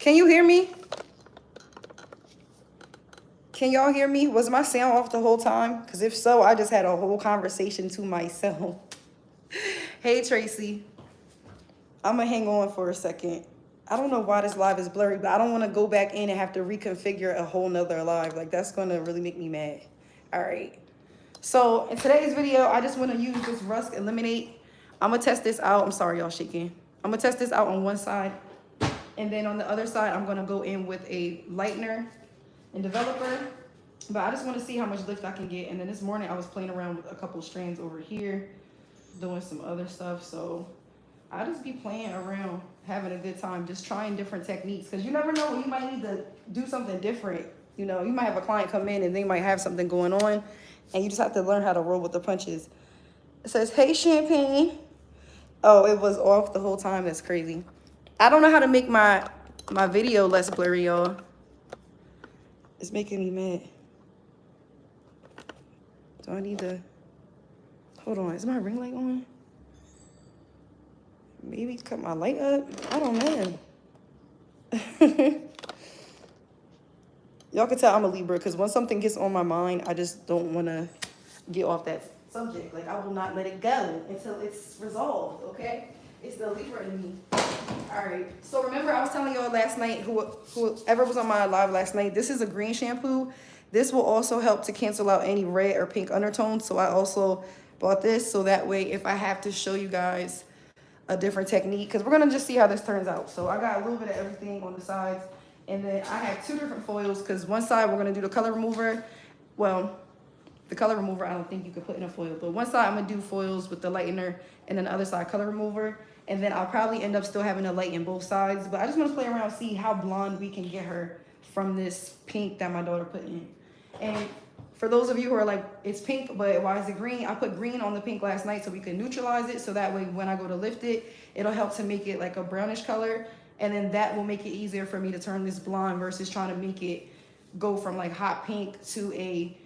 Can you hear me? Can y'all hear me? Was my sound off the whole time? Because if so, I just had a whole conversation to myself. Hey, Tracy. I'm going to hang on for a second. I don't know why this live is blurry, but I don't want to go back in and have to reconfigure a whole nother live. Like, that's going to really make me mad. All right. So, in today's video, I just want to use this Rusk Eliminate. I'm going to test this out. I'm sorry, y'all shaking. I'm going to test this out on one side. And then on the other side, I'm going to go in with a lightener and developer. But I just want to see how much lift I can get. And then this morning, I was playing around with a couple strands over here, doing some other stuff. So I just be playing around, having a good time, just trying different techniques. Because you never know when you might need to do something different. You know, you might have a client come in and they might have something going on. And you just have to learn how to roll with the punches. It says, hey, Champagne. Oh, it was off the whole time. That's crazy. I don't know how to make my video less blurry, y'all. It's making me mad. Do I need to... Hold on. Is my ring light on? Maybe cut my light up? I don't know. Y'all can tell I'm a Libra because when something gets on my mind, I just don't want to get off that subject. Like, I will not let it go until it's resolved, okay? It's the Libra in me. All right. So remember I was telling y'all last night, whoever was on my live last night, this is a green shampoo. This will also help to cancel out any red or pink undertones. So I also bought this so that way if I have to show you guys a different technique, because we're going to just see how this turns out. So I got a little bit of everything on the sides. And then I have two different foils because one side we're going to do the color remover. Well, the color remover I don't think you could put in a foil. But one side I'm going to do foils with the lightener and then the other side color remover. And then I'll probably end up still having a light in both sides. But I just want to play around and see how blonde we can get her from this pink that my daughter put in. And for those of you who are like, it's pink, but why is it green? I put green on the pink last night so we can neutralize it. So that way when I go to lift it, it'll help to make it like a brownish color. And then that will make it easier for me to turn this blonde versus trying to make it go from like hot pink to a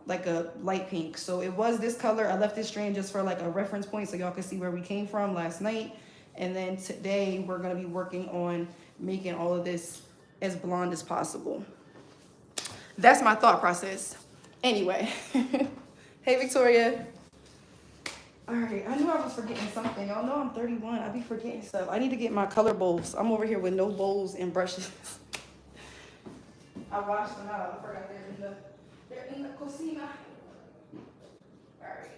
like a light pink. So it was this color. I left this strand just for like a reference point so y'all can see where we came from last night. And then today we're going to be working on making all of this as blonde as possible. That's my thought process. Anyway. Hey, Victoria. All right, I knew I was forgetting something. Y'all know I'm 31. I be forgetting stuff. I need to get my color bowls. I'm over here with no bowls and brushes. I washed them out. I forgot they're in the cocina. All right.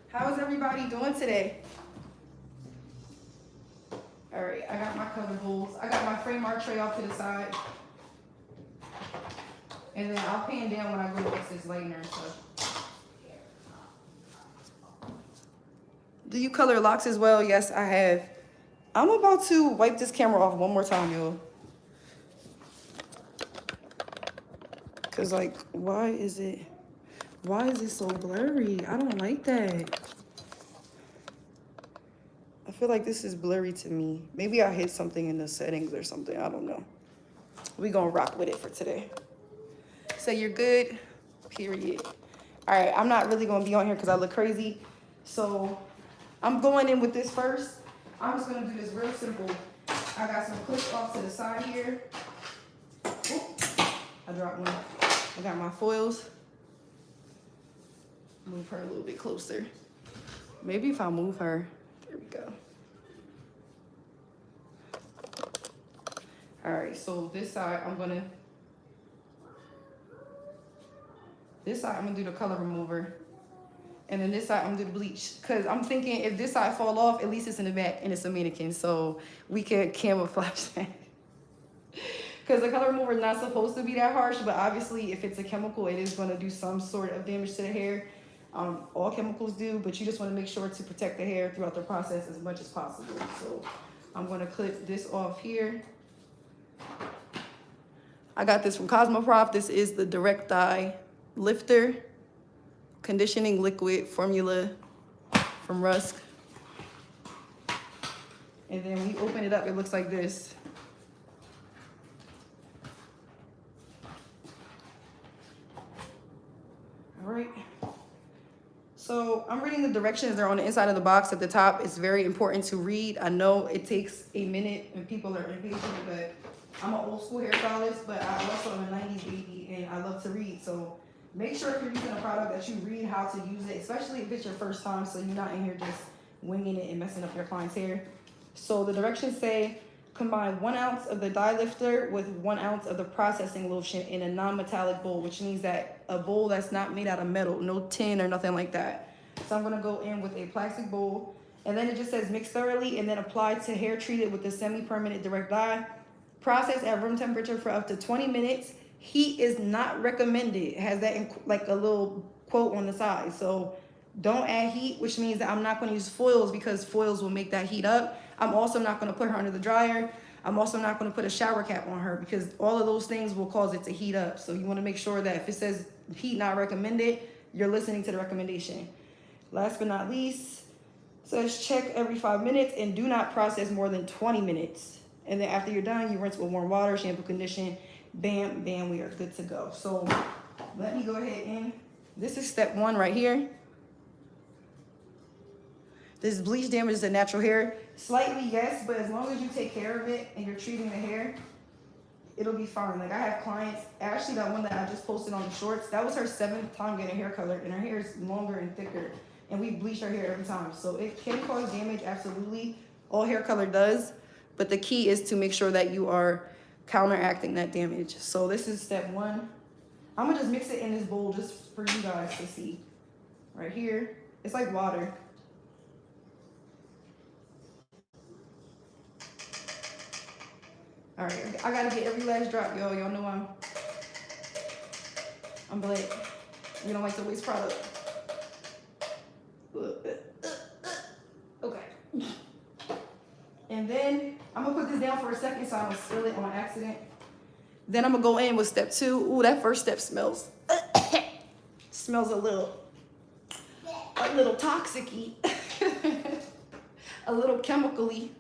How is everybody doing today? All right, I got my color bowls. I got my frame art tray off to the side. And then I'll pan down when I go to mix this lightener and stuff. Do you color locks as well? Yes, I have. I'm about to wipe this camera off one more time, y'all. Cause like, why is it so blurry? I don't like that. I feel like this is blurry to me. Maybe I hit something in the settings or something. I don't know. We gonna rock with it for today. So you're good, period. All right, I'm not really gonna be on here because I look crazy. So I'm going in with this first. I'm just gonna do this real simple. I got some clips off to the side here. Oop, I dropped one. I got my foils. Move her a little bit closer. Maybe if I move her, there we go. All right, so this side I'm gonna do the color remover. And then this side, I'm gonna do the bleach. Cause I'm thinking if this side fall off, at least it's in the back and it's a mannequin. So we can camouflage that. Cause the color remover is not supposed to be that harsh, but obviously if it's a chemical, it is gonna do some sort of damage to the hair. All chemicals do, but you just wanna make sure to protect the hair throughout the process as much as possible. So I'm gonna clip this off here. I got this from Cosmoprof. This is the Direct Dye Lifter Conditioning Liquid Formula from Rusk. And then when you open it up, it looks like this. All right. So I'm reading the directions. They're on the inside of the box at the top. It's very important to read. I know it takes a minute and people are impatient, but I'm an old school hairstylist, but I also am a 90s baby and I love to read. So make sure if you're using a product that you read how to use it, especially if it's your first time, so you're not in here just winging it and messing up your client's hair. So the directions say, combine 1 ounce of the dye lifter with 1 ounce of the processing lotion in a non-metallic bowl, which means that a bowl that's not made out of metal, no tin or nothing like that. So I'm gonna go in with a plastic bowl, and then it just says mix thoroughly and then apply to hair treated with the semi-permanent direct dye. Process at room temperature for up to 20 minutes. Heat is not recommended. It has that like a little quote on the side. So don't add heat, which means that I'm not gonna use foils because foils will make that heat up. I'm also not gonna put her under the dryer. I'm also not gonna put a shower cap on her because all of those things will cause it to heat up. So you wanna make sure that if it says heat not recommended, you're listening to the recommendation. Last but not least, says check every 5 minutes and do not process more than 20 minutes. And then after you're done, you rinse with warm water, shampoo, condition, bam, bam, we are good to go. So let me go ahead and, this is step 1 right here. This bleach damages the natural hair. Slightly, yes, but as long as you take care of it and you're treating the hair, it'll be fine. Like I have clients, actually that one that I just posted on the shorts, that was her 7th time getting hair color and her hair is longer and thicker. And we bleach her hair every time. So it can cause damage, absolutely. All hair color does. But the key is to make sure that you are counteracting that damage. So this is step 1. I'm gonna just mix it in this bowl just for you guys to see. Right here, it's like water. All right, I gotta get every last drop, y'all. Y'all know I'm black. We don't like to waste product. Okay. And then I'm gonna put this down for a second so I don't spill it on accident. Then I'm gonna go in with step 2. Ooh, that first step smells smells a little toxic-y, a little chemical-y.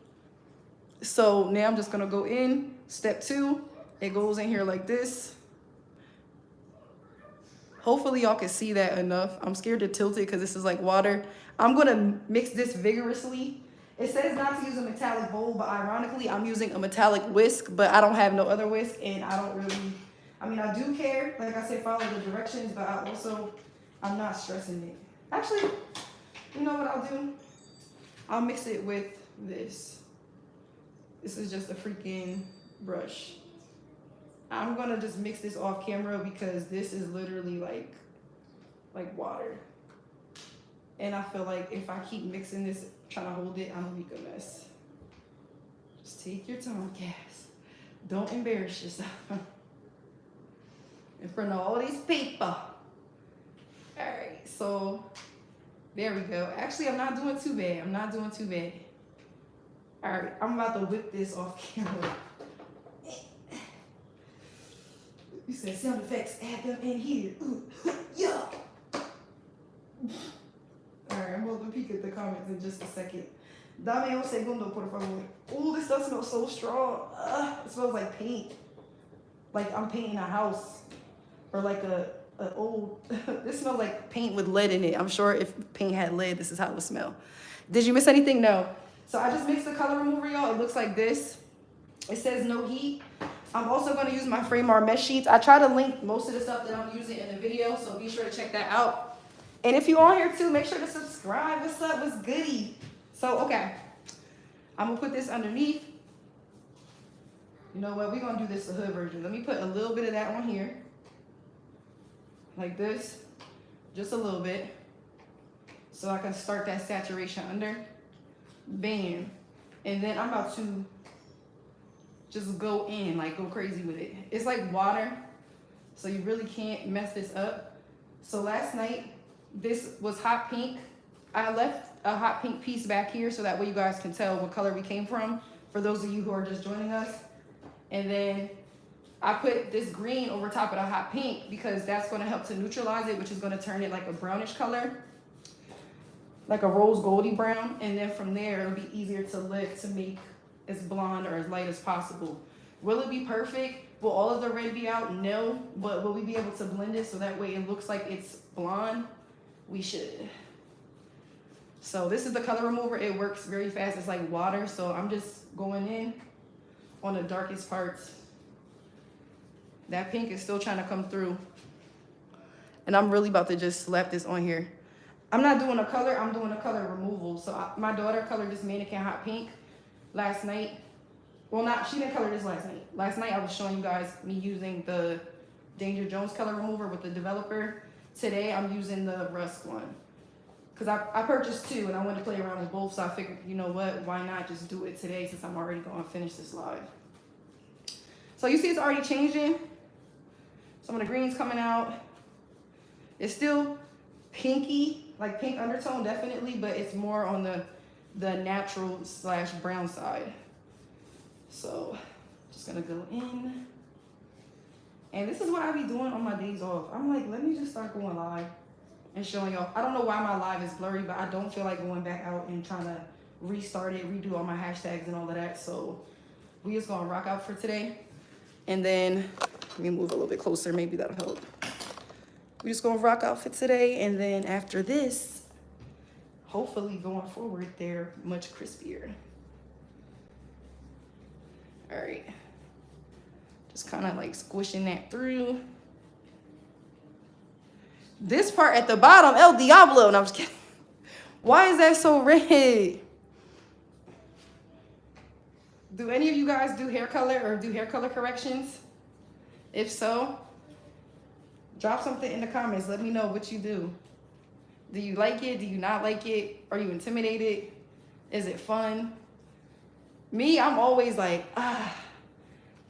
So now I'm just gonna go in step 2. It goes in here like this. Hopefully y'all can see that enough. I'm scared to tilt it because this is like water. I'm gonna mix this vigorously. It says not to use a metallic bowl, but ironically, I'm using a metallic whisk, but I don't have no other whisk, and I don't really, I mean, I do care. Like I say, follow the directions, but I'm not stressing it. Actually, you know what I'll do? I'll mix it with this. This is just a freaking brush. I'm gonna just mix this off camera because this is literally like water. And I feel like if I keep mixing this, trying to hold it, I'm gonna make a mess. Just take your time, Cass. Don't embarrass yourself in front of all these people. All right, so there we go. Actually, I'm not doing too bad. All right, I'm about to whip this off camera. You said sound effects, add them in here. Ooh, yeah. All right, I'm going to peek at the comments in just a second. Dame un segundo, por favor. Ooh, this stuff smells so strong. It smells like paint. Like I'm painting a house. Or like an old, this smells like paint with lead in it. I'm sure if paint had lead, this is how it would smell. Did you miss anything? No. So I just mixed the color remover, y'all. It looks like this. It says no heat. I'm also going to use my Framar mesh sheets. I try to link most of the stuff that I'm using in the video, so be sure to check that out. And if you're on here too, make sure to subscribe. What's up? What's goody? So, okay. I'm going to put this underneath. You know what? We're going to do this the hood version. Let me put a little bit of that on here. Like this. Just a little bit. So I can start that saturation under. Bam. And then I'm about to just go in, like go crazy with it. It's like water, so you really can't mess this up. So last night, this was hot pink. I left a hot pink piece back here so that way you guys can tell what color we came from, for those of you who are just joining us. And then I put this green over top of the hot pink because that's gonna help to neutralize it, which is gonna turn it like a brownish color, like a rose goldy brown. And then from there, it'll be easier to lift to make as blonde or as light as possible. Will it be perfect? Will all of the red be out? No, but will we be able to blend it so that way it looks like it's blonde? We should. So this is the color remover. It works very fast. It's like water. So I'm just going in on the darkest parts. That pink is still trying to come through. And I'm really about to just slap this on here. I'm not doing a color. I'm doing a color removal. So my daughter colored this mannequin hot pink last night. Well, she didn't color this last night. Last night I was showing you guys me using the Danger Jones color remover with the developer. Today I'm using the Rust one. Because I purchased two and I wanted to play around with both. So I figured, you know what, why not just do it today since I'm already going to finish this live. So you see it's already changing. Some of the green's coming out. It's still pinky, like pink undertone definitely, but it's more on the natural / brown side. So just gonna go in. And this is what I be doing on my days off. I'm like, let me just start going live and showing y'all. I don't know why my live is blurry, but I don't feel like going back out and trying to restart it, redo all my hashtags and all of that. So we just gonna rock out for today. And then let me move a little bit closer, maybe that'll help. We're just gonna rock out for today. And then after this, hopefully going forward, they're much crispier. All right. Just kind of like squishing that through. This part at the bottom, El Diablo. No, I'm just kidding. Why is that so red? Do any of you guys do hair color or do hair color corrections? If so, drop something in the comments. Let me know what you do. Do you like it? Do you not like it? Are you intimidated? Is it fun? Me, I'm always like,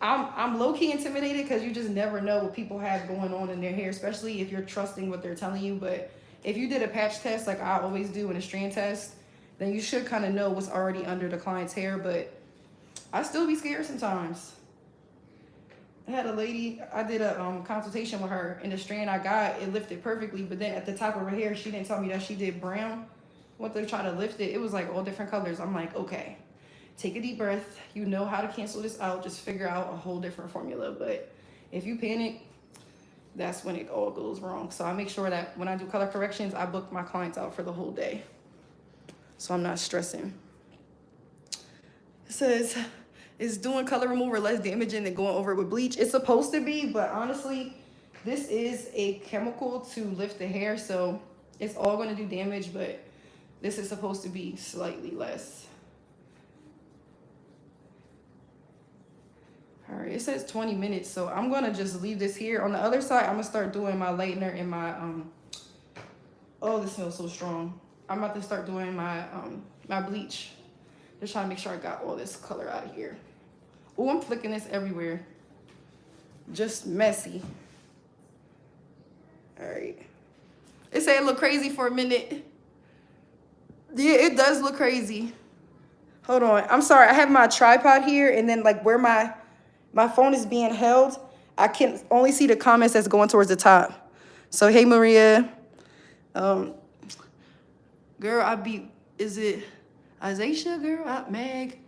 I'm low-key intimidated because you just never know what people have going on in their hair, especially if you're trusting what they're telling you. But if you did a patch test like I always do and a strand test, then you should kind of know what's already under the client's hair. But I still be scared sometimes. I had a lady, I did a consultation with her, and the strand I got, it lifted perfectly, but then at the top of her hair, she didn't tell me that she did brown. Once they try to lift it, it was like all different colors. I'm like, okay, take a deep breath. You know how to cancel this out. Just figure out a whole different formula. But if you panic, that's when it all goes wrong. So I make sure that when I do color corrections, I book my clients out for the whole day, so I'm not stressing. It says, is doing color remover less damaging than going over it with bleach? It's supposed to be, but honestly, this is a chemical to lift the hair, so it's all going to do damage, but this is supposed to be slightly less. All right, it says 20 minutes, so I'm going to just leave this here. On the other side, I'm going to start doing my lightener and my, oh, this smells so strong. I'm about to start doing my, my bleach. Just trying to make sure I got all this color out of here. Oh, I'm flicking this everywhere. Just messy. All right. It said it looked crazy for a minute. Yeah, it does look crazy. Hold on. I'm sorry. I have my tripod here, and then like where my phone is being held, I can only see the comments that's going towards the top. So, hey, Maria. Girl, is it Azaisha, girl? Meg.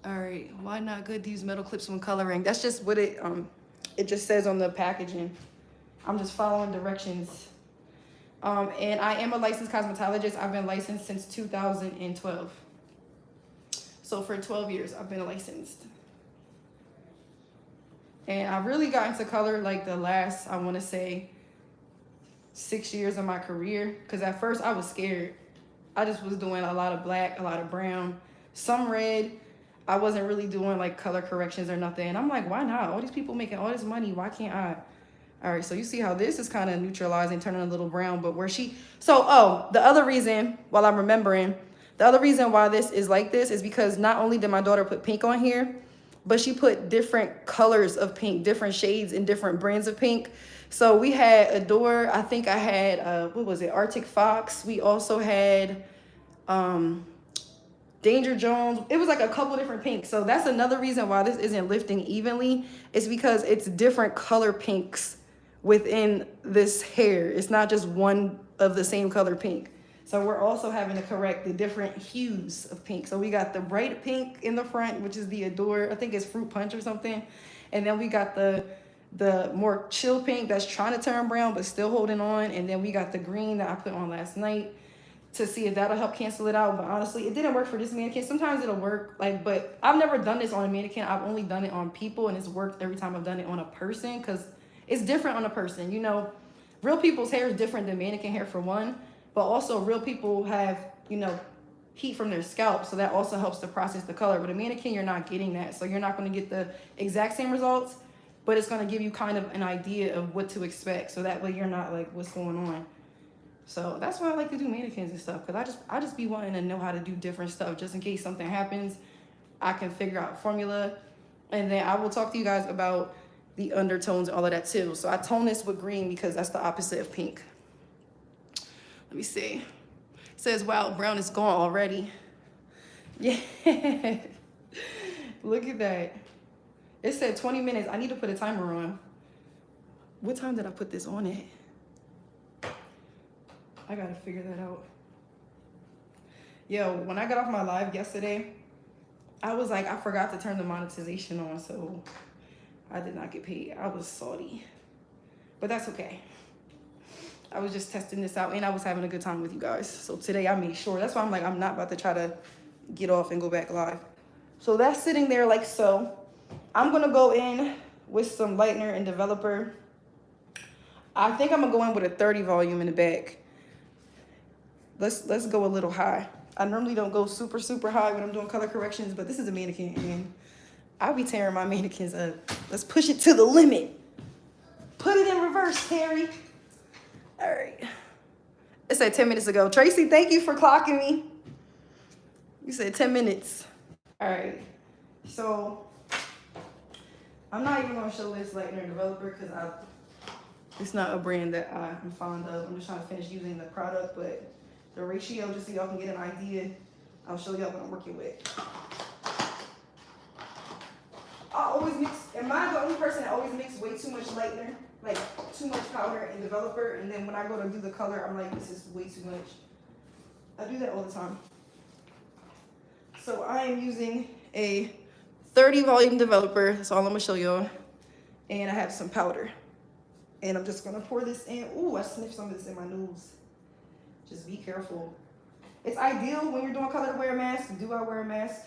All right. Why not good to use metal clips when coloring? That's just what it just says on the packaging. I'm just following directions. And I am a licensed cosmetologist. I've been licensed since 2012. So for 12 years, I've been licensed. And I really got into color like the last, I want to say, 6 years of my career. Because at first I was scared. I just was doing a lot of black, a lot of brown, some red. I wasn't really doing like color corrections or nothing. And I'm like, why not? All these people making all this money. Why can't I? All right, so you see how this is kind of neutralizing, turning a little brown, but where she, so, oh, the other reason, while I'm remembering, the other reason why this is like this is because not only did my daughter put pink on here, but she put different colors of pink, different shades and different brands of pink. So we had Adore, I think I had, what was it, Arctic Fox. We also had Danger Jones. It was like a couple different pinks. So that's another reason why this isn't lifting evenly. It's because it's different color pinks within this hair. It's not just one of the same color pink. So we're also having to correct the different hues of pink. So we got the bright pink in the front, which is the Adore. I think it's Fruit Punch or something. And then we got the more chill pink that's trying to turn brown but still holding on. And then we got the green that I put on last night. to see if that'll help cancel it out. But honestly, it didn't work for this mannequin. Sometimes it'll work, like, but I've never done this on a mannequin. I've only done it on people, and it's worked every time I've done it on a person, because it's different on a person. You know, real people's hair is different than mannequin hair for one, but also real people have, you know, heat from their scalp, so that also helps to process the color. But a mannequin, you're not getting that, so you're not going to get the exact same results, but it's going to give you kind of an idea of what to expect, so that way you're not like, what's going on. So that's why I like to do mannequins and stuff, because I just be wanting to know how to do different stuff, just in case something happens, I can figure out formula. And then I will talk to you guys about the undertones and all of that too. So I tone this with green because that's the opposite of pink. Let me see. It says, wow, brown is gone already. Yeah. Look at that. It said 20 minutes. I need to put a timer on. What time did I put this on at? I gotta figure that out. Yo, when I got off my live yesterday, I was like, I forgot to turn the monetization on, so I did not get paid. I was salty, but that's okay. I was just testing this out, and I was having a good time with you guys. So today I made sure. That's why I'm like, I'm not about to try to get off and go back live. So that's sitting there like so. I'm gonna go in with some lightener and developer. I think I'm gonna go in with a 30 volume in the back. Let's go a little high. I normally don't go super high when I'm doing color corrections, but this is a mannequin and I'll be tearing my mannequins up. Let's push it to the limit. Put it in reverse, Terry. All right. It said 10 minutes ago. Tracy, thank you for clocking me. You said 10 minutes. All right. So I'm not even gonna show this lightener developer because it's not a brand that I'm fond of. I'm just trying to finish using the product, but the ratio, just so y'all can get an idea, I'll show y'all what I'm working with. I always mix, am I the only person that always mix way too much lightener, like too much powder and developer, and then when I go to do the color, I'm like, this is way too much. I do that all the time. So I am using a 30 volume developer, that's all I'm gonna show y'all, and I have some powder. And I'm just gonna pour this in. Ooh, I sniffed some of this in my nose. Just be careful. It's ideal when you're doing color to wear a mask. Do I wear a mask?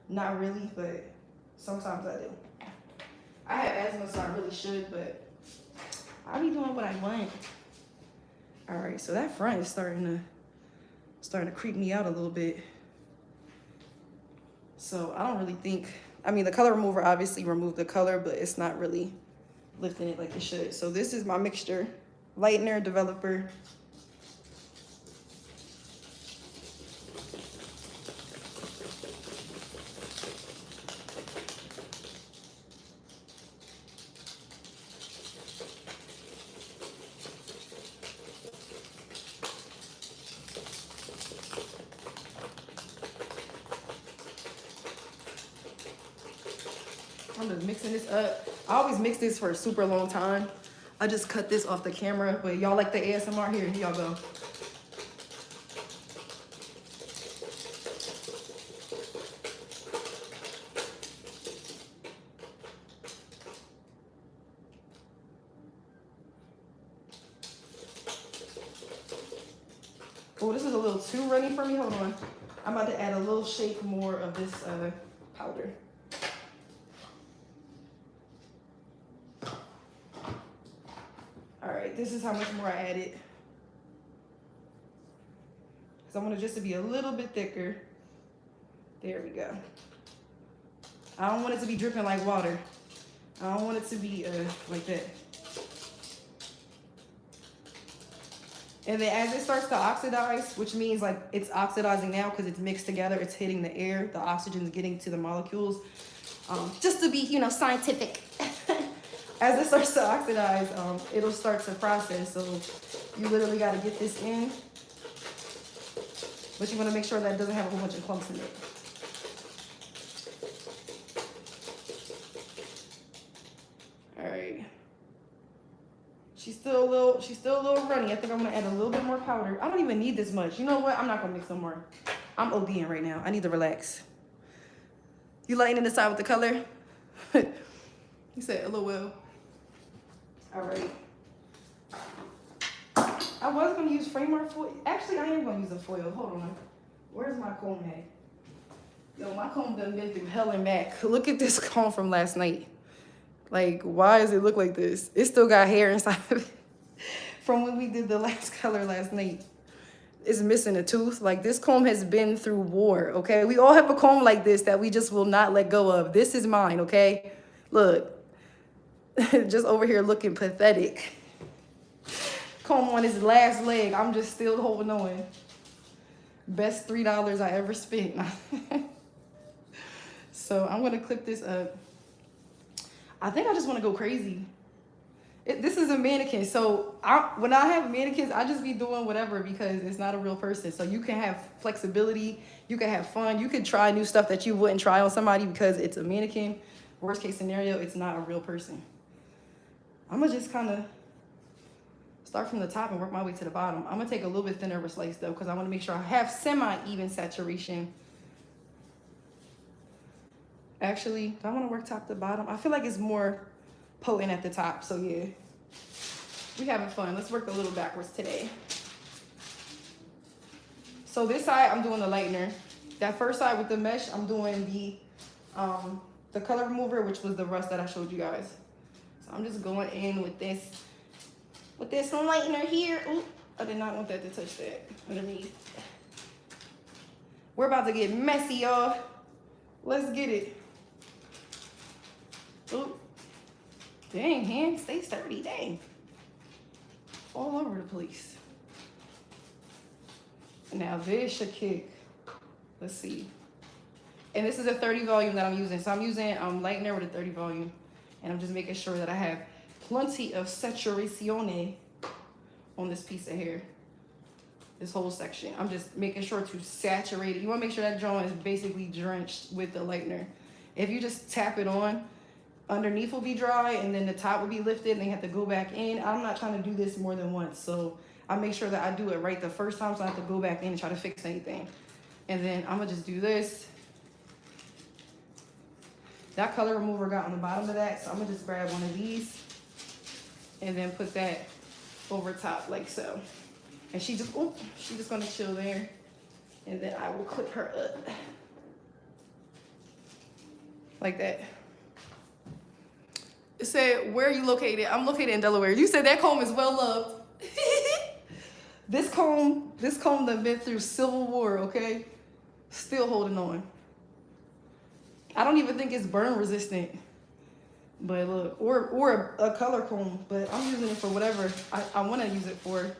Not really, but sometimes I do. I have asthma, so I really should, but I'll be doing what I want. All right, so that front is starting to creep me out a little bit. So I don't really think, I mean, the color remover obviously removed the color, but it's not really lifting it like it should. So this is my mixture, lightener, developer. I'm just mixing this up. I always mix this for a super long time. I just cut this off the camera, but y'all like the ASMR? Here y'all go. Oh, this is a little too runny for me. Hold on. I'm about to add a little shake more of this powder. All right, this is how much more I added. Because I want it just to be a little bit thicker. There we go. I don't want it to be dripping like water. I don't want it to be like that. And then as it starts to oxidize, which means like it's oxidizing now because it's mixed together, it's hitting the air, the oxygen's getting to the molecules. Just to be, you know, scientific. As it starts to oxidize, it'll start to process. So you literally got to get this in. But you want to make sure that it doesn't have a whole bunch of clumps in it. All right. She's still a little runny. I think I'm going to add a little bit more powder. I don't even need this much. You know what? I'm not going to mix no more. I'm ODing right now. I need to relax. You lightening this out with the color? You said LOL. All right. I was gonna use frame art foil. Actually, I am gonna use a foil. Hold on. Where's my comb at? Yo, my comb done been through hell and back. Look at this comb from last night. Like, why does it look like this? It still got hair inside of it from when we did the last color last night. It's missing a tooth. Like, this comb has been through war, okay? We all have a comb like this that we just will not let go of. This is mine, okay? Look, just over here looking pathetic. Comb on his last leg. I'm just still holding on. Best $3 I ever spent. So I'm gonna clip this up. I think I just wanna go crazy. This is a mannequin. So when I have mannequins, I just be doing whatever because it's not a real person. So you can have flexibility, you can have fun, you can try new stuff that you wouldn't try on somebody because it's a mannequin. Worst case scenario, it's not a real person. I'm gonna just kind of start from the top and work my way to the bottom. I'm gonna take a little bit thinner of a slice though, because I wanna make sure I have semi-even saturation. Actually, do I wanna work top to bottom? I feel like it's more potent at the top, so yeah. We having fun. Let's work a little backwards today. So this side, I'm doing the lightener. That first side with the mesh, I'm doing the color remover, which was the rust that I showed you guys. So I'm just going in with this lightener here. Ooh, I did not want that to touch that underneath. We're about to get messy, y'all. Let's get it. Ooh. Dang, hand, stay sturdy, dang. All over the place. Now this should kick. Let's see. And this is a 30 volume that I'm using. So I'm using lightener with a 30 volume. And I'm just making sure that I have plenty of saturation on this piece of hair. This whole section. I'm just making sure to saturate it. You want to make sure that joint is basically drenched with the lightener. If you just tap it on, underneath will be dry and then the top will be lifted and they have to go back in. I'm not trying to do this more than once. So I make sure that I do it right the first time so I have to go back in and try to fix anything. And then I'm going to just do this. That color remover got on the bottom of that. So I'm going to just grab one of these and then put that over top like so. And she's just going to chill there. And then I will clip her up. Like that. It said, where are you located? I'm located in Delaware. You said that comb is well loved. This comb done been through Civil War, okay? Still holding on. I don't even think it's burn resistant. But look, or a color comb, but I'm using it for whatever I want to use it for.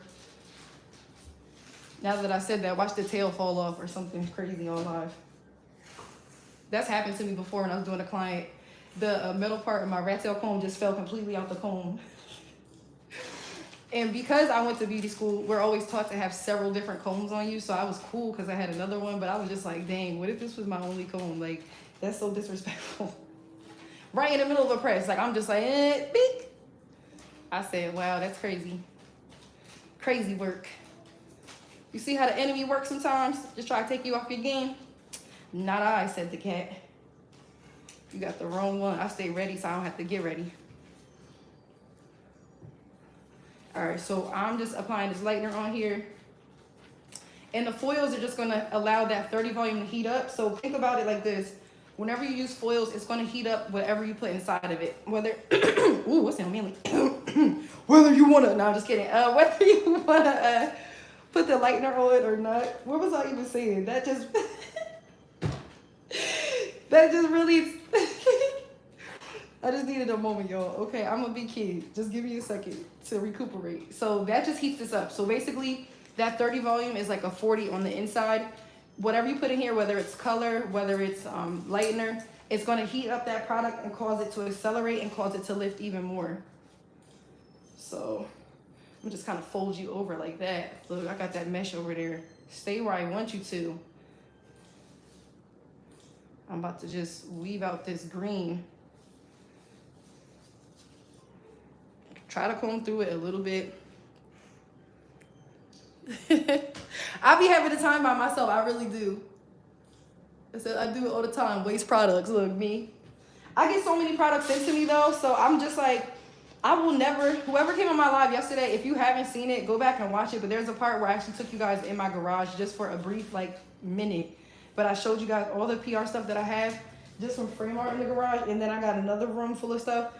Now that I said that, watch the tail fall off or something crazy on live. That's happened to me before when I was doing a client. The metal part of my rat tail comb just fell completely out the comb. And because I went to beauty school, we're always taught to have several different combs on you. So I was cool because I had another one, but I was just like, dang, what if this was my only comb? Like, that's so disrespectful. Right in the middle of a press. Like, I'm just like, beep. I said, wow, that's crazy. Crazy work. You see how the enemy works sometimes? Just try to take you off your game. Not I, said the cat. You got the wrong one. I stay ready so I don't have to get ready. All right, so I'm just applying this lightener on here. And the foils are just gonna allow that 30 volume to heat up. So think about it like this. Whenever you use foils, it's gonna heat up whatever you put inside of it. Whether, ooh, what's that manly? Whether you wanna, no, I'm just kidding. Whether you wanna put the lightener on or not. What was I even saying? That just, that just really, I just needed a moment, y'all. Okay, I'm a big kid. Just give me a second to recuperate. So that just heats this up. So basically, that 30 volume is like a 40 on the inside. Whatever you put in here, whether it's color, whether it's lightener, it's going to heat up that product and cause it to accelerate and cause it to lift even more. So I'm just kind of fold you over like that. Look, I got that mesh over there. Stay where I want you to. I'm about to just weave out this green. Try to comb through it a little bit. I be having the time by myself. I really do. I said I do it all the time. Waste products. Look, me. I get so many products into me though, so I'm just like, I will never, whoever came on my live yesterday, if you haven't seen it, go back and watch it. But there's a part where I actually took you guys in my garage just for a brief, like, minute. But I showed you guys all the PR stuff that I have just from frame art in the garage. And then I got another room full of stuff.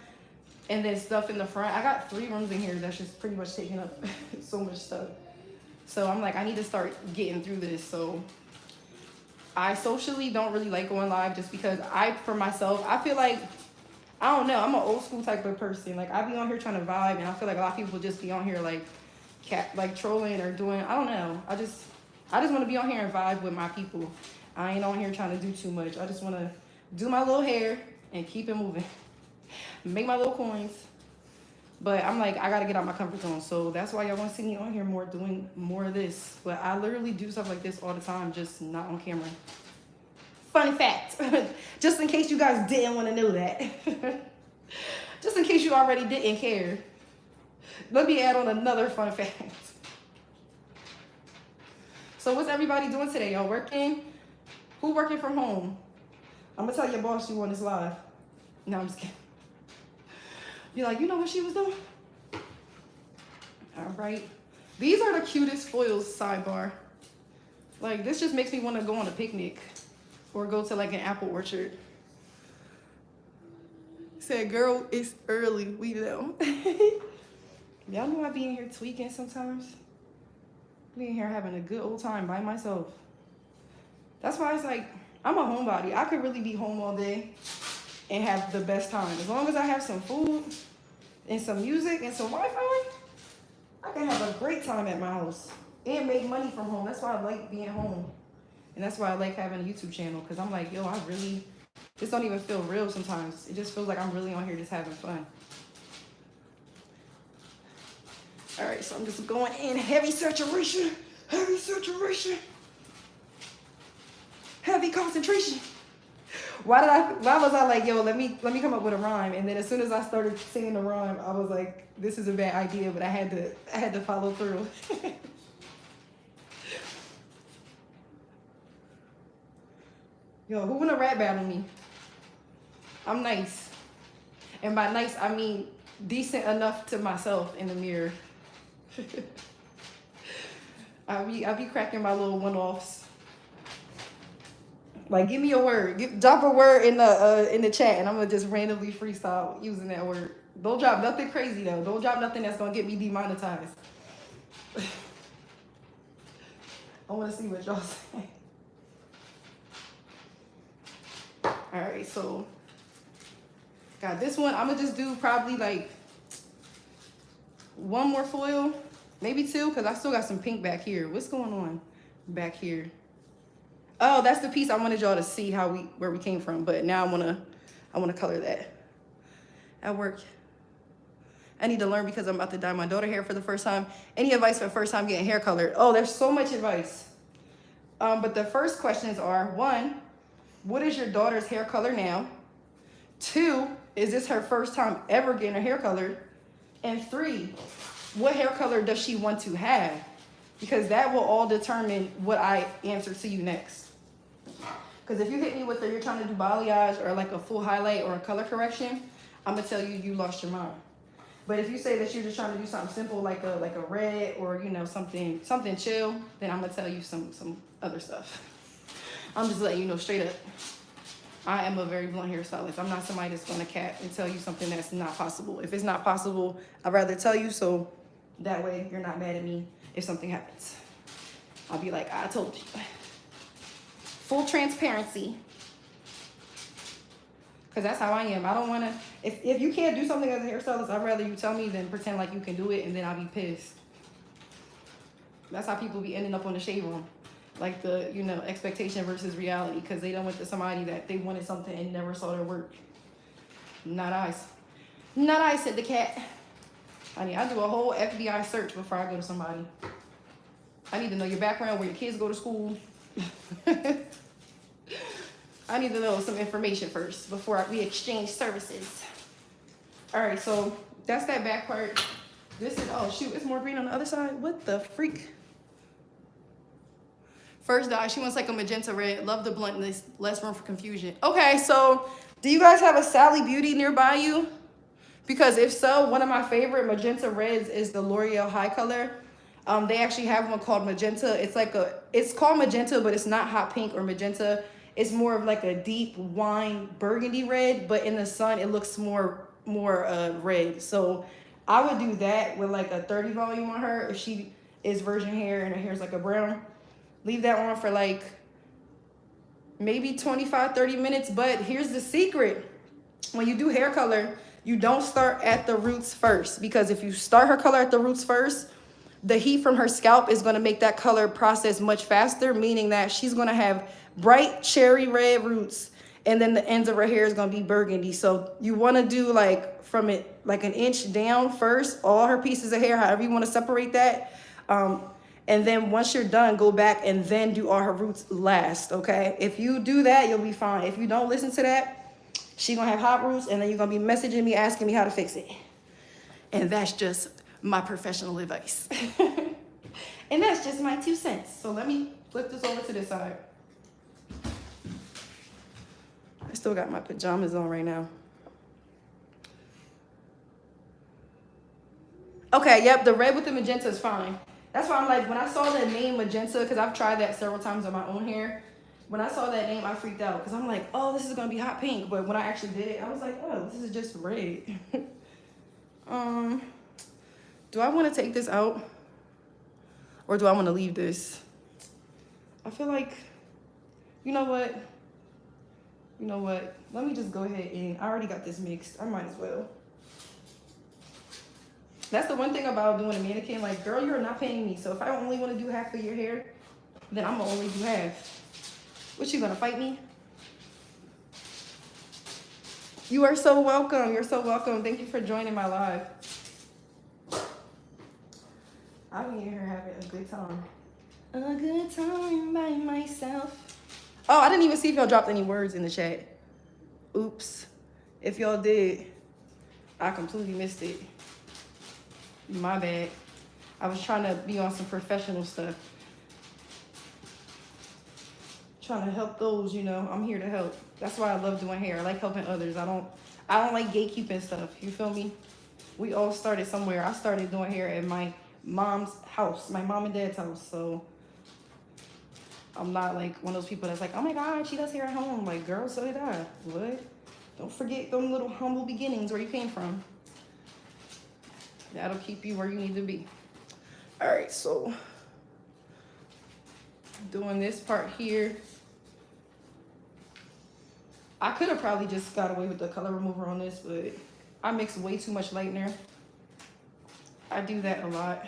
And then stuff in the front. I got 3 rooms in here that's just pretty much taking up so much stuff. So I'm like, I need to start getting through this. So I socially don't really like going live just because for myself, I feel like, I don't know, I'm an old school type of person. Like, I be on here trying to vibe, and I feel like a lot of people just be on here like trolling or doing, I don't know. I just want to be on here and vibe with my people. I ain't on here trying to do too much. I just want to do my little hair and keep it moving. Make my little coins. But I'm like, I got to get out my comfort zone. So that's why y'all want to see me on here more, doing more of this. But I literally do stuff like this all the time, just not on camera. Fun fact. Just in case you guys didn't want to know that. Just in case you already didn't care. Let me add on another fun fact. So what's everybody doing today? Y'all working? Who working from home? I'm going to tell your boss you on this live. No, I'm just kidding. You're like, you know what she was doing? All right. These are the cutest foils, sidebar. Like, this just makes me want to go on a picnic or go to like an apple orchard. Said, girl, it's early. We know. Y'all know I be in here tweaking sometimes. Be in here having a good old time by myself. That's why it's like, I'm a homebody. I could really be home all day and have the best time. As long as I have some food and some music and some Wi-Fi, I can have a great time at my house and make money from home. That's why I like being home. And that's why I like having a YouTube channel, because I'm like, yo, this don't even feel real sometimes. It just feels like I'm really on here just having fun. All right, so I'm just going in heavy saturation, heavy concentration. Why was I like, yo, let me come up with a rhyme? And then as soon as I started singing the rhyme, I was like, this is a bad idea, but I had to follow through. Yo, who wanna rap battle me? I'm nice. And by nice, I mean decent enough to myself in the mirror. I be cracking my little one-offs. Like, give me a word. Drop a word in the chat, and I'm gonna just randomly freestyle using that word. Don't drop nothing crazy though. Don't drop nothing that's gonna get me demonetized. I wanna see what y'all say. All right, so got this one. I'm gonna just do probably like 1 more foil, maybe 2, because I still got some pink back here. What's going on back here? Oh, that's the piece I wanted y'all to see where we came from. But now I wanna color that at work. I need to learn because I'm about to dye my daughter hair for the first time. Any advice for first time getting hair colored? Oh, there's so much advice. But the first questions are, 1, what is your daughter's hair color now? 2, is this her first time ever getting her hair colored? And 3, what hair color does she want to have? Because that will all determine what I answer to you next. Because if you hit me with you're trying to do balayage or like a full highlight or a color correction, I'm gonna tell you lost your mind. But if you say that you're just trying to do something simple like a red or something chill, then I'm gonna tell you some other stuff. I'm just letting you know straight up. I am a very blunt hairstylist. I'm not somebody that's gonna cap and tell you something that's not possible. If it's not possible, I'd rather tell you so that way you're not mad at me if something happens. I'll be like, I told you. Full transparency. Because that's how I am. I don't want to, if you can't do something as a hairstylist, I'd rather you tell me than pretend like you can do it and then I'll be pissed. That's how people be ending up on the shade room. Like the, expectation versus reality, because they done went to somebody that they wanted something and never saw their work. Not I. Not I, said the cat. Honey, I do a whole FBI search before I go to somebody. I need to know your background, where your kids go to school. I need to know some information first before we exchange services. All right, so that's that back part. This is, oh shoot, it's more green on the other side. What the freak? First dye, she wants like a magenta red. Love the bluntness, less room for confusion. Okay, so do you guys have a Sally Beauty nearby you? Because if so, one of my favorite magenta reds is the L'Oreal High Color. They actually have one called magenta. It's called magenta, but it's not hot pink or magenta. It's more of like a deep wine burgundy red, but in the sun it looks more red. So I would do that with like a 30 volume on her if she is virgin hair and her hair's like a brown. Leave that on for like maybe 25-30 minutes. But here's the secret: when you do hair color, you don't start at the roots first, because if you start her color at the roots first, the heat from her scalp is going to make that color process much faster, meaning that she's going to have bright cherry red roots, and then the ends of her hair is going to be burgundy. So you want to do like from it like an inch down first, all her pieces of hair, however you want to separate that. And then once you're done, go back and then do all her roots last, okay? If you do that, you'll be fine. If you don't listen to that, she's going to have hot roots, and then you're going to be messaging me asking me how to fix it. And that's just my professional advice. And that's just my 2 cents. So let me flip this over to this side. I still got my pajamas on right now. Okay, yep, the red with the magenta is fine. That's why I'm like, when I saw that name magenta, because I've tried that several times on my own hair. When I saw that name, I freaked out, because I'm like, oh, this is going to be hot pink. But when I actually did it, I was like, oh, this is just red. Do I want to take this out, or do I want to leave this? I feel like, you know what? Let me just go ahead and, I already got this mixed. I might as well. That's the one thing about doing a mannequin. Like, girl, you're not paying me. So if I only want to do half of your hair, then I'm going to only do half. What, you going to fight me? You are so welcome. You're so welcome. Thank you for joining my live. I've been here having a good time. A good time by myself. Oh, I didn't even see if y'all dropped any words in the chat. Oops. If y'all did, I completely missed it. My bad. I was trying to be on some professional stuff. Trying to help those, you know. I'm here to help. That's why I love doing hair. I like helping others. I don't like gatekeeping stuff. You feel me? We all started somewhere. I started doing hair at my mom's house, my mom and dad's house. So I'm not like one of those people that's like, oh my God, she does hair at home. Like, girl, so did I. What? Don't forget them little humble beginnings where you came from. That'll keep you where you need to be. All right, so doing this part here. I could have probably just got away with the color remover on this, but I mix way too much lightener. I do that a lot.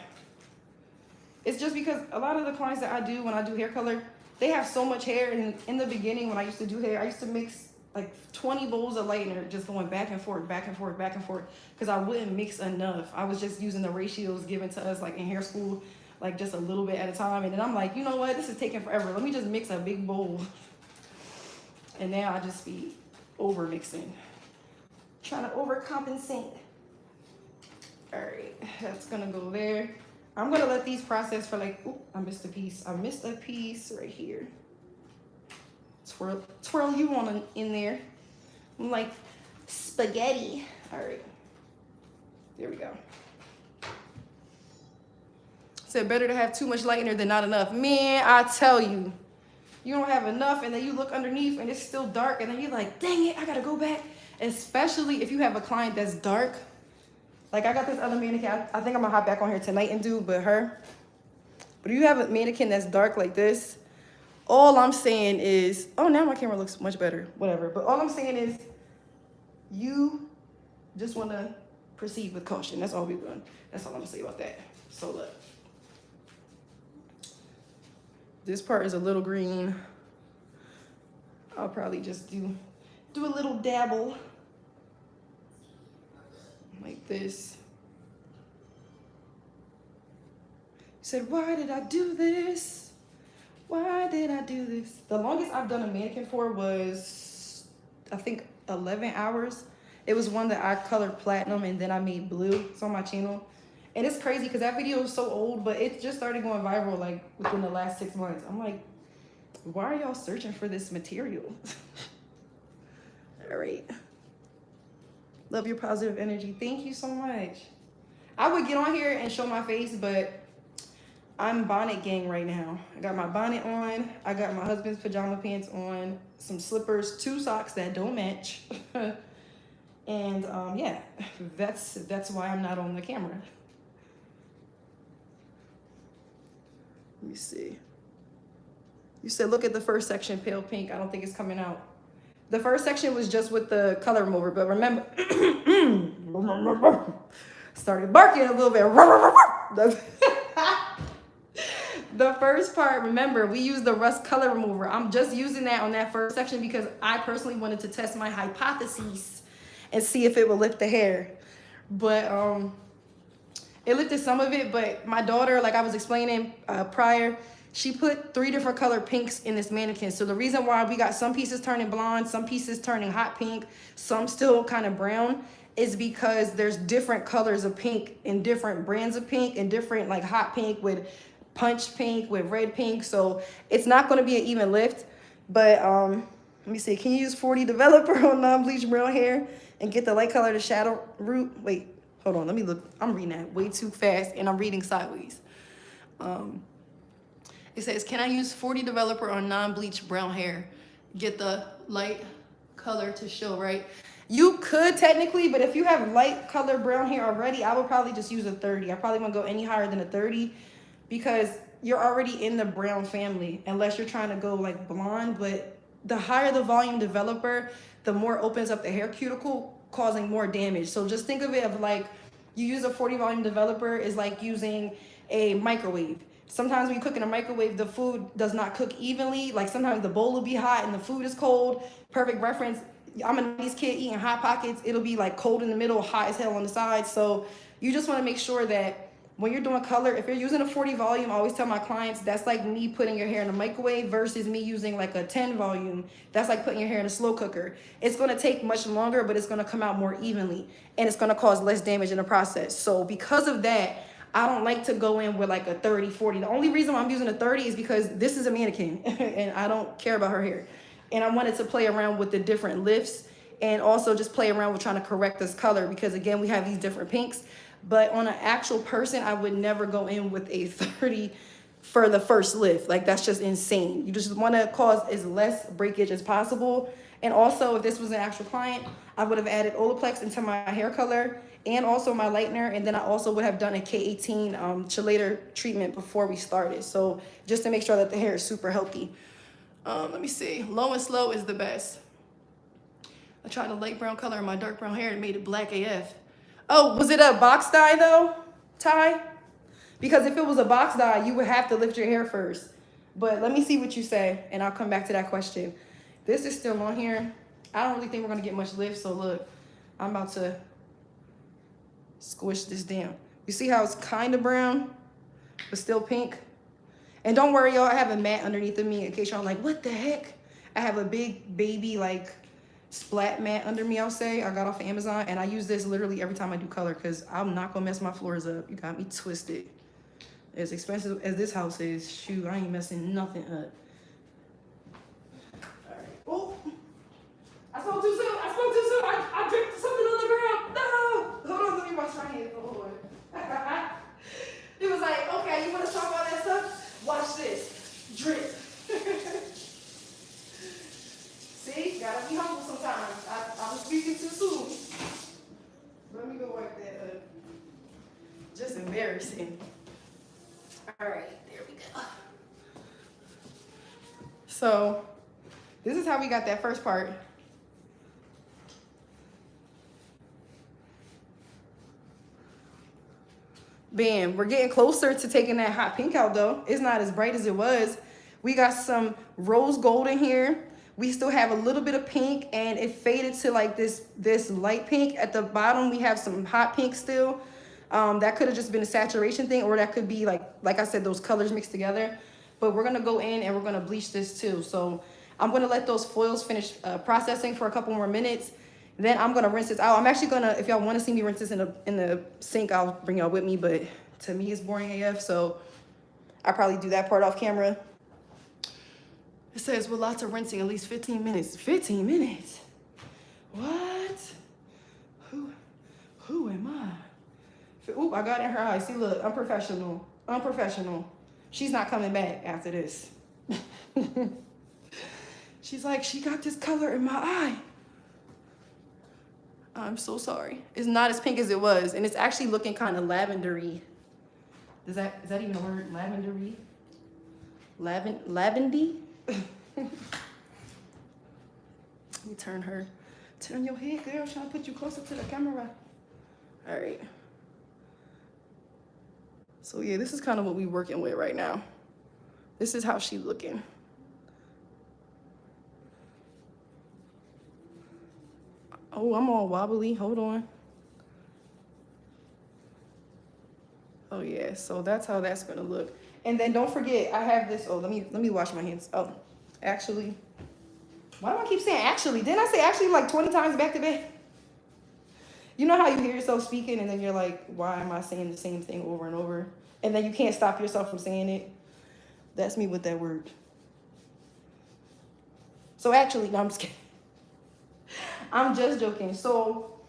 It's just because a lot of the clients that I do when I do hair color, they have so much hair. And in the beginning, when I used to do hair, I used to mix like 20 bowls of lightener, just going back and forth, back and forth, back and forth, because I wouldn't mix enough. I was just using the ratios given to us like in hair school, like just a little bit at a time. And then I'm like, you know what? This is taking forever. Let me just mix a big bowl. And now I just be over mixing, trying to overcompensate. All right, that's gonna go there. I'm gonna let these process for like, oop, I missed a piece. I missed a piece right here. Twirl you on in there. I'm like spaghetti. All right, there we go. Said better to have too much lightener than not enough. Man, I tell you, you don't have enough, and then you look underneath and it's still dark, and then you're like, dang it, I gotta go back. Especially if you have a client that's dark. Like I got this other mannequin, I think I'm gonna hop back on here tonight and do but her. But if you have a mannequin that's dark like this, all I'm saying is, oh, now my camera looks much better, whatever. But all I'm saying is you just wanna proceed with caution. That's all we're doing. That's all I'm gonna say about that. So look. This part is a little green. I'll probably just do a little dabble like this. Said, why did I do this? Why did I do this? The longest I've done a mannequin for was, I think, 11 hours. It was one that I colored platinum and then I made blue. It's on my channel. And it's crazy because that video is so old, but it just started going viral like within the last 6 months. I'm like, why are y'all searching for this material? All right. Love your positive energy. Thank you so much. I would get on here and show my face, but I'm bonnet gang right now. I got my bonnet on. I got my husband's pajama pants on, some slippers, 2 socks that don't match. And yeah, that's why I'm not on the camera. Let me see. You said look at the first section, pale pink. I don't think it's coming out. The first section was just with the color remover, but remember, started barking a little bit. The first part, remember, we used the rust color remover. I'm just using that on that first section because I personally wanted to test my hypotheses and see if it would lift the hair. But it lifted some of it, but my daughter, like I was explaining prior, she put 3 different color pinks in this mannequin. So the reason why we got some pieces turning blonde, some pieces turning hot pink, some still kind of brown, is because there's different colors of pink and different brands of pink and different like hot pink with punch pink with red pink. So it's not going to be an even lift. But let me see, can you use 40 developer on non-bleach brown hair and get the light color to shadow root? Wait, hold on, let me look. I'm reading that way too fast and I'm reading sideways. It says, can I use 40 developer on non-bleach brown hair? Get the light color to show, right? You could technically, but if you have light color brown hair already, I would probably just use a 30. I probably won't go any higher than a 30 because you're already in the brown family, unless you're trying to go like blonde. But the higher the volume developer, the more opens up the hair cuticle, causing more damage. So just think of it of like, you use a 40 volume developer is like using a microwave. Sometimes when you cook in a microwave, the food does not cook evenly. Like sometimes the bowl will be hot and the food is cold. Perfect reference. I'm a 90s kid eating Hot Pockets. It'll be like cold in the middle, hot as hell on the side. So you just want to make sure that when you're doing color, if you're using a 40 volume, I always tell my clients that's like me putting your hair in a microwave versus me using like a 10 volume. That's like putting your hair in a slow cooker. It's going to take much longer, but it's going to come out more evenly and it's going to cause less damage in the process. So because of that, I don't like to go in with like a 30, 40. The only reason why I'm using a 30 is because this is a mannequin and I don't care about her hair. And I wanted to play around with the different lifts and also just play around with trying to correct this color because again, we have these different pinks. But on an actual person, I would never go in with a 30 for the first lift. Like that's just insane. You just want to cause as less breakage as possible. And also if this was an actual client, I would have added Olaplex into my hair color and also my lightener. And then I also would have done a K18 chelator treatment before we started. So just to make sure that the hair is super healthy. Let me see. Low and slow is the best. I tried a light brown color in my dark brown hair and made it black AF. Oh, was it a box dye though, Ty? Because if it was a box dye, you would have to lift your hair first. But let me see what you say, and I'll come back to that question. This is still on here. I don't really think we're gonna get much lift, so look, I'm about to squish this down. You see how it's kind of brown, but still pink? And don't worry, y'all, I have a mat underneath of me in case y'all like, what the heck? I have a big baby, like, splat mat under me, I'll say. I got off of Amazon, and I use this literally every time I do color because I'm not gonna mess my floors up. You got me twisted. As expensive as this house is, shoot, I ain't messing nothing up. All right. Oh, I spoke too soon. I dripped something on the ground. No, hold on, let me wash my hands. Oh Lord. It was like, okay, you want to talk about that stuff? Watch this. Drip. See, gotta be humble sometimes. I was speaking too soon. Let me go wipe that up. Just embarrassing. All right, there we go. So, this is how we got that first part. Bam, we're getting closer to taking that hot pink out though. It's not as bright as it was. We got some rose gold in here. We still have a little bit of pink and it faded to like this light pink. At the bottom, we have some hot pink still. That could have just been a saturation thing, or that could be like I said, those colors mixed together. But we're gonna go in and we're gonna bleach this too. So I'm gonna let those foils finish processing for a couple more minutes. Then I'm gonna rinse this out. I'm actually gonna, if y'all wanna see me rinse this in the sink, I'll bring y'all with me, but to me it's boring AF, so I'll probably do that part off camera. It says with lots of rinsing, at least 15 minutes. 15 minutes? What? Who? Who am I? Oop, I got in her eye. See, look, unprofessional. Unprofessional. She's not coming back after this. She's like, she got this color in my eye. I'm so sorry. It's not as pink as it was, and it's actually looking kind of lavendery. Is that even a word? Lavendery? Lavendy? Let me turn her. Turn your head, girl. I'm trying to put you closer to the camera. All right. So yeah, this is kind of what we're working with right now. This is how she's looking. Oh, I'm all wobbly. Hold on. Oh yeah, so that's how that's gonna look. And then don't forget, I have this. Oh, let me wash my hands. Oh, actually, why do I keep saying actually? Didn't I say actually like 20 times back to back? You know how you hear yourself speaking and then you're like, why am I saying the same thing over and over? And then you can't stop yourself from saying it. That's me with that word. So actually, no, I'm just kidding. I'm just joking. So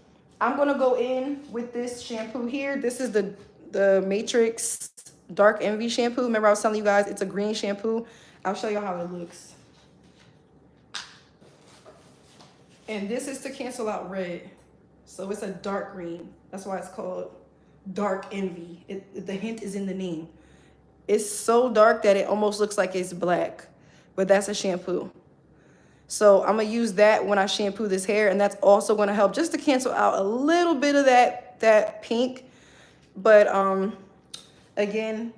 I'm gonna go in with this shampoo here. This is the Matrix Dark Envy shampoo. Remember I was telling you guys it's a green shampoo. I'll show you how it looks. And this is to cancel out red. So it's a dark green. That's why it's called Dark Envy. The hint is in the name. It's so dark that it almost looks like it's black, but that's a shampoo. So I'm gonna use that when I shampoo this hair, and that's also gonna help just to cancel out a little bit of that pink. But again,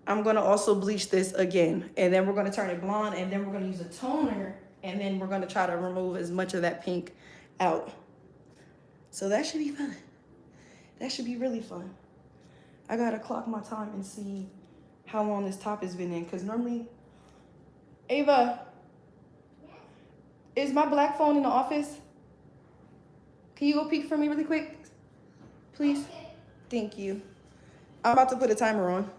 I'm gonna also bleach this again, and then we're gonna turn it blonde, and then we're gonna use a toner, and then we're gonna try to remove as much of that pink out. So that should be fun. That should be really fun. I gotta clock my time and see how long this top has been in, because normally, Ava, is my black phone in the office? Can you go peek for me really quick? Please? Okay. Thank you. I'm about to put a timer on.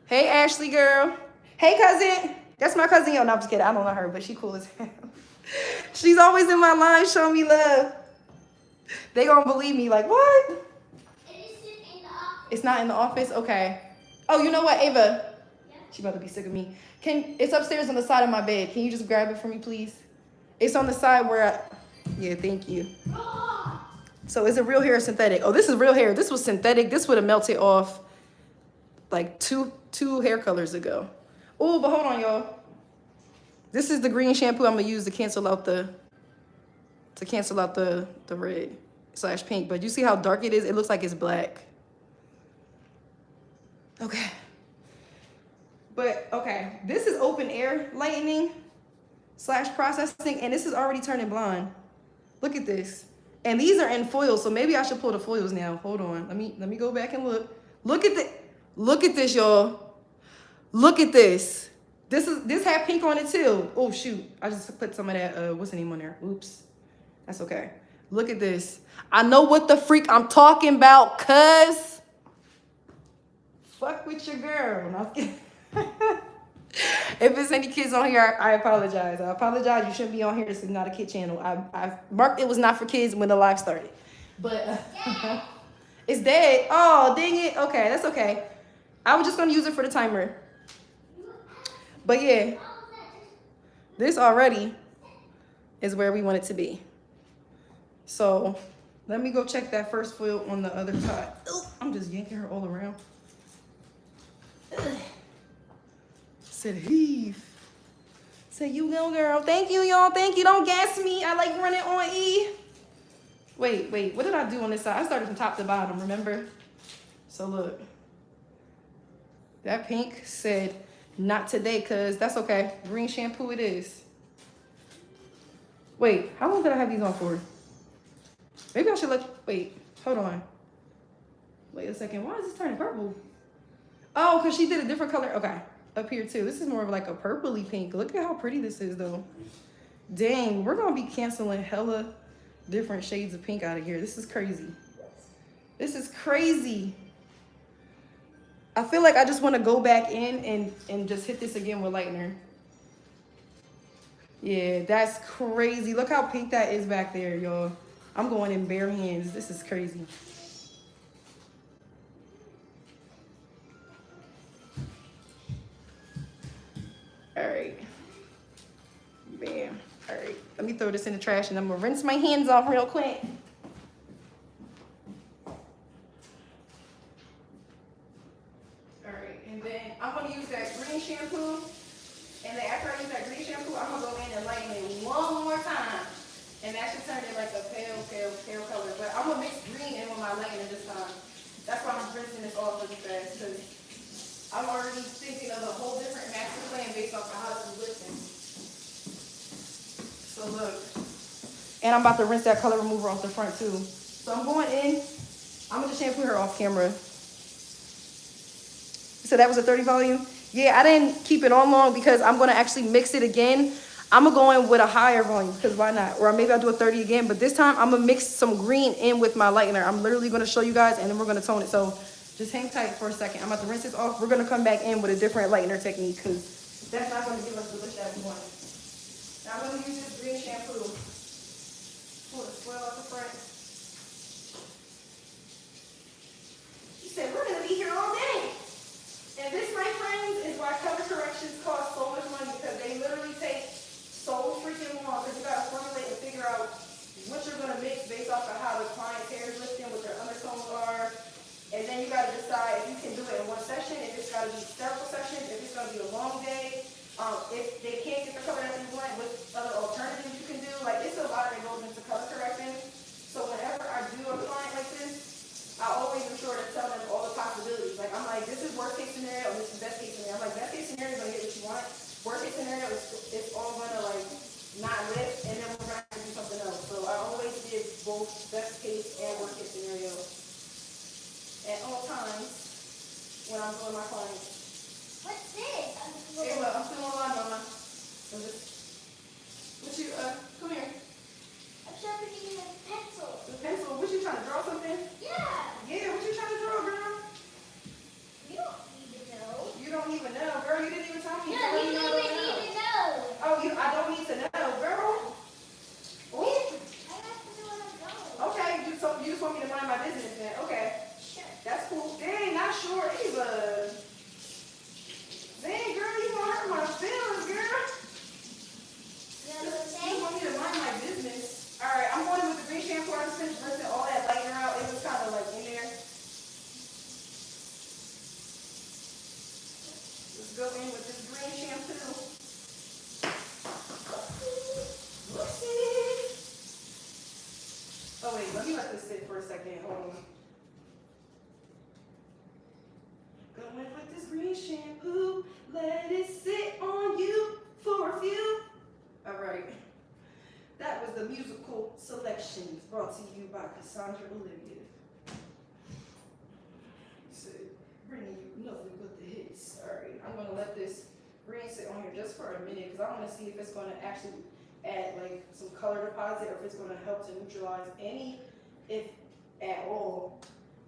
Hey, Ashley girl. Hey, cousin. That's my cousin. Yo, no, I'm just kidding. I don't know her, but she cool as hell. She's always in my line showing me love. They gonna believe me like, what? It isn't in the office. It's not in the office? Okay. Oh, you know what, Ava? Yeah. She about to be sick of me. It's upstairs on the side of my bed. Can you just grab it for me, please? It's on the side where yeah, thank you. So is it real hair or synthetic? Oh, this is real hair. This was synthetic. This would have melted off like two hair colors ago. Oh, but hold on, y'all. This is the green shampoo I'm gonna use to cancel out the red / pink. But you see how dark it is? It looks like it's black. Okay. But okay, this is open air lightening / processing, and this is already turning blonde. Look at this. And these are in foils, so maybe I should pull the foils now. Hold on. Let me go back and look. Look at this, y'all. Look at this. This had pink on it too. Oh shoot. I just put some of that what's the name on there? Oops. That's okay. Look at this. I know what the freak I'm talking about, cuz. Fuck with your girl. No, I'm kidding. If there's any kids on here, I apologize. I apologize. You shouldn't be on here. This is not a kid channel. I marked it was not for kids when the live started. But it's dead. Oh, dang it. Okay, that's okay. I was just going to use it for the timer. But yeah, this already is where we want it to be. So let me go check that first foil on the other side. Ooh, I'm just yanking her all around. Ugh. Said heave. Say you go, girl. Thank you, y'all. Thank you. Don't gas me. I like running on E. Wait. What did I do on this side? I started from top to bottom, remember? So look. That pink said not today, cuz that's okay. Green shampoo it is. Wait, how long did I have these on for? Maybe I should wait, hold on. Wait a second. Why is this turning purple? Oh, because she did a different color. Okay. Up here too. This is more of like a purpley pink. Look at how pretty this is though. Dang, we're gonna be canceling hella different shades of pink out of here. This is crazy. This is crazy. I feel like I just want to go back in and just hit this again with lightener. Yeah, that's crazy. Look how pink that is back there, y'all. I'm going in bare hands. This is crazy. All right. Bam. All right. Let me throw this in the trash and I'm gonna rinse my hands off real quick. All right. And then I'm gonna use that green shampoo. And then after I use that green shampoo, I'm gonna go in and lighten it one more time. And that should turn it like a pale color. But I'm gonna mix green in with my lightener this time. That's why I'm rinsing this off really fast, because I'm already thinking of a whole different master plan based off of how this is lifting. So look. And I'm about to rinse that color remover off the front too. So I'm going in. I'm gonna shampoo her off camera. So that was a 30 volume. Yeah, I didn't keep it on long because I'm gonna actually mix it again. I'm gonna go in with a higher volume because why not? Or maybe I'll do a 30 again, but this time I'm gonna mix some green in with my lightener. I'm literally gonna show you guys and then we're gonna tone it. So just hang tight for a second. I'm about to rinse this off. We're gonna come back in with a different lightener technique because that's not gonna give us the lift that we want. Now I'm gonna use this green shampoo. Pull the swirl out the front. She said, we're gonna be here all day. And this, my friends, is why color corrections cost so much money, because they literally take so freaking long, because you gotta formulate and figure out what you're gonna mix based off of how the client's hair is lifting, what their undertones are. And then you gotta decide if you can do it in one session, if it's gotta be several sessions, if it's gonna be a long day, if they can't get the color that they want, what other alternatives you can do. Like, it's a lot that goes into color correcting. So whenever I do a client like this, I always am sure to tell them all the possibilities. Like, I'm like, this is worst case scenario, and this is best case scenario. I'm like, best case scenario, you're gonna get what you want. Worst case scenario is it's all gonna like not lift, and then we're gonna have to do something else. So I always give both best case and worst case scenario at all times when I'm doing my clients. What's this? Hey, look, I'm still online, Mama. So just, what you, come here. I'm sharpening a pencil. The pencil, what you trying to draw something? Yeah. Yeah, what you trying to draw, girl? You don't even know. You don't even know, girl. You didn't even tell me. No, Tell me you don't even need to know. Oh, I don't need to know, girl. Ooh. I have to know where I'm going. Okay, you just want me to mind my business then. Okay. Sure. That's cool. Dang, not sure either. Dang, girl, you gonna hurt my feelings, girl. You know what I'm You saying? want me to mind my business. All right, I'm going with the green shampoo. I just finished rinsing all that lightener out. It was kind of like in there. Let's go in with this green shampoo. Oh wait, let me let this sit for a second. Hold on. Going with this green shampoo. Let it sit on you for a few. All right. That was the musical selections brought to you by Cassandra Olivia. So, bringing you nothing but the hits. All right, I'm gonna let this green sit on here just for a minute because I want to see if it's gonna actually add like some color deposit or if it's gonna help to neutralize any, if at all,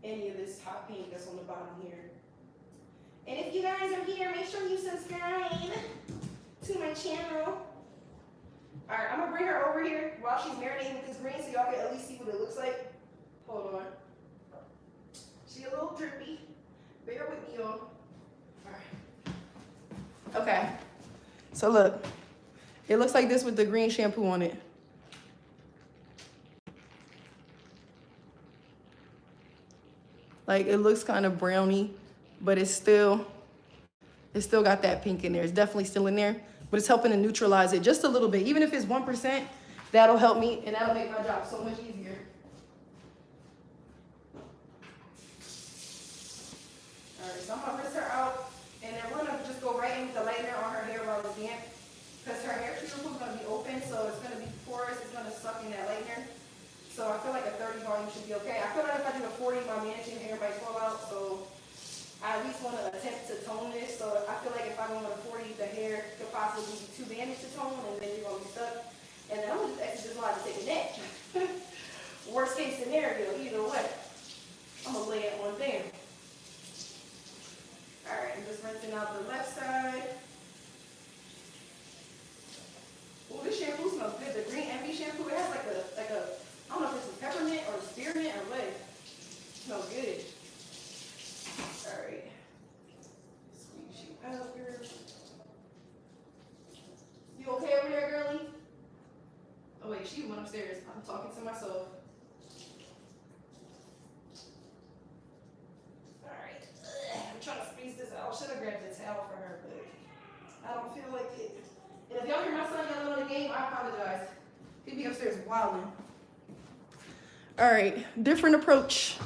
any of this hot pink that's on the bottom here. And if you guys are here, make sure you subscribe to my channel. All right, I'm gonna bring her over here while she's marinating with this green so y'all can at least see what it looks like. Hold on. She a little drippy. Bear with me, y'all. All right. Okay. So look, it looks like this with the green shampoo on it. Like, it looks kind of browny, but it's still got that pink in there. It's definitely still in there, but it's helping to neutralize it just a little bit. Even if it's 1%, that'll help me and that'll make my job so much easier. All right, so I'm gonna rinse her out and then we're gonna just go right in with the lightener on her hair while it's damp because her hair cuticle is gonna be open, so it's gonna be porous, it's gonna suck in that lightener. So I feel like a 30 volume should be okay. I feel like if I do a 40, my managing hair might fall out, so I at least want to attempt to tone this. So I feel like if I go with a 40, the hair could possibly be too damaged to tone, and then you're going to be stuck. And then I'm going to just exit this line to take a nap. Worst case scenario, either way. I'm going to lay it on there. All right, I'm just rinsing out the left side. Oh, this shampoo smells good. The green Envy shampoo, it has like a, I don't know if it's a smell good. All right. Squeeze you out here. You okay over there, girlie? Oh wait, she went upstairs. I'm talking to myself. All right. I'm trying to squeeze this out. Should have grabbed the towel for her, but I don't feel like it. And if y'all hear my son yelling on the game, I apologize. He be upstairs wilding. All right, different approach.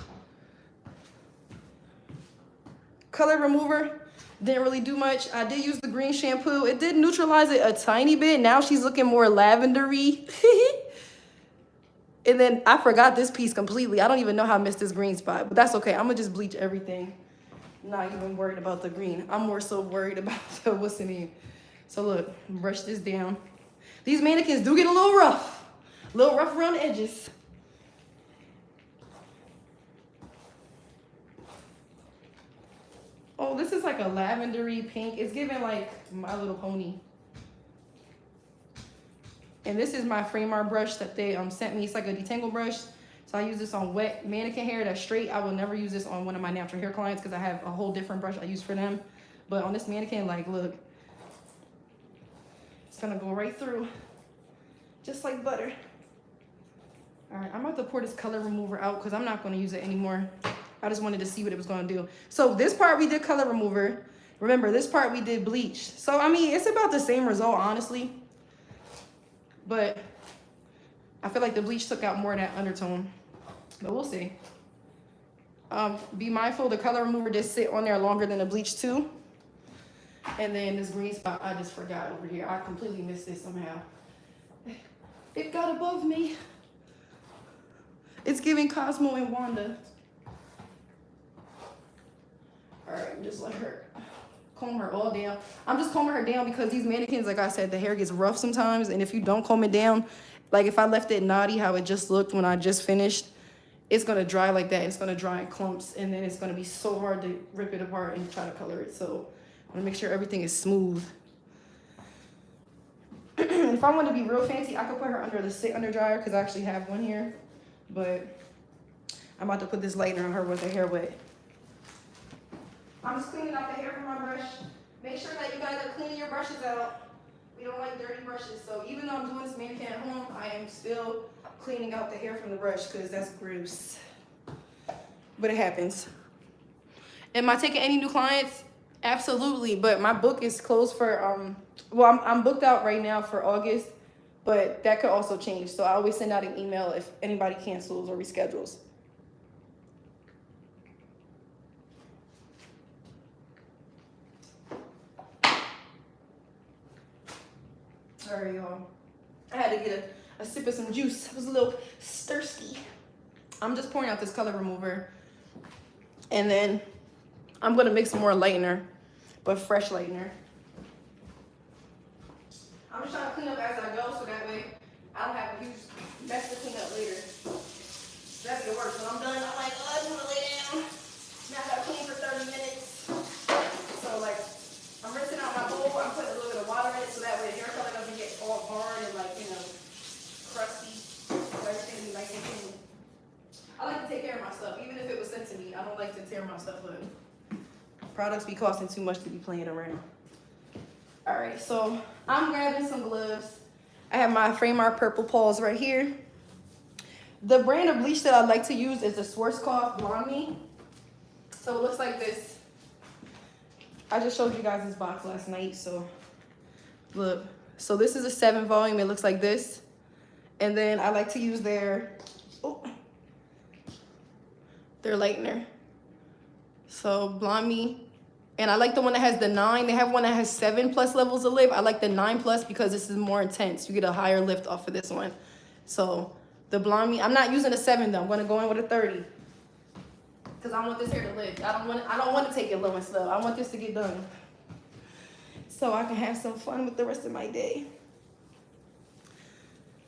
Color remover, didn't really do much. I did use the green shampoo. It did neutralize it a tiny bit. Now she's looking more lavendery. And then I forgot this piece completely. I don't even know how I missed this green spot, but that's okay. I'm gonna just bleach everything. Not even worried about the green. I'm more so worried about the what's in here. So look, brush this down. These mannequins do get a little rough around the edges. Oh, this is like a lavendery pink. It's giving like My Little Pony. And this is my frame art brush that they sent me. It's like a detangle brush. So I use this on wet mannequin hair that's straight. I will never use this on one of my natural hair clients because I have a whole different brush I use for them. But on this mannequin, like, look, it's gonna go right through, just like butter. All right, I'm about to pour this color remover out because I'm not gonna use it anymore. I just wanted to see what it was gonna do. So this part we did color remover. Remember, this part we did bleach. So, I mean, it's about the same result, honestly. But I feel like the bleach took out more of that undertone. But we'll see. Be mindful, the color remover did sit on there longer than the bleach too. And then this green spot, I just forgot over here. I completely missed it somehow. It got above me. It's giving Cosmo and Wanda. All right, just let her comb her all down. I'm just combing her down because these mannequins, like I said, the hair gets rough sometimes. And if you don't comb it down, like if I left it knotty, how it just looked when I just finished, it's gonna dry like that. It's gonna dry in clumps, and then it's gonna be so hard to rip it apart and try to color it. So I wanna make sure everything is smooth. If I want to be real fancy, I could put her under the sit under dryer because I actually have one here. But I'm about to put this lightener on her with her hair wet. I'm just cleaning out the hair from my brush. Make sure that you guys are cleaning your brushes out. We don't like dirty brushes. So even though I'm doing this mannequin at home, I am still cleaning out the hair from the brush because that's gross. But it happens. Am I taking any new clients? Absolutely. But my book is closed for, well, I'm booked out right now for August, but that could also change. So I always send out an email if anybody cancels or reschedules. Sorry, y'all. I had to get a sip of some juice. I was a little thirsty. I'm just pouring out this color remover. And then I'm going to mix some more lightener, but fresh lightener. I'm just trying to clean up as I go so that way I don't have a huge mess to clean up later. That's the worst. When I'm done, I'm like, oh, I just want to lay down. Now I got to clean for 30 minutes. So, like, I'm rinsing out my bowl. I'm putting a little bit of water in it so that way the hair color doesn't get all hard and, like, you know, crusty. So everything be nice and clean. I like to take care of my stuff. Even if it was sent to me, I don't like to tear my stuff up. Products be costing too much to be playing around. All right, so I'm grabbing some gloves. I have my frame art purple paws right here. The brand of bleach that I like to use is the Schwarzkopf Blondie. So it looks like this. I just showed you guys this box last night, so look. So this is a 7 volume. It looks like this. And then I like to use their lightener. So Blondie. And I like the one that has the 9. They have one that has 7+ levels of lift. I like the 9+ because this is more intense. You get a higher lift off of this one. So the Blondie, I'm not using a 7 though. I'm gonna go in with a 30. Because I want this hair to lift. I don't want to take it low and slow. I want this to get done. So I can have some fun with the rest of my day.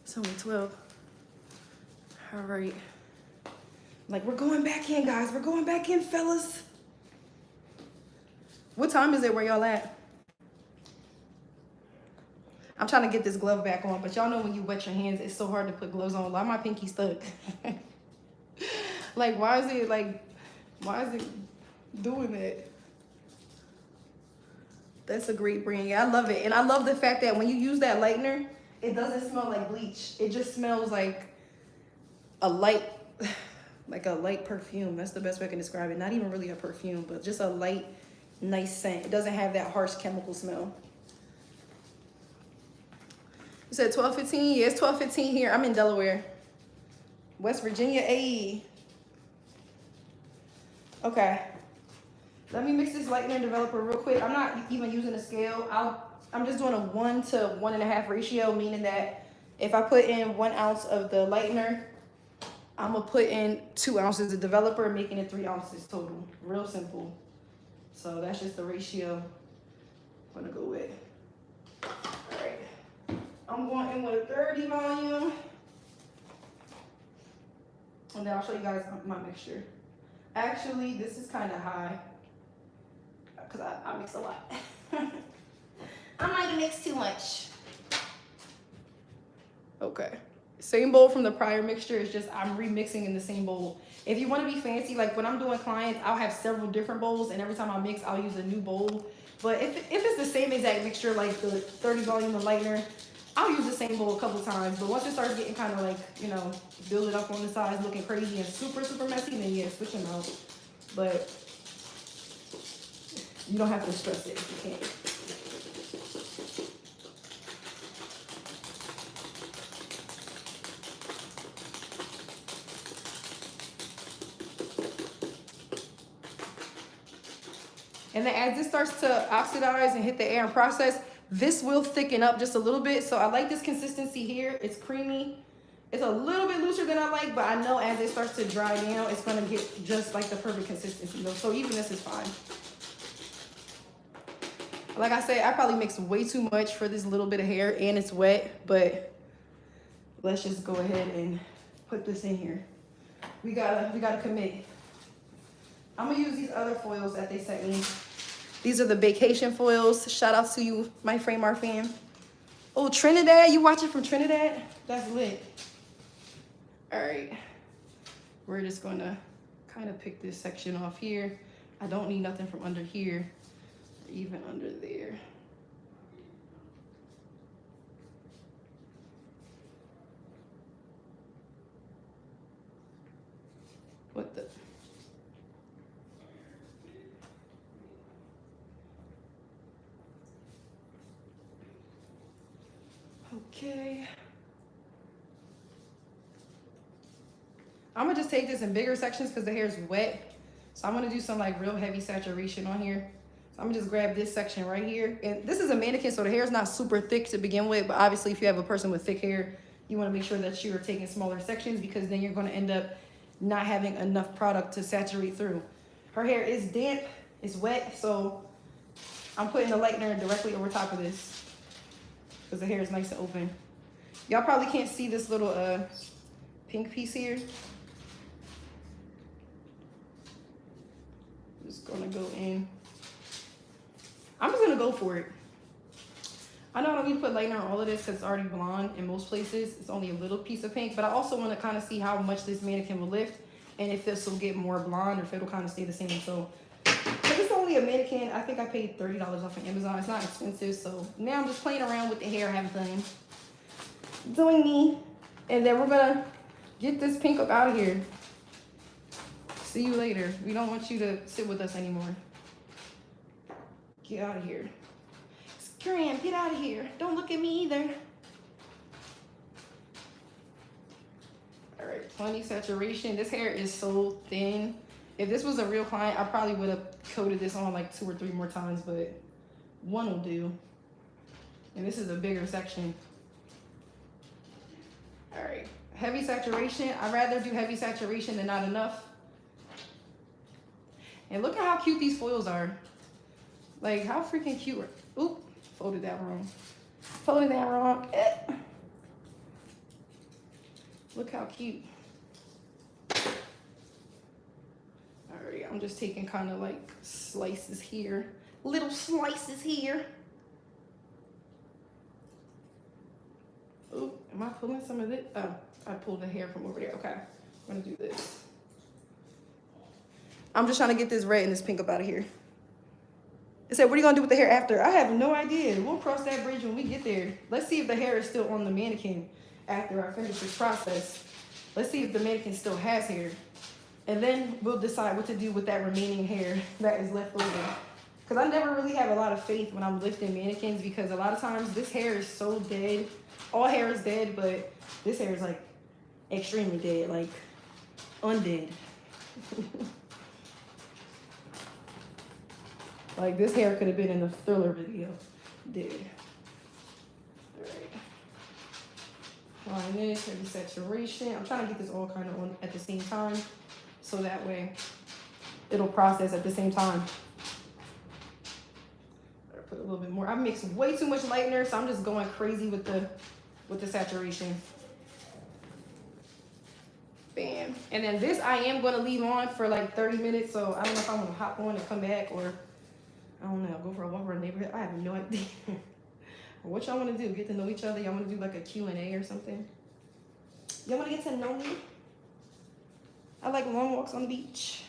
It's only 12. All right. Like, we're going back in, guys. We're going back in, fellas. What time is it where y'all at? I'm trying to get this glove back on, but y'all know when you wet your hands, it's so hard to put gloves on. Why my pinky stuck? Like, why is it like, Why is it doing that? That's a great brand. Yeah, I love it. And I love the fact that when you use that lightener, it doesn't smell like bleach. It just smells like a light, like a light perfume. That's the best way I can describe it. Not even really a perfume, but just a light, nice scent. It doesn't have that harsh chemical smell. You said 12:15? Yeah, it's 12:15 here. I'm in Delaware. West Virginia, A. Okay. Let me mix this lightener developer real quick. I'm not even using a scale. I'm just doing a 1 to 1.5 ratio, meaning that if I put in 1 ounce of the lightener, I'm gonna put in 2 ounces of developer, making it 3 ounces total. Real simple. So that's just the ratio I'm gonna go with. All right. I'm going in with a 30 volume. And then I'll show you guys my mixture. Actually, this is kind of high because I mix a lot. I might mix too much. Okay. Same bowl from the prior mixture. It's just I'm remixing in the same bowl. If you want to be fancy, like when I'm doing clients, I'll have several different bowls, and every time I mix, I'll use a new bowl. But if it's the same exact mixture, like the 30 volume of lightener, I'll use the same bowl a couple times. But once it starts getting kind of like, you know, build it up on the sides, looking crazy and super, super messy, then yeah, switch them out. But you don't have to stress it if you can't. And then as this starts to oxidize and hit the air and process, this will thicken up just a little bit. So I like this consistency here. It's creamy. It's a little bit looser than I like, but I know as it starts to dry down, it's gonna get just like the perfect consistency though. So even this is fine. Like I said, I probably mixed way too much for this little bit of hair and it's wet, but let's just go ahead and put this in here. We gotta commit. I'm gonna use these other foils that they sent me. These are the vacation foils. Shout out to you, my Frame Art fam. Oh, Trinidad, you watching from Trinidad? That's lit. All right, we're just gonna kind of pick this section off here. I don't need nothing from under here, or even under there. What the? Okay. I'm gonna just take this in bigger sections because the hair is wet. So I'm gonna do some like real heavy saturation on here. So I'm gonna just grab this section right here. And this is a mannequin, so the hair is not super thick to begin with. But obviously if you have a person with thick hair, you wanna make sure that you're taking smaller sections because then you're gonna end up not having enough product to saturate through. Her hair is damp, it's wet, so I'm putting the lightener directly over top of this because the hair is nice and open. Y'all probably can't see this little pink piece here. Just gonna go in. I'm just gonna go for it. I know I don't need to put lightener on all of this because it's already blonde in most places. It's only a little piece of pink, but I also want to kind of see how much this mannequin will lift and if this will get more blonde or if it'll kind of stay the same. So, because it's only a mannequin, I think I paid $30 off of Amazon. It's not expensive, so now I'm just playing around with the hair, having fun, doing me, and then we're gonna get this pink up out of here. See you later. We don't want you to sit with us anymore. Get out of here. Scram, get out of here. Don't look at me either. All right, plenty saturation. This hair is so thin. If this was a real client, I probably would have coated this on like 2 or 3 more times, but 1 will do. And this is a bigger section. All right, heavy saturation. I'd rather do heavy saturation than not enough. And look at how cute these foils are. Like, how freaking cute are, oop, folded that wrong. Folded that wrong. Look how cute. All right, I'm just taking kind of like slices here. Little slices here. Oh, am I pulling some of this? Oh, I pulled the hair from over there. Okay, I'm gonna do this. I'm just trying to get this red and this pink up out of here. It said, what are you gonna do with the hair after? I have no idea. We'll cross that bridge when we get there. Let's see if the hair is still on the mannequin after I finish this process. Let's see if the mannequin still has hair. And then we'll decide what to do with that remaining hair that is left over. Because I never really have a lot of faith when I'm lifting mannequins, because a lot of times this hair is so dead. All hair is dead, but this hair is like extremely dead, like undead. Like this hair could have been in the Thriller video. Dead. Alright. Line this, heavy saturation. I'm trying to get this all kind of on at the same time, so that way it'll process at the same time. Better put a little bit more. I mixed way too much lightener, so I'm just going crazy with the saturation. Bam. And then this I am going to leave on for like 30 minutes, so I don't know if I'm going to hop on and come back, or I don't know, go for a walk around the neighborhood. I have no idea. What y'all want to do? Get to know each other? Y'all want to do like a Q&A or something? Y'all want to get to know me? I like long walks on the beach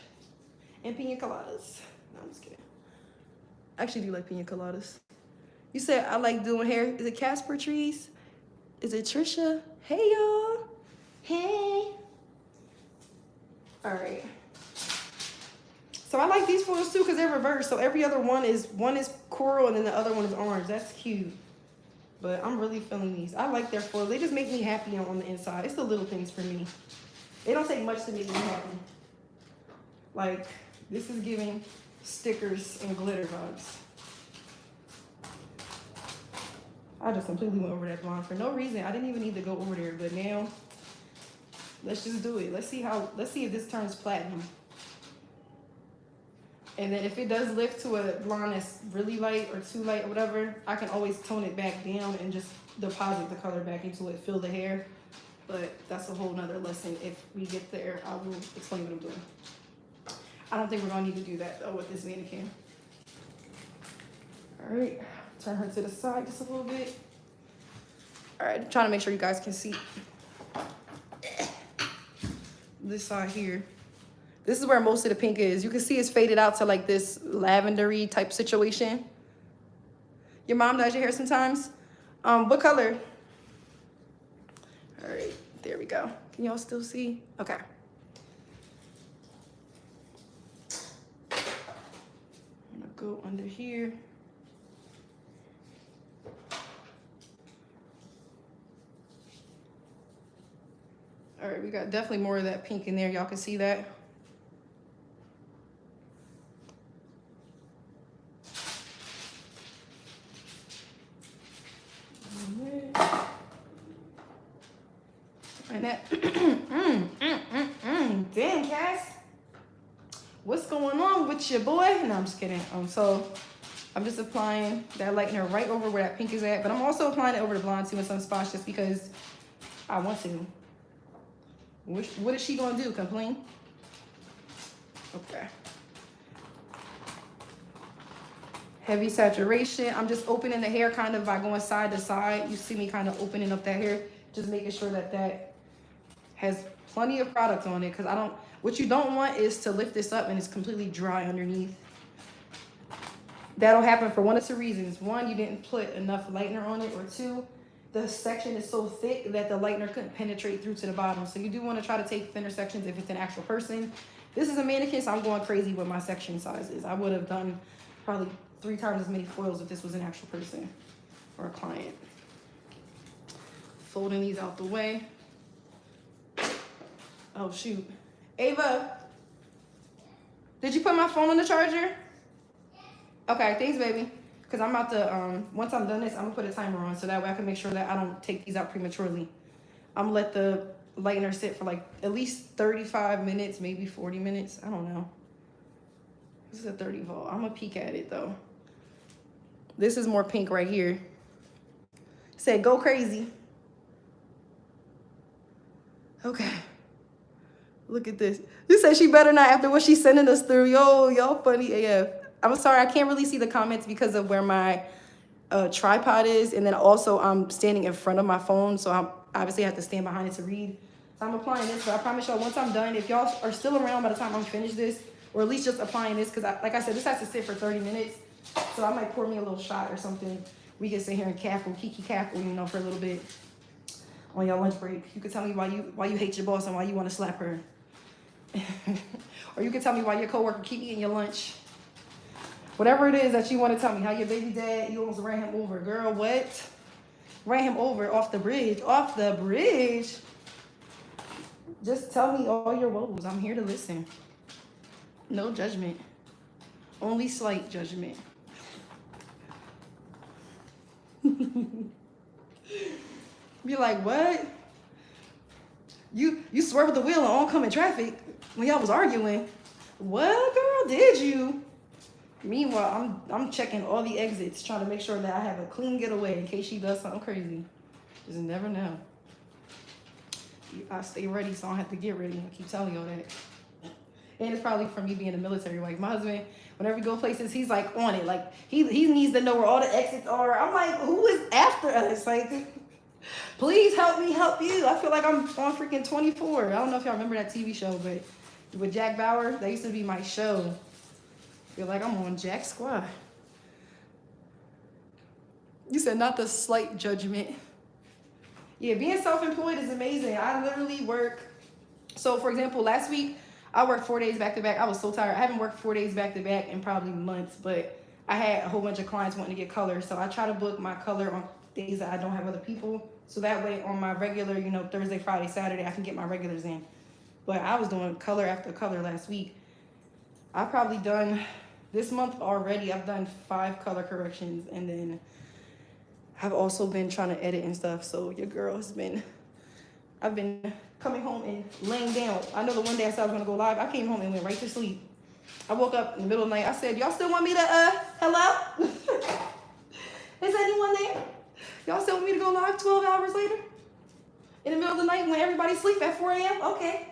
and pina coladas. No, I'm just kidding. I actually do like pina coladas. You said I like doing hair. Is it Casper Trees? Is it Trisha? Hey, y'all. Hey. All right. So I like these foils too because they're reversed. So every other one is coral and then the other one is orange. That's cute. But I'm really feeling these. I like their foils. They just make me happy on the inside. It's the little things for me. It don't take much to make me happy. Like, this is giving stickers and glitter vibes. I just completely went over that blonde for no reason. I didn't even need to go over there, but now let's just do it. Let's see if this turns platinum. And then if it does lift to a blonde that's really light or too light or whatever, I can always tone it back down and just deposit the color back into it, fill the hair. But that's a whole nother lesson. If we get there, I will explain what I'm doing. I don't think we're gonna need to do that though with this mannequin. All right, turn her to the side just a little bit. All right, trying to make sure you guys can see this side here. This is where most of the pink is. You can see it's faded out to like this lavendery type situation. Your mom dyes your hair sometimes? What color? All right, there we go. Can y'all still see? Okay. I'm gonna go under here. All right, we got definitely more of that pink in there. Y'all can see that. And that, damn, Cass, what's going on with your boy? No, I'm just kidding. So I'm just applying that lightener right over where that pink is at, but I'm also applying it over the blonde too in some spots just because I want to. What is she gonna do? Complain? Okay. Heavy saturation. I'm just opening the hair kind of by going side to side. You see me kind of opening up that hair, just making sure that that has plenty of product on it, because what you don't want is to lift this up and it's completely dry underneath. That'll happen for one of two reasons. One, you didn't put enough lightener on it, or two, the section is so thick that the lightener couldn't penetrate through to the bottom. So you do want to try to take thinner sections if it's an actual person. This is a mannequin, so I'm going crazy with my section sizes. I would have done probably 3 times as many foils if this was an actual person or a client. Folding these out the way. Oh, shoot. Ava, did you put my phone on the charger? Okay, thanks, baby. Because I'm about to, once I'm done this, I'm going to put a timer on so that way I can make sure that I don't take these out prematurely. I'm going to let the lightener sit for like at least 35 minutes, maybe 40 minutes. I don't know. This is a 30 volt. I'm going to peek at it, though. This is more pink right here. It said, go crazy. Okay. Look at this. You said she better not after what she's sending us through. Yo, y'all funny AF. I'm sorry, I can't really see the comments because of where my tripod is. And then also I'm standing in front of my phone. So I obviously have to stand behind it to read. So I'm applying this, but I promise y'all once I'm done, if y'all are still around by the time I'm finished this, or at least just applying this, because like I said, this has to sit for 30 minutes. So I might pour me a little shot or something. We can sit here and cackle, kiki cackle, you know, for a little bit on your lunch break. You can tell me why you hate your boss and why you want to slap her. Or you can tell me why your coworker keep eating your lunch. Whatever it is that you want to tell me, how your baby dad, you almost ran him over. Girl, what? Ran him over off the bridge. Off the bridge? Just tell me all your woes. I'm here to listen. No judgment. Only slight judgment. Be like, what? You swerved the wheel in oncoming traffic when y'all was arguing. What, girl, did you? Meanwhile, I'm checking all the exits, trying to make sure that I have a clean getaway in case she does something crazy. Just never know. I stay ready, so I don't have to get ready. I keep telling y'all that. And it's probably from me being a military wife. My husband, whenever we go places, he's like on it. Like he needs to know where all the exits are. I'm like, who is after us? Like, please help me help you. I feel like I'm on freaking 24. I don't know if y'all remember that TV show, but with Jack Bauer, that used to be my show. I feel like I'm on Jack's squad. You said not the slight judgment. Yeah, being self-employed is amazing. I literally work. So for example, last week, I worked 4 days back to back. I was so tired. I haven't worked 4 days back to back in probably months, but I had a whole bunch of clients wanting to get color. So I try to book my color on days that I don't have other people. So that way on my regular, you know, Thursday, Friday, Saturday, I can get my regulars in. But I was doing color after color last week. I've probably done, this month already, I've done 5 color corrections. And then I've also been trying to edit and stuff. So your girl has been, I've been coming home and laying down. I know the one day I said I was gonna go live, I came home and went right to sleep. I woke up in the middle of the night. I said, y'all still want me to, hello? Is anyone there? Y'all still want me to go live 12 hours later? In the middle of the night when everybody sleep at 4 a.m.? Okay.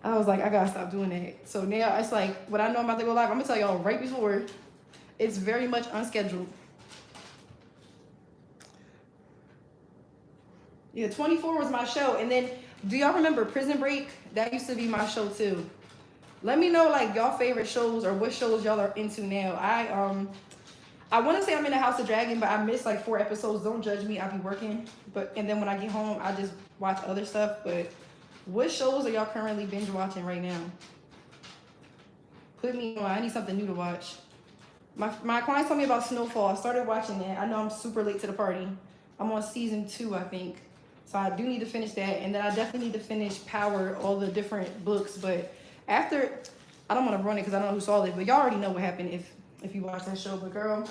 I was like, I gotta stop doing that. So now it's like, when I know I'm about to go live, I'm gonna tell y'all right before. It's very much unscheduled. Yeah, 24 was my show. And then, do y'all remember Prison Break? That used to be my show too. Let me know like y'all favorite shows or what shows y'all are into now. I want to say I'm in the House of Dragon, but I missed like 4 episodes. Don't judge me. I'll be working. And then when I get home, I just watch other stuff. But what shows are y'all currently binge watching right now? Put me on. I need something new to watch. My clients told me about Snowfall. I started watching that. I know I'm super late to the party. I'm on season 2, I think. So I do need to finish that. And then I definitely need to finish Power, all the different books. But after, I don't want to run it because I don't know who saw it. But y'all already know what happened if you watch that show. But girl,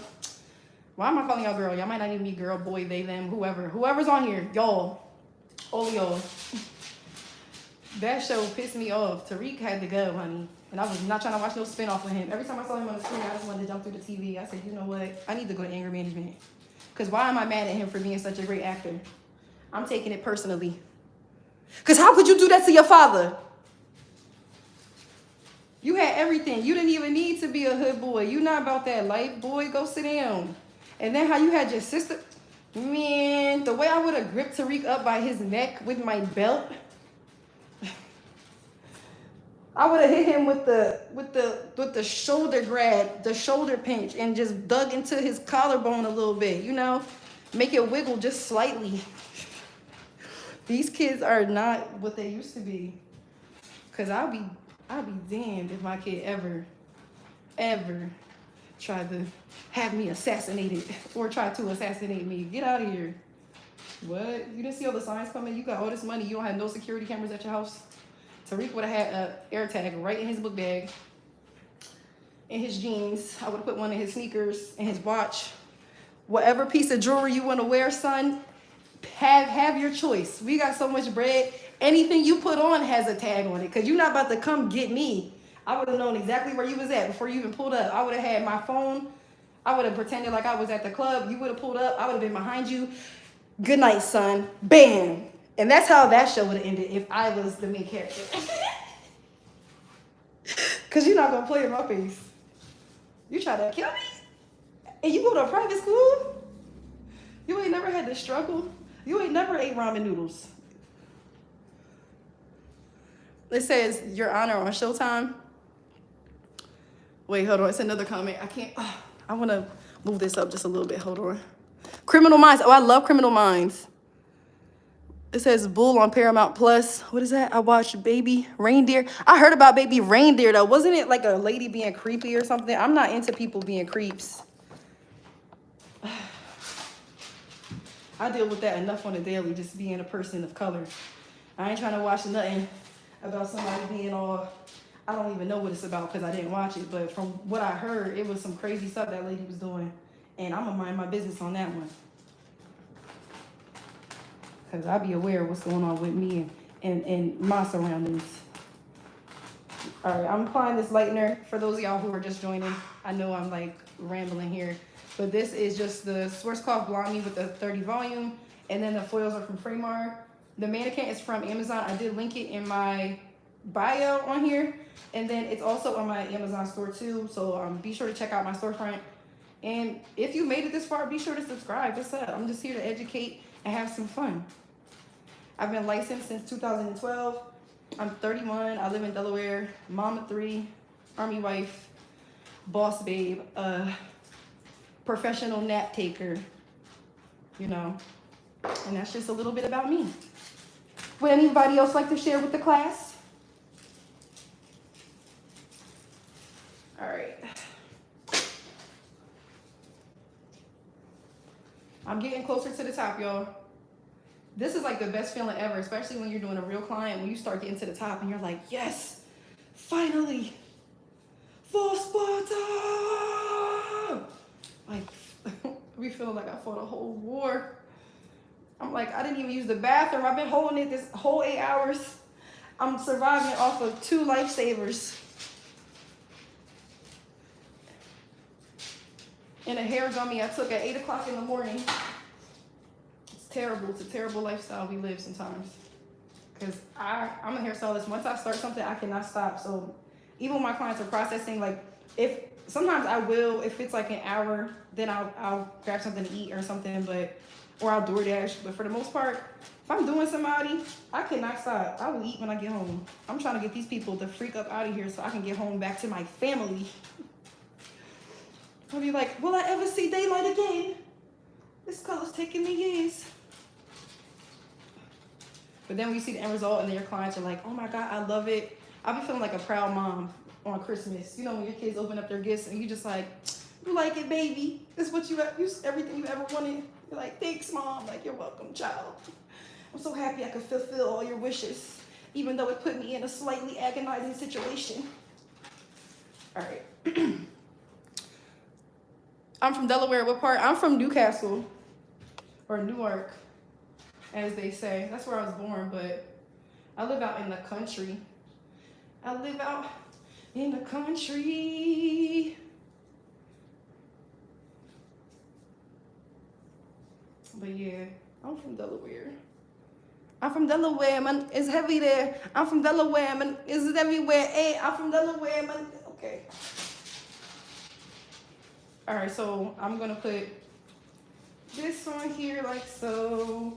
why am I calling y'all girl? Y'all might not even be girl, boy, they, them, whoever. Whoever's on here, y'all. All of y'all. That show pissed me off. Tariq had to go, honey. And I was not trying to watch no spinoff with him. Every time I saw him on the screen, I just wanted to jump through the TV. I said, you know what? I need to go to anger management. Because why am I mad at him for being such a great actor? I'm taking it personally. Because how could you do that to your father? You had everything. You didn't even need to be a hood boy. You not about that life, boy. Go sit down. And then how you had your sister. Man, the way I would have gripped Tariq up by his neck with my belt. I would have hit him with the shoulder grab, the shoulder pinch, and just dug into his collarbone a little bit, you know? Make it wiggle just slightly. These kids are not what they used to be. Cause I'll be damned if my kid ever tried to have me assassinated or try to assassinate me. Get out of here. What? You didn't see all the signs coming? You got all this money. You don't have no security cameras at your house? Tariq would have had an air tag right in his book bag, in his jeans. I would have put one in his sneakers, in his watch. Whatever piece of jewelry you want to wear, son, have your choice. We got so much bread. Anything you put on has a tag on it because you're not about to come get me. I would have known exactly where you was at before you even pulled up. I would have had my phone. I would have pretended like I was at the club. You would have pulled up. I would have been behind you. Good night, son. Bam. And that's how that show would have ended if I was the main character. Because you're not going to play in my face. You try to kill me? And you go to a private school? You ain't never had to struggle? You ain't never ate ramen noodles? It says, Your Honor on Showtime. Wait, hold on. It's another comment. I can't. Oh, I want to move this up just a little bit. Hold on. Criminal Minds. Oh, I love Criminal Minds. It says Bull on Paramount Plus. What is that? I watched Baby Reindeer. I heard about Baby Reindeer, though. Wasn't it like a lady being creepy or something? I'm not into people being creeps. I deal with that enough on a daily, just being a person of color. I ain't trying to watch nothing about somebody being all, I don't even know what it's about because I didn't watch it. But from what I heard, it was some crazy stuff that lady was doing. And I'm going to mind my business on that one. Because I'll be aware of what's going on with me and my surroundings. All right, I'm applying this lightener for those of y'all who are just joining. I know I'm like rambling here. But this is just the Schwarzkopf Blondie with the 30 volume. And then the foils are from Fremar. The mannequin is from Amazon. I did link it in my bio on here. And then it's also on my Amazon store too. So be sure to check out my storefront. And if you made it this far, be sure to subscribe. What's up? I'm just here to educate and have some fun. I've been licensed since 2012. I'm 31. I live in Delaware. Mom of 3. Army wife. Boss babe. Professional nap taker. You know. And that's just a little bit about me. Would anybody else like to share with the class? All right. I'm getting closer to the top, y'all. This is like the best feeling ever, especially when you're doing a real client, when you start getting to the top and you're like, yes, finally, for Sparta. Like, we feeling like I fought a whole war. I'm like, I didn't even use the bathroom. I've been holding it this whole 8 hours. I'm surviving off of 2 lifesavers. And a hair gummy I took at 8 o'clock in the morning. It's terrible. It's a terrible lifestyle we live sometimes. Because I'm a hairstylist. Once I start something, I cannot stop. So even when my clients are processing, like sometimes I will, if it's like an hour, then I'll grab something to eat or something, or I'll DoorDash. But for the most part, if I'm doing somebody, I cannot stop. I will eat when I get home. I'm trying to get these people to freak up out of here so I can get home back to my family. I'll be like, will I ever see daylight again? This color's taking me years. But then when you see the end result and then your clients are like, oh my God, I love it. I'll be feeling like a proud mom on Christmas. You know, when your kids open up their gifts and you just like, you like it, baby. It's what you everything you ever wanted. You're like, thanks, Mom. Like, you're welcome, child. I'm so happy I could fulfill all your wishes, even though it put me in a slightly agonizing situation. All right. I'm from Delaware. What part? I'm from Newcastle, or Newark, as they say. That's where I was born, but I live out in the country. I live out in the country. But yeah, I'm from Delaware. I'm from Delaware, man. It's heavy there. I'm from Delaware, man. It's everywhere. Hey, I'm from Delaware, man. Okay. All right, so I'm gonna put this on here like so.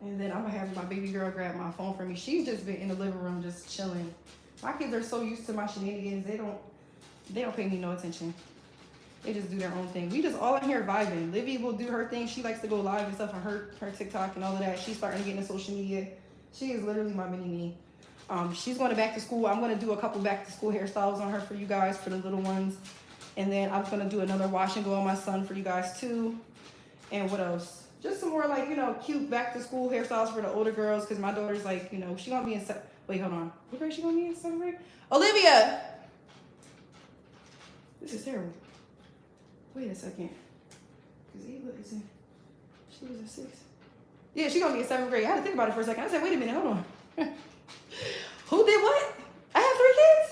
And then I'm gonna have my baby girl grab my phone for me. She's just been in the living room just chilling. My kids are so used to my shenanigans, they don't pay me no attention. They just do their own thing. We just all in here vibing. Livy will do her thing. She likes to go live and stuff on her TikTok and all of that. She's starting to get into social media. She is literally my mini me. She's going to back to school. I'm going to do a couple back to school hairstyles on her for you guys, for the little ones. And then I'm going to do another wash and go on my son for you guys too. And what else? Just some more like, you know, cute back to school hairstyles for the older girls. Because my daughter's like, you know, she's going to be in, wait, hold on. What grade is she going to be in, 7th grade? Olivia! This is terrible. Wait a second. Because Eva is in, she was in 6th. Yeah, she's going to be in 7th grade. I had to think about it for a second. I said, wait a minute, hold on. Who did what? I have 3 kids?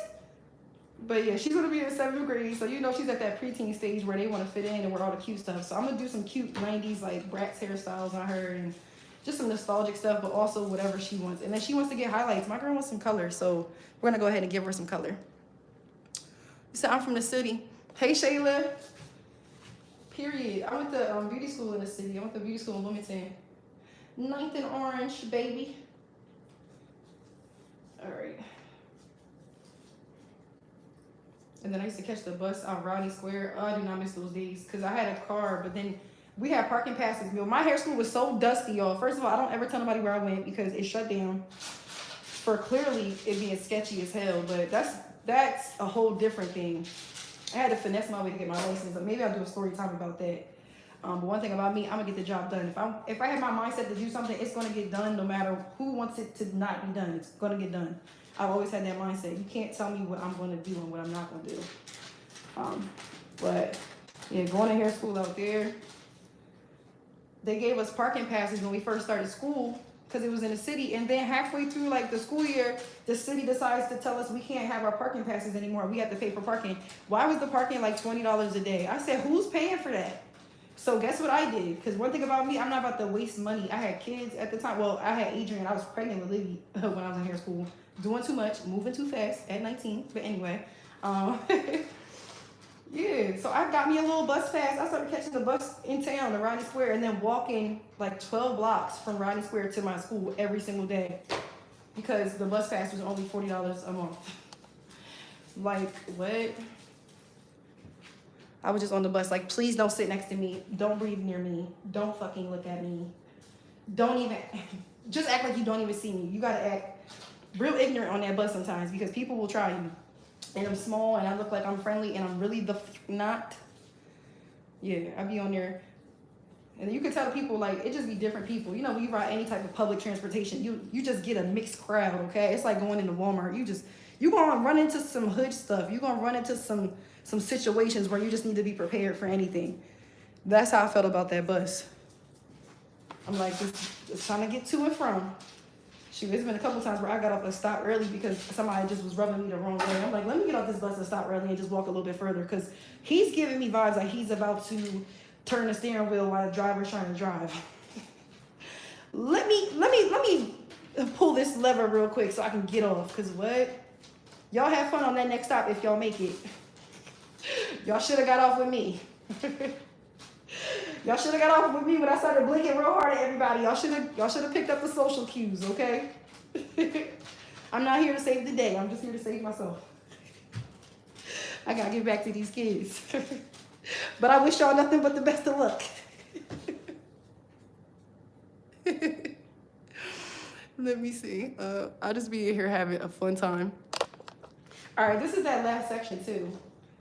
But yeah, she's going to be in 7th grade. So you know she's at that preteen stage where they want to fit in and wear all the cute stuff. So I'm going to do some cute 90s like Bratz hairstyles on her and just some nostalgic stuff, but also whatever she wants. And then she wants to get highlights. My girl wants some color. So we're going to go ahead and give her some color. You said I'm from the city. Hey, Shayla. Period. I went to beauty school in the city. I went to beauty school in Wilmington. 9th and Orange, baby. And then I used to catch the bus out Rodney Square. Oh, I do not miss those days because I had a car, but then we had parking passes. My hair school was so dusty, y'all. First of all, I don't ever tell nobody where I went because it shut down for clearly it being sketchy as hell. But that's a whole different thing. I had to finesse my way to get my license. But maybe I'll do a story time about that. But one thing about me, I'm gonna get the job done. If I have my mindset to do something, it's gonna get done no matter who wants it to not be done. It's gonna get done. I've always had that mindset. You can't tell me what I'm gonna do and what I'm not gonna do. But yeah, going to hair school out there. They gave us parking passes when we first started school because it was in the city. And then halfway through like the school year, the city decides to tell us we can't have our parking passes anymore. We have to pay for parking. Why was the parking like $20 a day? I said, who's paying for that? So guess what I did? Because one thing about me, I'm not about to waste money. I had kids at the time. Well, I had Adrian. I was pregnant with Livy when I was in hair school. Doing too much, moving too fast at 19. But anyway, yeah. So I got me a little bus pass. I started catching the bus in town to Rodney Square and then walking like 12 blocks from Rodney Square to my school every single day because the bus pass was only $40 a month. Like, what? I was just on the bus like, please don't sit next to me. Don't breathe near me. Don't fucking look at me. Don't even, just act like you don't even see me. You gotta act real ignorant on that bus sometimes because people will try you. And I'm small and I look like I'm friendly and I'm really not. Yeah, I be on there. And you can tell people like, it just be different people. You know, when you ride any type of public transportation, you just get a mixed crowd, okay? It's like going into Walmart. You gonna run into some hood stuff. You gonna run into some situations where you just need to be prepared for anything. That's how I felt about that bus. I'm like, just trying to get to and from. Shoot, there's been a couple times where I got off and stopped early because somebody just was rubbing me the wrong way. I'm like, let me get off this bus and stop early and just walk a little bit further because he's giving me vibes like he's about to turn the steering wheel while the driver's trying to drive. Let me pull this lever real quick so I can get off because what? Y'all have fun on that next stop if y'all make it. Y'all should have got off with me. Y'all should have got off with me when I started blinking real hard at everybody. Y'all should have picked up the social cues, okay? I'm not here to save the day. I'm just here to save myself. I gotta get back to these kids. But I wish y'all nothing but the best of luck. Let me see. I'll just be in here having a fun time. All right, this is that last section too.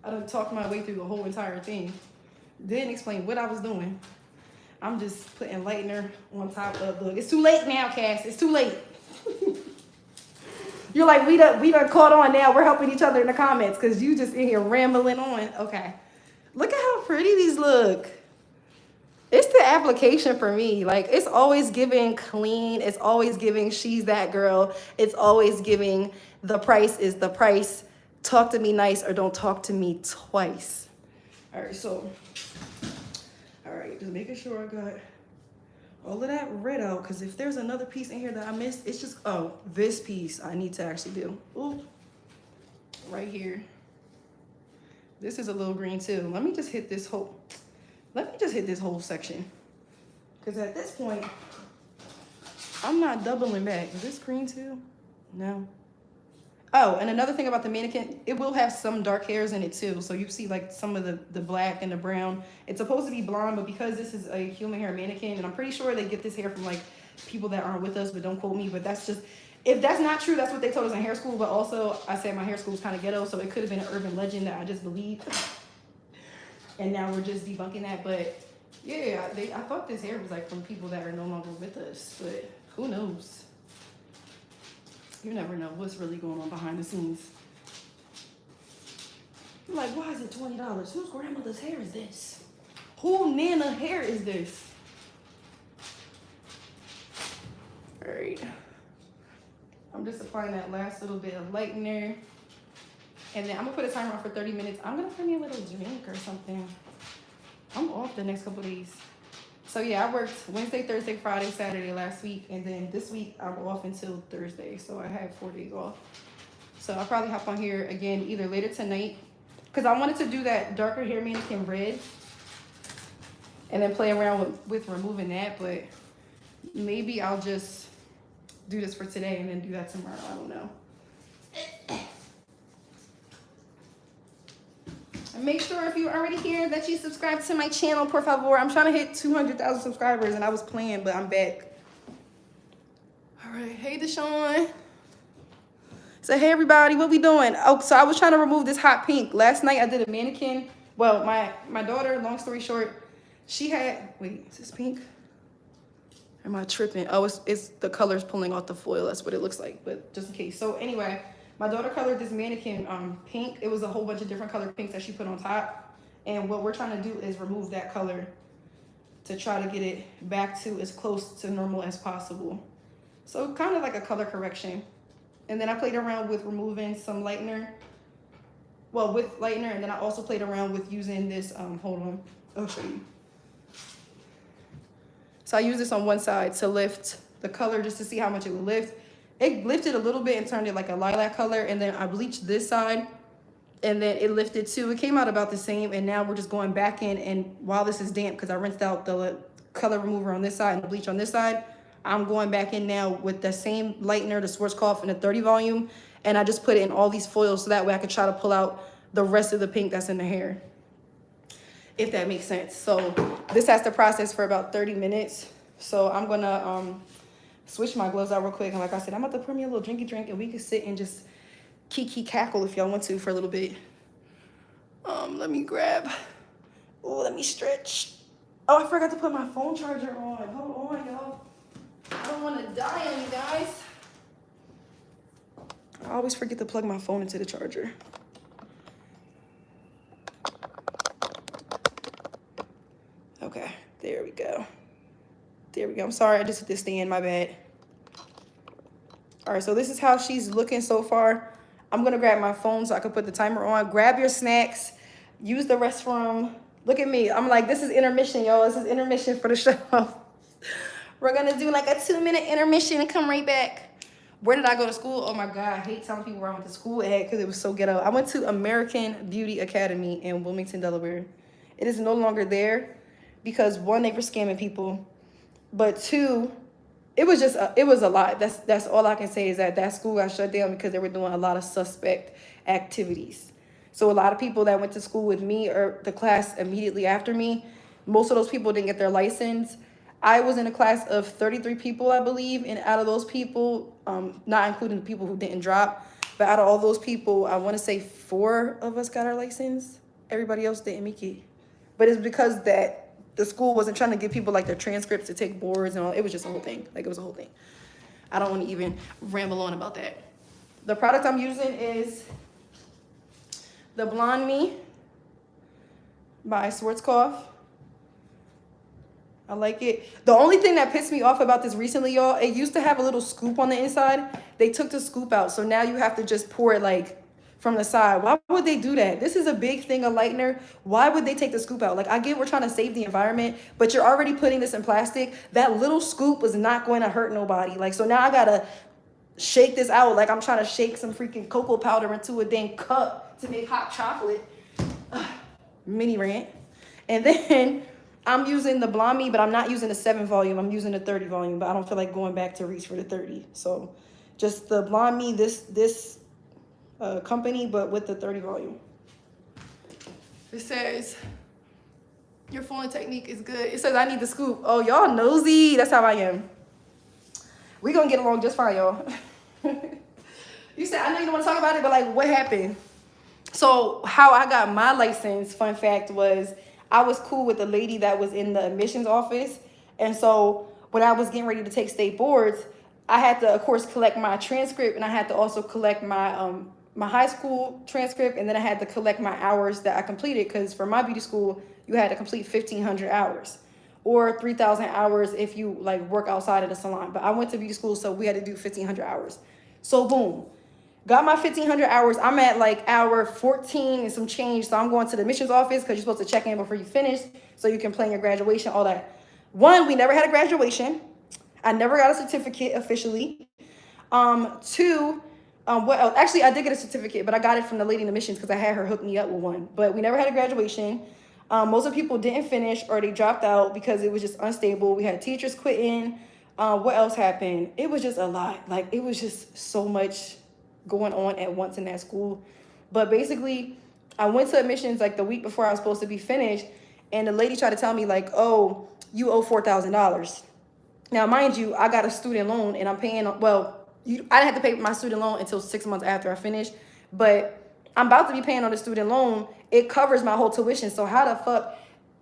I done talked my way through the whole entire thing. Didn't explain what I was doing. I'm just putting lightener on top of the. It's too late now, Cass. It's too late. You're like, we done caught on now. We're helping each other in the comments because you just in here rambling on. Okay. Look at how pretty these look. It's the application for me. Like, it's always giving clean. It's always giving she's that girl. It's always giving the price is the price. Talk to me nice or don't talk to me twice. All right, so, all right, just making sure I got all of that red out because if there's another piece in here that I missed, it's just, oh, this piece I need to actually do. Ooh, right here. This is a little green too. Let me just hit this whole section because at this point, I'm not doubling back. Is this green too? No. Oh, and another thing about the mannequin, it will have some dark hairs in it too. So you see like some of the black and the brown. It's supposed to be blonde, but because this is a human hair mannequin, and I'm pretty sure they get this hair from like people that aren't with us, but don't quote me. But that's just, if that's not true, that's what they told us in hair school. But also, I said my hair school is kind of ghetto, so it could have been an urban legend that I just believed. And now we're just debunking that. But yeah, I thought this hair was like from people that are no longer with us, but who knows? You never know what's really going on behind the scenes. I'm like, why is it $20? Whose grandmother's hair is this? Who Nana hair is this? All right. I'm just applying that last little bit of lightener. And then I'm gonna put a timer on for 30 minutes. I'm gonna put me a little drink or something. I'm off the next couple days. So yeah, I worked Wednesday, Thursday, Friday, Saturday last week. And then this week I'm off until Thursday. So I have 4 days off. So I'll probably hop on here again either later tonight. Because I wanted to do that darker hair mannequin red. And then play around with removing that. But maybe I'll just do this for today and then do that tomorrow. I don't know. And make sure if you're already here that you subscribe to my channel, por favor. I'm trying to hit 200,000 subscribers and I was playing, but I'm back. All right, hey Deshaun. So hey everybody, what we doing? Oh, so I was trying to remove this hot pink. Last night I did a mannequin. Well, my daughter, long story short, she had, wait, is this pink? Am I tripping? Oh, it's the colors pulling off the foil. That's what it looks like, but just in case. So anyway, my daughter colored this mannequin pink. It was a whole bunch of different colored pinks that she put on top. And what we're trying to do is remove that color to try to get it back to as close to normal as possible. So kind of like a color correction. And then I played around with removing some lightener. Well, with lightener, and then I also played around with using this, hold on, I'll show you. So I use this on one side to lift the color just to see how much it would lift. It lifted a little bit and turned it like a lilac color, and then I bleached this side, and then it lifted too. It came out about the same, and now we're just going back in, and while this is damp, because I rinsed out the color remover on this side and the bleach on this side, I'm going back in now with the same lightener, the Schwarzkopf in a 30 volume, and I just put it in all these foils so that way I could try to pull out the rest of the pink that's in the hair, if that makes sense. So this has to process for about 30 minutes. So I'm gonna switch my gloves out real quick. And like I said, I'm about to pour me a little drinky drink and we can sit and just kiki cackle if y'all want to for a little bit. Let me grab, oh, let me stretch. Oh, I forgot to put my phone charger on. Hold on, y'all. I don't want to die on you guys. I always forget to plug my phone into the charger. Okay, there we go. There we go. I'm sorry, I just hit this stand, my bad. All right, so this is how she's looking so far. I'm gonna grab my phone so I can put the timer on. Grab your snacks, use the restroom. Look at me, I'm like, this is intermission, y'all. This is intermission for the show. We're gonna do like a 2-minute intermission and come right back. Where did I go to school? Oh my God, I hate telling people where I went to school at because it was so ghetto. I went to American Beauty Academy in Wilmington, Delaware. It is no longer there because one, they were scamming people, but two, it was a lot. That's all I can say is that school got shut down because they were doing a lot of suspect activities. So a lot of people that went to school with me or the class immediately after me, most of those people didn't get their license. I was in a class of 33 people, I believe, and out of those people, not including the people who didn't drop, but out of all those people, I want to say 4 of us got our license. Everybody else didn't make it. But it's because that the school wasn't trying to give people like their transcripts to take boards and all. It was just a whole thing. Like, it was a whole thing. I don't want to even ramble on about that. The product I'm using is the Blonde Me by Schwarzkopf. I like it. The only thing that pissed me off about this recently, y'all, it used to have a little scoop on the inside. They took the scoop out, so now you have to just pour it like from the side. Why would they do that? This is a big thing of lightener. Why would they take the scoop out? Like, I get we're trying to save the environment, but you're already putting this in plastic. That little scoop is not going to hurt nobody. Like, so now I gotta shake this out like I'm trying to shake some freaking cocoa powder into a dang cup to make hot chocolate. Mini rant. And then I'm using the Blonde Me, but I'm not using the 7 volume. I'm using the 30 volume, but I don't feel like going back to reach for the 30. So just the Blonde Me, this company, but with the 30 volume. It says, your foiling technique is good. It says I need the scoop. Oh, y'all nosy. That's how I am. We gonna get along just fine, y'all. You said, I know you don't want to talk about it, but like, what happened? So how I got my license, fun fact, was I was cool with the lady that was in the admissions office. And so when I was getting ready to take state boards, I had to, of course, collect my transcript, and I had to also collect my my high school transcript, and then I had to collect my hours that I completed, because for my beauty school, you had to complete 1,500 hours or 3,000 hours if you like work outside of the salon. But I went to beauty school, so we had to do 1,500 hours. So boom, got my 1,500 hours. I'm at like hour 14 and some change. So I'm going to the admissions office because you're supposed to check in before you finish so you can plan your graduation, all that. One, we never had a graduation. I never got a certificate officially. Two, what else? Actually, I did get a certificate, but I got it from the lady in admissions because I had her hook me up with one. But we never had a graduation. Most of the people didn't finish or they dropped out because it was just unstable. We had teachers quitting. What else happened? It was just a lot. Like, it was just so much going on at once in that school. But basically, I went to admissions like the week before I was supposed to be finished, and the lady tried to tell me like, oh, you owe $4,000. Now, mind you, I got a student loan and I'm paying, well, I didn't have to pay my student loan until 6 months after I finished, but I'm about to be paying on the student loan. It covers my whole tuition. So how the fuck,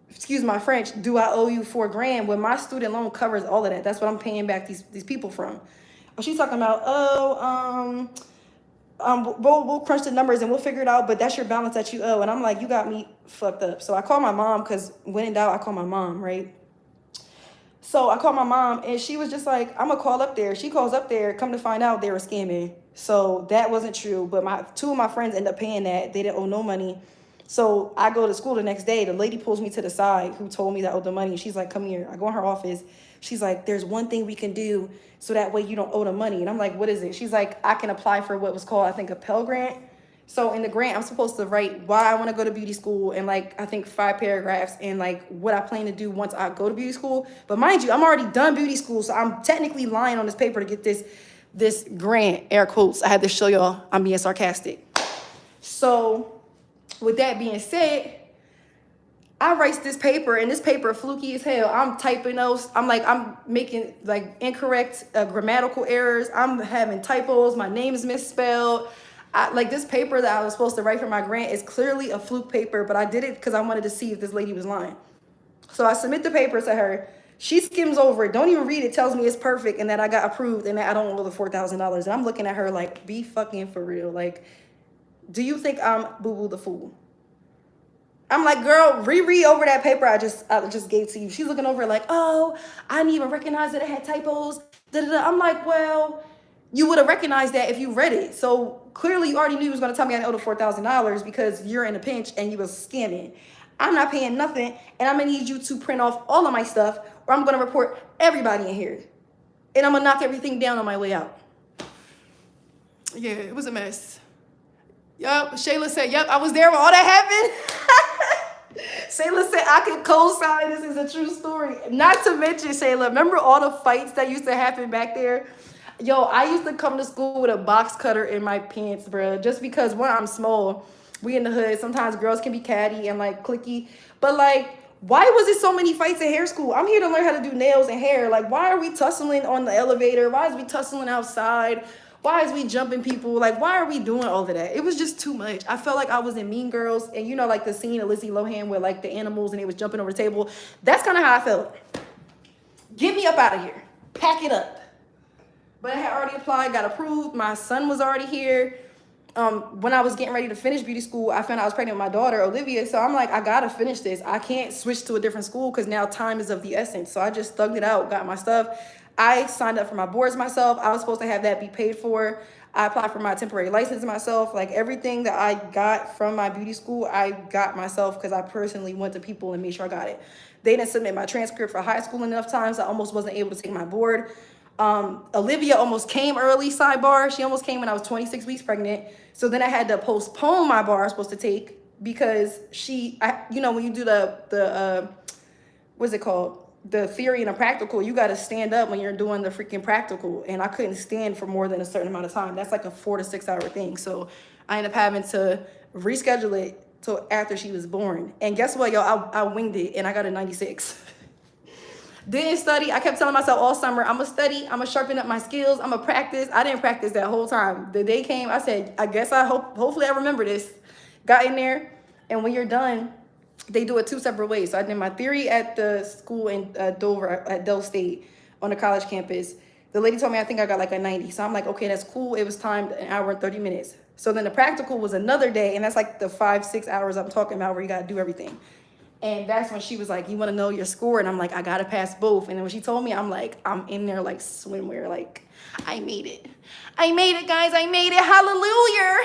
excuse my French, do I owe you $4,000 when my student loan covers all of that? That's what I'm paying back these people from. Oh, she's talking about, we'll crunch the numbers and we'll figure it out, but that's your balance that you owe. And I'm like, you got me fucked up. So I called my mom, because when in doubt, I call my mom, right? So I called my mom and she was just like, I'm gonna call up there. She calls up there, come to find out they were scamming. So that wasn't true, but two of my friends ended up paying that. They didn't owe no money. So I go to school the next day. The lady pulls me to the side who told me that I owed the money. She's like, come here. I go in her office. She's like, there's one thing we can do so that way you don't owe the money. And I'm like, what is it? She's like, I can apply for what was called, I think, a Pell Grant. So in the grant, I'm supposed to write why I want to go to beauty school and like, I think 5 paragraphs and like what I plan to do once I go to beauty school. But mind you, I'm already done beauty school. So I'm technically lying on this paper to get this grant, air quotes. I had to show y'all I'm being sarcastic. So with that being said, I write this paper and this paper fluky as hell. I'm typing notes. I'm making like incorrect grammatical errors. I'm having typos. My name is misspelled. Like this paper that I was supposed to write for my grant is clearly a fluke paper, but I did it because I wanted to see if this lady was lying. So I submit the paper to her. She skims over it, don't even read it, tells me it's perfect and that I got approved and that I don't owe the $4,000. And I'm looking at her like, be fucking for real. Like, do you think I'm Boo-Boo the Fool? I'm like, girl, reread over that paper I just gave to you. She's looking over it like, oh, I didn't even recognize that it had typos. Da-da-da. I'm like, well, you would have recognized that if you read it. So clearly you already knew you was going to tell me I owed the $4,000 because you're in a pinch and you was scamming. I'm not paying nothing, and I'm going to need you to print off all of my stuff or I'm going to report everybody in here. And I'm going to knock everything down on my way out. Yeah, it was a mess. Yup, Shayla said, yep, I was there when all that happened. Shayla said, I can co-sign this is a true story. Not to mention, Shayla, remember all the fights that used to happen back there? Yo, I used to come to school with a box cutter in my pants, bro. Just because, one, I'm small. We in the hood. Sometimes girls can be catty and, like, cliquey. But, like, why was there so many fights in hair school? I'm here to learn how to do nails and hair. Like, why are we tussling on the elevator? Why is we tussling outside? Why is we jumping people? Like, why are we doing all of that? It was just too much. I felt like I was in Mean Girls. And, you know, like the scene of Lizzie Lohan with, like, the animals and they was jumping over the table. That's kind of how I felt. Get me up out of here. Pack it up. But I had already applied, got approved. My son was already here. When I was getting ready to finish beauty school, I found out I was pregnant with my daughter, Olivia. So I'm like, I got to finish this. I can't switch to a different school because now time is of the essence. So I just thugged it out, got my stuff. I signed up for my boards myself. I was supposed to have that be paid for. I applied for my temporary license myself. Like everything that I got from my beauty school, I got myself because I personally went to people and made sure I got it. They didn't submit my transcript for high school enough times. I almost wasn't able to take my board. Olivia almost came early, sidebar. She almost came when I was 26 weeks pregnant. So then I had to postpone my bar I was supposed to take because you know, when you do the what's it called? The theory and the practical, you got to stand up when you're doing the freaking practical. And I couldn't stand for more than a certain amount of time. That's like a 4 to 6 hour thing. So I ended up having to reschedule it till after she was born. And guess what, y'all? I winged it and I got a 96. Didn't study. I kept telling myself all summer, I'm going to study. I'm going to sharpen up my skills. I'm going to practice. I didn't practice that whole time. The day came, I said, I guess hopefully I remember this. Got in there. And when you're done, they do it 2 separate ways. So I did my theory at the school in Dover, at Dell State on the college campus. The lady told me I think I got like a 90. So I'm like, okay, that's cool. It was timed 1 hour and 30 minutes. So then the practical was another day. And that's like the 5-6 hours I'm talking about where you got to do everything. And that's when she was like, you want to know your score? And I'm like, I got to pass both. And then when she told me, I'm like, I'm in there like swimwear. Like, I made it. I made it, guys. I made it. Hallelujah.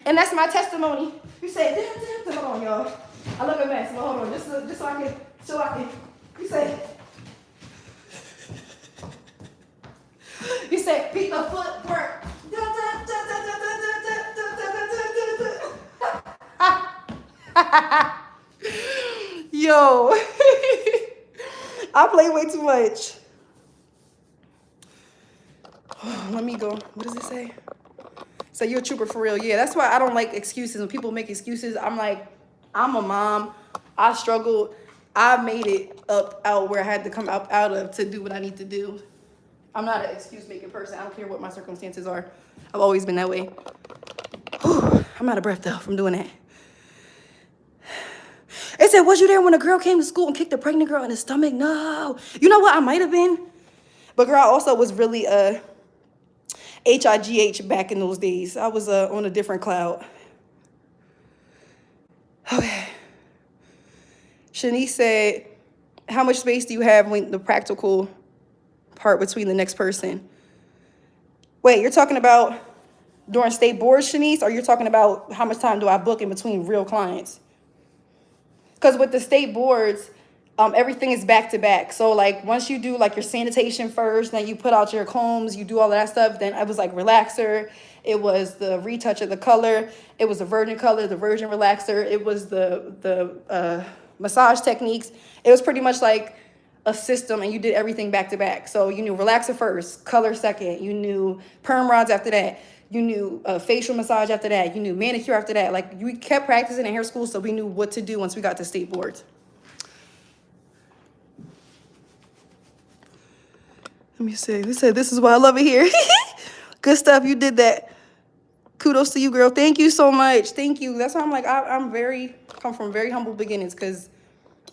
And that's my testimony. You say, hold on, y'all. I look a mess. Well, hold on. Just so I can, you say, beat the footwork. Yo, I play way too much. Let me go. What does it say? So you're a trooper for real. Yeah, that's why I don't like excuses. When people make excuses, I'm like, I'm a mom. I struggled. I made it up out where I had to come out of to do what I need to do. I'm not an excuse making person. I don't care what my circumstances are. I've always been that way. Whew, I'm out of breath though from doing that. It said, was you there when a girl came to school and kicked a pregnant girl in the stomach? No. You know what? I might have been. But girl, I also was really HIGH back in those days. I was on a different cloud. Okay. Shanice said, how much space do you have when the practical part between the next person? Wait, you're talking about during state boards, Shanice, or you're talking about how much time do I book in between real clients? Because with the state boards, everything is back to back. So like once you do like your sanitation first, then you put out your combs, you do all of that stuff. Then it was like relaxer. It was the retouch of the color. It was the virgin color, the virgin relaxer. It was the massage techniques. It was pretty much like a system, and you did everything back to back. So you knew relaxer first, color second. You knew perm rods after that. You knew facial massage after that. You knew manicure after that. Like we kept practicing in hair school, so we knew what to do once we got to state boards. Let me see. They said, this is why I love it here. Good stuff. You did that. Kudos to you, girl. Thank you so much. Thank you. That's why I'm like, come from very humble beginnings, because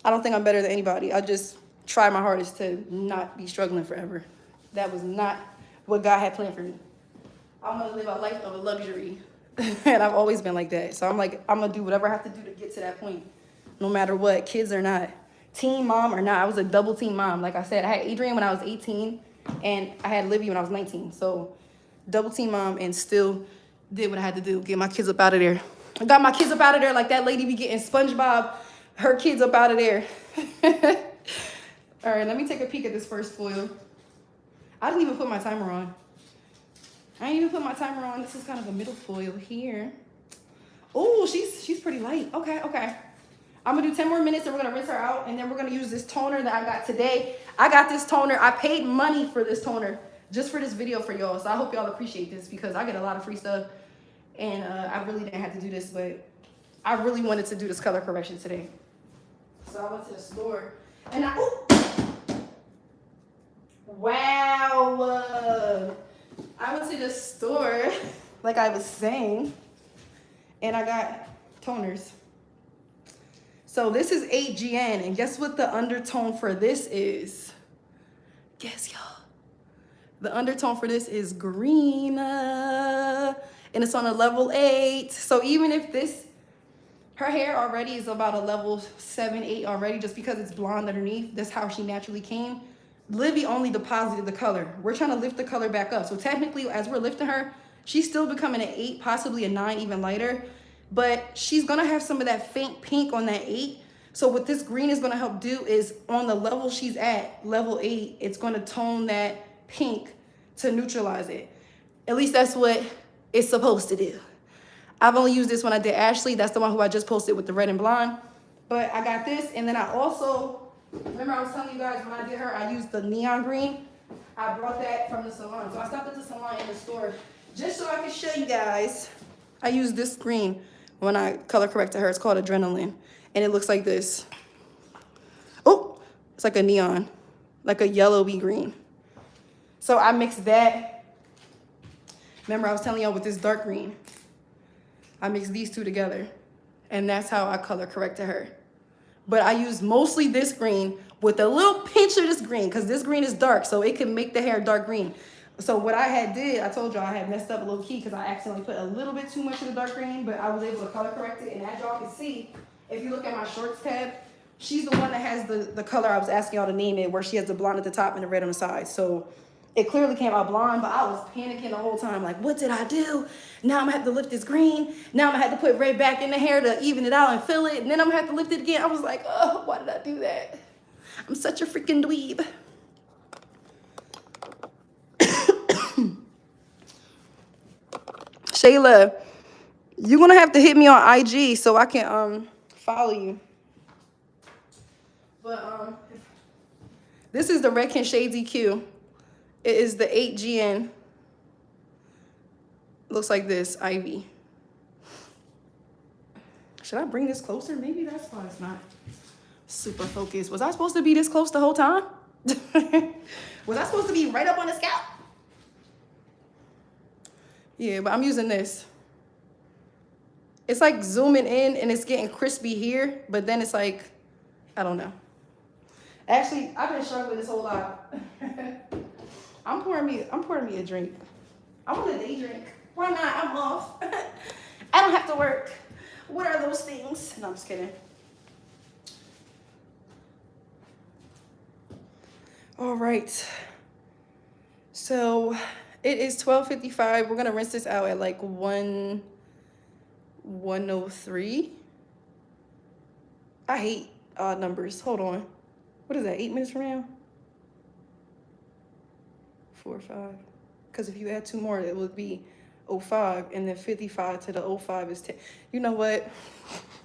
I don't think I'm better than anybody. I just try my hardest to not be struggling forever. That was not what God had planned for me. I'm going to live a life of a luxury. And I've always been like that. So I'm like, I'm going to do whatever I have to do to get to that point, no matter what, kids or not. Teen mom or not. I was a double teen mom. Like I said, I had Adrian when I was 18, and I had Livy when I was 19. So double teen mom, and still did what I had to do. Get my kids up out of there. I got my kids up out of there like that lady be getting SpongeBob, her kids up out of there. All right, let me take a peek at this first foil. I didn't even put my timer on. I didn't even put my timer on. This is kind of a middle foil here. Oh, she's pretty light. Okay. I'm gonna do 10 more minutes, and we're gonna rinse her out, and then we're gonna use this toner that I got today. I got this toner. I paid money for this toner just for this video for y'all. So I hope y'all appreciate this, because I get a lot of free stuff, and I really didn't have to do this, but I really wanted to do this color correction today. So I went to the store, and wow. I went to the store, like I was saying, and I got toners. So this is 8GN, and guess what the undertone for this is? Guess, y'all. The undertone for this is green, and it's on a level 8. So even if her hair already is about a level 7, 8 already, just because it's blonde underneath, that's how she naturally came. Livy only deposited the color. We're trying to lift the color back up. So technically, as we're lifting her, she's still becoming an 8, possibly a 9, even lighter. But she's gonna have some of that faint pink on that 8. So what this green is gonna help do is, on the level she's at, level 8, it's gonna tone that pink to neutralize it. At least that's what it's supposed to do. I've only used this when I did Ashley. That's the one who I just posted with the red and blonde. But I got this, and then I also, remember I was telling you guys when I did her, I used the neon green. I brought that from the salon. So I stopped at the salon in the store just so I could show you guys. I used this green when I color corrected her. It's called Adrenaline, and it looks like this. Oh, it's like a neon, like a yellowy green. So I mixed that. Remember I was telling y'all with this dark green, I mixed these two together, and that's how I color corrected her. But I used mostly this green with a little pinch of this green, because this green is dark, so it can make the hair dark green. So what I I told y'all I had messed up a little key because I accidentally put a little bit too much of the dark green, but I was able to color correct it. And as y'all can see, if you look at my shorts tab, she's the one that has the color I was asking y'all to name it, where she has the blonde at the top and the red on the side. So it clearly came out blonde, but I was panicking the whole time. Like, what did I do? Now I'm gonna have to lift this green. Now I'm gonna have to put red back in the hair to even it out and fill it. And then I'm gonna have to lift it again. I was like, oh, why did I do that? I'm such a freaking dweeb. Shayla, you're gonna have to hit me on IG so I can follow you. But this is the Redken Shades EQ. It is the 8GN Looks like this, Ivy. Should I bring this closer? Maybe that's why it's not super focused. Was I supposed to be this close the whole time? Was I supposed to be right up on the scalp? Yeah, but I'm using this. It's like zooming in and it's getting crispy here, but then it's like, I don't know. Actually, I've been struggling this whole lot. I'm pouring me a drink. I want a day drink. Why not? I'm off. I don't have to work. What are those things? No, I'm just kidding. All right. So it is 12:55. We're gonna rinse this out at like 1:03. I hate odd numbers. Hold on. What is that? 8 minutes from now? 4 or 5. Because if you add 2 more, it would be 05, and then 55 to the 05 is 10. You know what?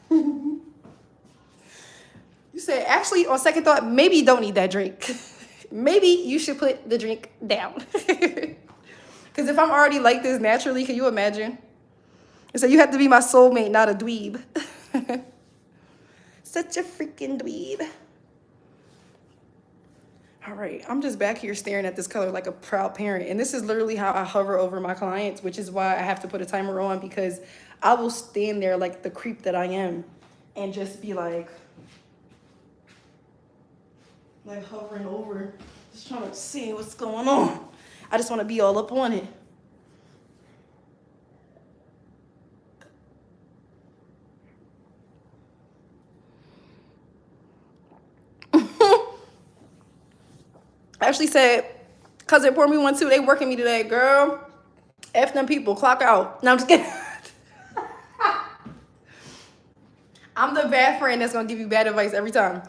You said, actually, on second thought, maybe you don't need that drink. Maybe you should put the drink down. Because if I'm already like this naturally, can you imagine? So you have to be my soulmate, not a dweeb. Such a freaking dweeb. All right, I'm just back here staring at this color like a proud parent. And this is literally how I hover over my clients, which is why I have to put a timer on, because I will stand there like the creep that I am and just be like hovering over, just trying to see what's going on. I just want to be all up on it. I actually said, cousin, pour me one too. They working me today, girl. F them people, clock out. No, I'm just kidding. I'm the bad friend that's gonna give you bad advice every time.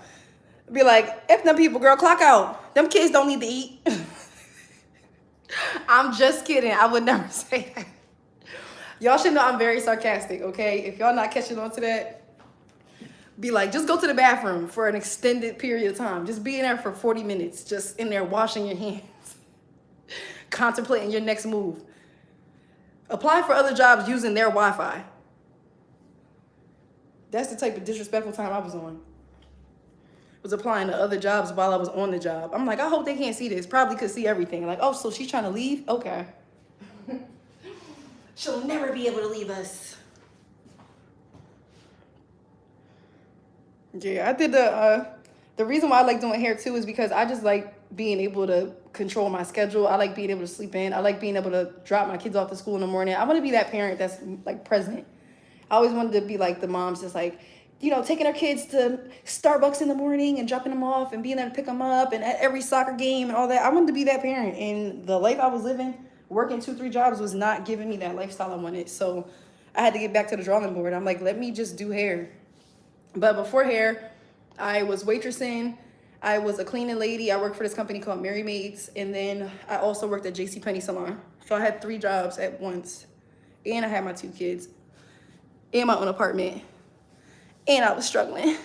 Be like, F them people, girl, clock out. Them kids don't need to eat. I'm just kidding. I would never say that. Y'all should know I'm very sarcastic, okay? If y'all not catching on to that, be like, just go to the bathroom for an extended period of time. Just be in there for 40 minutes, just in there washing your hands, contemplating your next move. Apply for other jobs using their Wi-Fi. That's the type of disrespectful time I was on. Was applying to other jobs while I was on the job. I'm like, I hope they can't see this. Probably could see everything. Like, oh, so she's trying to leave? Okay. She'll never be able to leave us. Yeah, I did the reason why I like doing hair too is because I just like being able to control my schedule. I like being able to sleep in. I like being able to drop my kids off to school in the morning. I want to be that parent that's like present. I always wanted to be like the moms that's like, you know, taking our kids to Starbucks in the morning and dropping them off and being there to pick them up and at every soccer game and all that. I wanted to be that parent, and the life I was living, working 2-3 jobs, was not giving me that lifestyle I wanted. So I had to get back to the drawing board. I'm like, let me just do hair. But before hair, I was waitressing. I was a cleaning lady. I worked for this company called Mary Maids. And then I also worked at JCPenney Salon. So I had 3 jobs at once. And I had my 2 kids. And my own apartment. And I was struggling.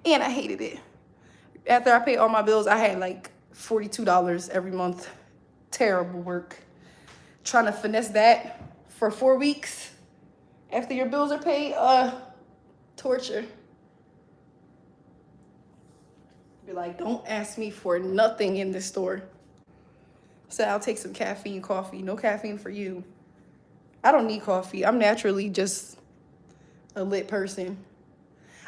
And I hated it. After I paid all my bills, I had like $42 every month. Terrible work. Trying to finesse that for 4 weeks. After your bills are paid, torture. Be like, don't ask me for nothing in this store. So I'll take some caffeine coffee. No caffeine for you. I don't need coffee. I'm naturally just a lit person.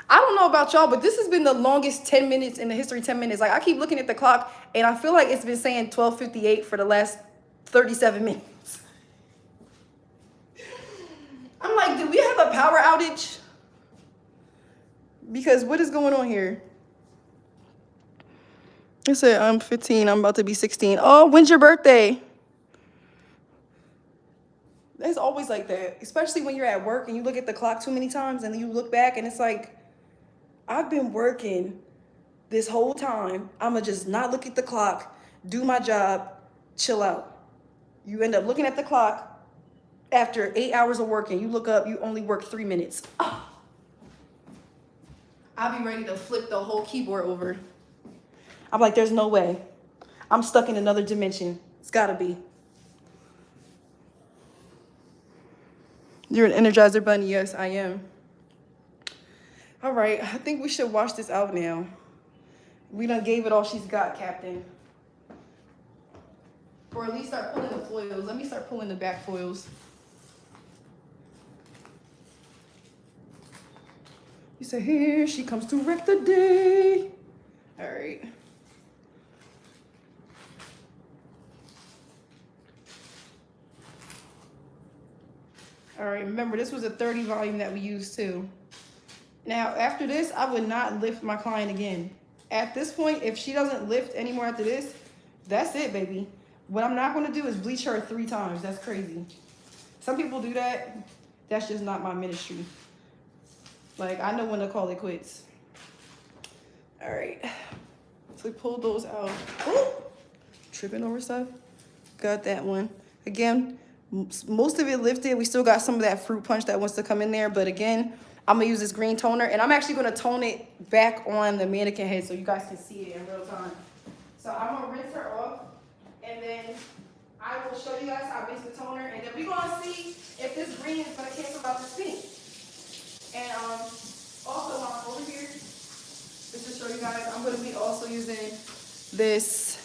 I don't know about y'all, but this has been the longest 10 minutes in the history, 10 minutes. Like, I keep looking at the clock, and I feel like it's been saying 12:58 for the last 37 minutes. I'm like, did we have a power outage? Because what is going on here? It said, I'm 15, I'm about to be 16. Oh, when's your birthday? It's always like that, especially when you're at work and you look at the clock too many times and then you look back and it's like, I've been working this whole time. I'm going to just not look at the clock, do my job, chill out. You end up looking at the clock after 8 hours of work and you look up, you only work 3 minutes. Oh. I'll be ready to flip the whole keyboard over. I'm like, there's no way. I'm stuck in another dimension. It's gotta be. You're an Energizer bunny. Yes, I am. All right, I think we should wash this out now. We done gave it all she's got, Captain. Or at least start pulling the foils. Let me start pulling the back foils. You say, here she comes to wreck the day. All right. All right, remember this was a 30 volume that we used too. Now, after this, I would not lift my client again. At this point, if she doesn't lift anymore after this, that's it, baby. What I'm not gonna do is bleach her 3 times. That's crazy. Some people do that. That's just not my ministry. Like, I know when to call it quits. All right, so we pulled those out. Oh, tripping over stuff. Got that one. Again, most of it lifted. We still got some of that fruit punch that wants to come in there. But again, I'm gonna use this green toner, and I'm actually gonna tone it back on the mannequin head so you guys can see it in real time. So I'm gonna rinse her off, and then I will show you guys how I mix the toner, and then we're gonna see if this green is gonna cancel out this pink. And also while I'm over here, just to show you guys, I'm gonna be also using this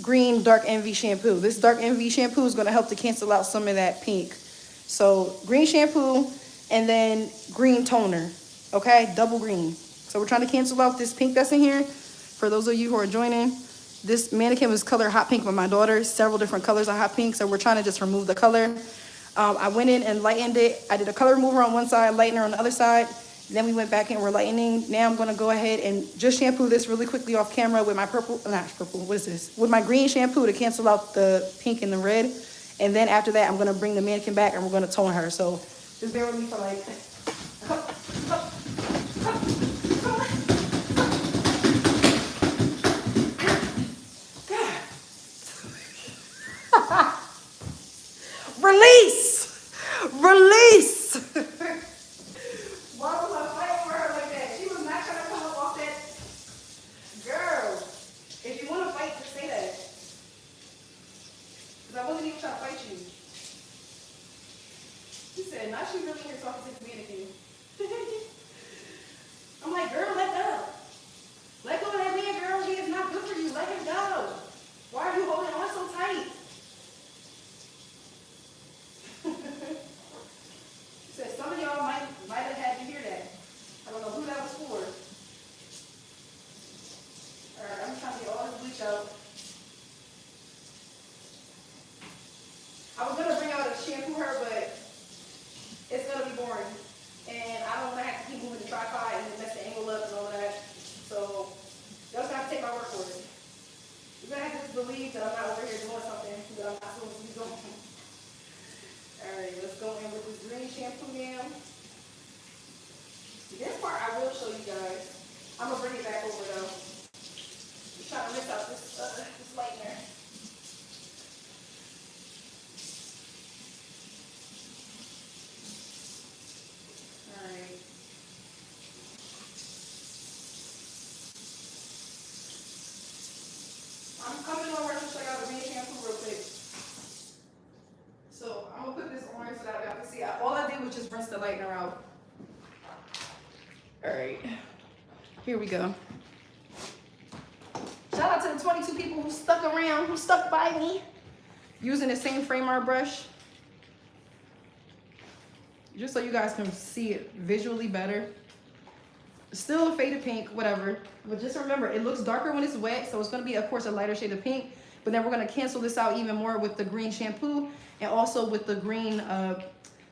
green Dark Envy shampoo. This Dark Envy shampoo is gonna help to cancel out some of that pink. So green shampoo and then green toner, okay? Double green. So we're trying to cancel out this pink that's in here. For those of you who are joining, this mannequin was color hot pink with my daughter, several different colors of hot pink. So we're trying to just remove the color. I went in and lightened it. I did a color remover on one side, lightener on the other side. Then we went back and we're lightening. Now I'm gonna go ahead and just shampoo this really quickly off camera with my what is this? With my green shampoo to cancel out the pink and the red. And then after that, I'm gonna bring the mannequin back and we're gonna tone her. So just bear with me for like, release, release. Why was I fighting for her like that? She was not trying to come up off that. Girl, if you want to fight, just say that. Because I wasn't even trying to fight you. She said, now she really here talking to the mannequin. I'm like, girl, let go. Let go of that man, girl. He is not good for you. Let him go. Why are you holding on so tight? She said, some of y'all might have had to hear that. I don't know who that was for. All right, I'm trying to get all this bleach out. I was gonna bring out a shampoo her, but it's gonna be boring. And I don't wanna have to keep moving the tripod and then mess the angle up and all of that. So y'all just have to take my word for it. You're gonna have to believe that I'm not over here doing something that I'm not supposed to be doing. All right, let's go in with this green shampoo now. This part I will show you guys. I'm gonna bring it back over though. Just trying to rinse out this lightener. All right. I'm coming over to show y'all the green shampoo real quick. So I'm gonna put this on so that y'all can see. All I did was just rinse the lightener out. All right, here we go. Shout out to the 22 people who stuck around, who stuck by me, using the same frame art brush. Just so you guys can see it visually better. Still a faded pink, whatever. But just remember, it looks darker when it's wet, so it's gonna be, of course, a lighter shade of pink. But then we're gonna cancel this out even more with the green shampoo and also with the green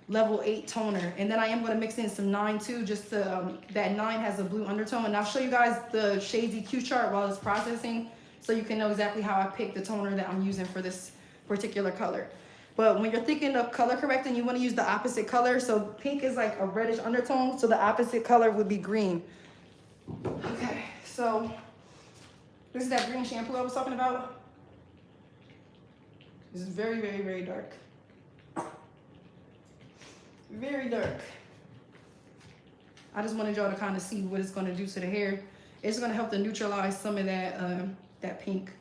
level 8 toner. And then I am gonna mix in some 9 too, just to, that 9 has a blue undertone. And I'll show you guys the shades EQ chart while it's processing, so you can know exactly how I pick the toner that I'm using for this particular color. But when you're thinking of color correcting, you wanna use the opposite color. So pink is like a reddish undertone, so the opposite color would be green. Okay, so this is that green shampoo I was talking about. This is very, very, very dark. Very dark. I just wanted y'all to kind of see what it's going to do to the hair. It's going to help to neutralize some of that pink.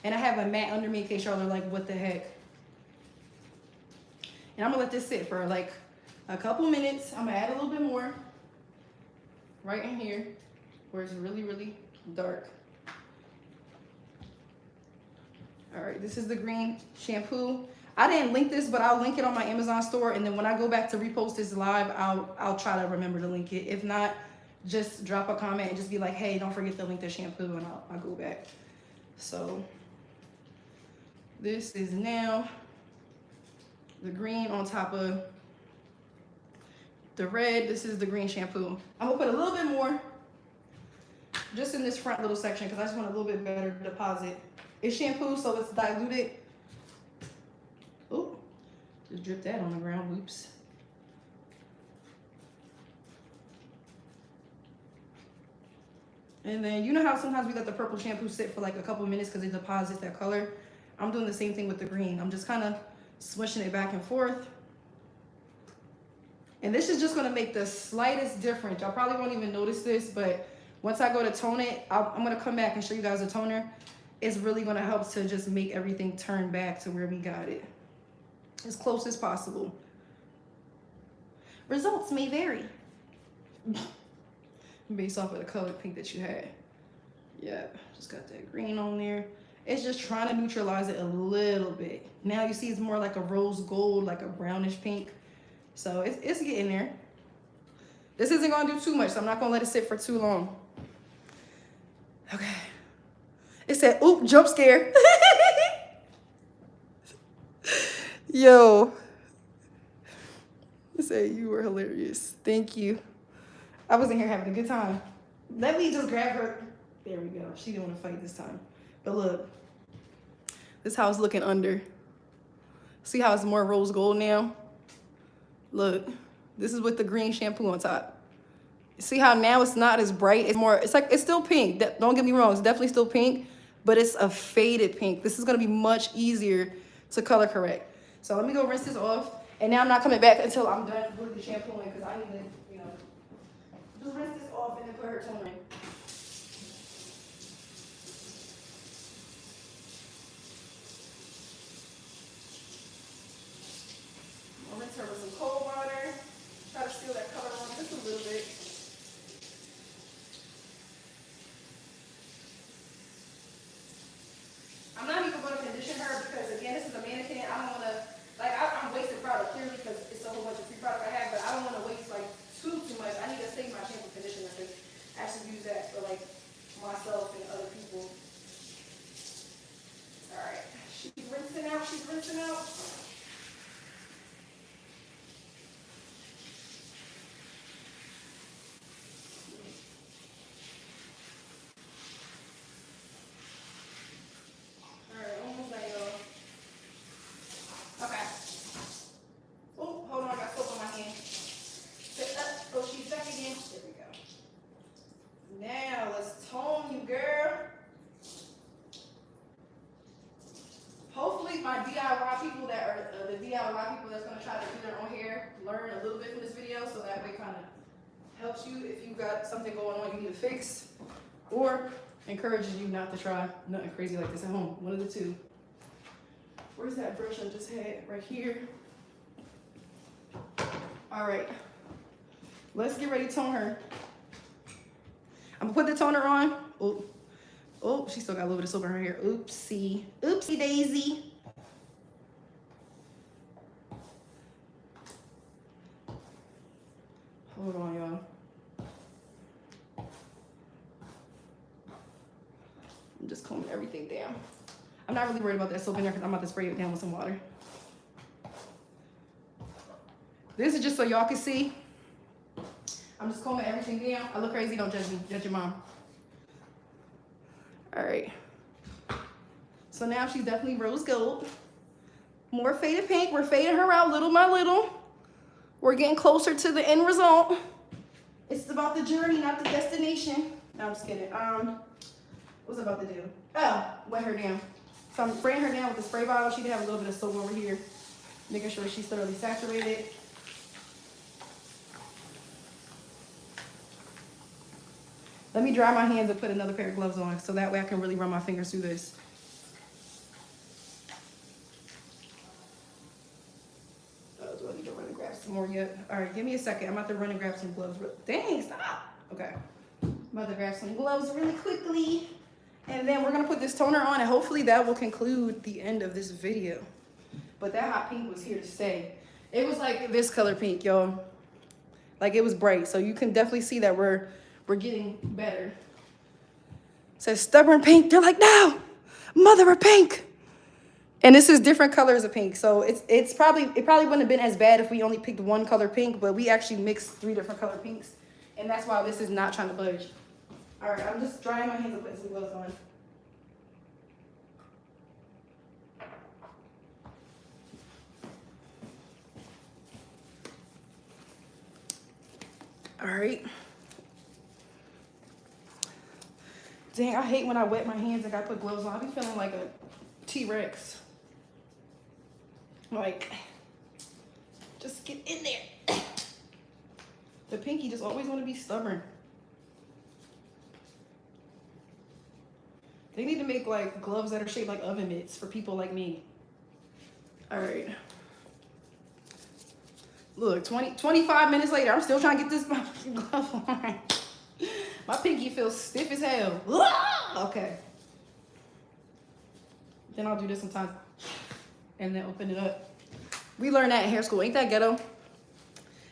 And I have a matte under me in case y'all are like, what the heck? And I'm gonna let this sit for like a couple minutes. I'm gonna add a little bit more right in here where it's really, really dark. All right, this is the green shampoo. I didn't link this, but I'll link it on my Amazon store. And then when I go back to repost this live, I'll try to remember to link it. If not, just drop a comment and just be like, hey, don't forget to link the shampoo, and I'll go back. So this is now the green on top of the red. This is the green shampoo. I'm gonna put a little bit more just in this front little section because I just want a little bit better deposit. It's shampoo, so it's diluted. Oh, just dripped that on the ground. Whoops. And then you know how sometimes we let the purple shampoo sit for like a couple minutes because it deposits that color? I'm doing the same thing with the green. I'm just kind of swishing it back and forth. And this is just gonna make the slightest difference. Y'all probably won't even notice this, but once I go to tone it, I'm gonna come back and show you guys the toner. It's really gonna help to just make everything turn back to where we got it. As close as possible. Results may vary. Based off of the colored pink that you had. Yeah, just got that green on there. It's just trying to neutralize it a little bit. Now you see it's more like a rose gold, like a brownish pink. So it's getting there. This isn't gonna do too much, so I'm not gonna let it sit for too long. Okay. It said, oop, jump scare. Yo. It said, you were hilarious. Thank you. I was in here having a good time. Let me just grab her. There we go. She didn't want to fight this time. But look, this is how it's looking under. See how it's more rose gold now? Look, this is with the green shampoo on top. See how now it's not as bright? It's more, it's like, it's still pink. Don't get me wrong, it's definitely still pink, but it's a faded pink. This is gonna be much easier to color correct. So let me go rinse this off. And now I'm not coming back until I'm done with the shampooing because I need to, you know, just rinse this off and then put her toner in. I'll rinse her with some cold water. Try to steal that color on just a little bit. I'm not even going to condition her because, again, this is a mannequin. I don't want to, like, I'm wasting product clearly because it's a whole bunch of free product I have, but I don't want to waste, like, too much. I need to save my shampoo conditioner to actually use that for, like, myself and other people. All right. She's rinsing out. She's rinsing out. Helps you if you got something going on you need to fix, or encourages you not to try nothing crazy like this at home. One of the two. Where's that brush I just had? Right here. All right, let's get ready to tone her. I'm gonna put the toner on. Oh, she still got a little bit of soap in her hair. Oopsie daisy. Hold on, y'all. I'm just combing everything down. I'm not really worried about that soap in there because I'm about to spray it down with some water. This is just so y'all can see. I'm just combing everything down. I look crazy, don't judge me. Judge your mom. All right. So now she's definitely rose gold. More faded pink. We're fading her out little by little. We're getting closer to the end result. It's about the journey, not the destination. No, I'm just kidding. What's I about to do? Oh, wet her down. So I'm spraying her down with the spray bottle. She can have a little bit of soap over here, making sure she's thoroughly saturated. Let me dry my hands and put another pair of gloves on so that way I can really run my fingers through this. some more yet. All right, give me a second. I'm about to run and grab some gloves. Dang, stop. Okay. I'm about to grab some gloves really quickly. And then we're going to put this toner on, and hopefully that will conclude the end of this video. But that hot pink was here to stay. It was like this color pink, y'all. Like it was bright. So you can definitely see that we're getting better. It says stubborn pink. They're like, no, mother of pink. And this is different colors of pink. So it probably wouldn't have been as bad if we only picked one color pink, but we actually mixed 3 different color pinks. And that's why this is not trying to budge. All right, I'm just drying my hands and putting some gloves on. All right. Dang, I hate when I wet my hands and I put gloves on. I be feeling like a T-Rex. Like, just get in there. The pinky just always want to be stubborn. They need to make like gloves that are shaped like oven mitts for people like me. All right. Look, 25 minutes later, I'm still trying to get this glove on. My pinky feels stiff as hell. Okay. Then I'll do this sometimes and then open it up. We learned that in hair school. Ain't that ghetto?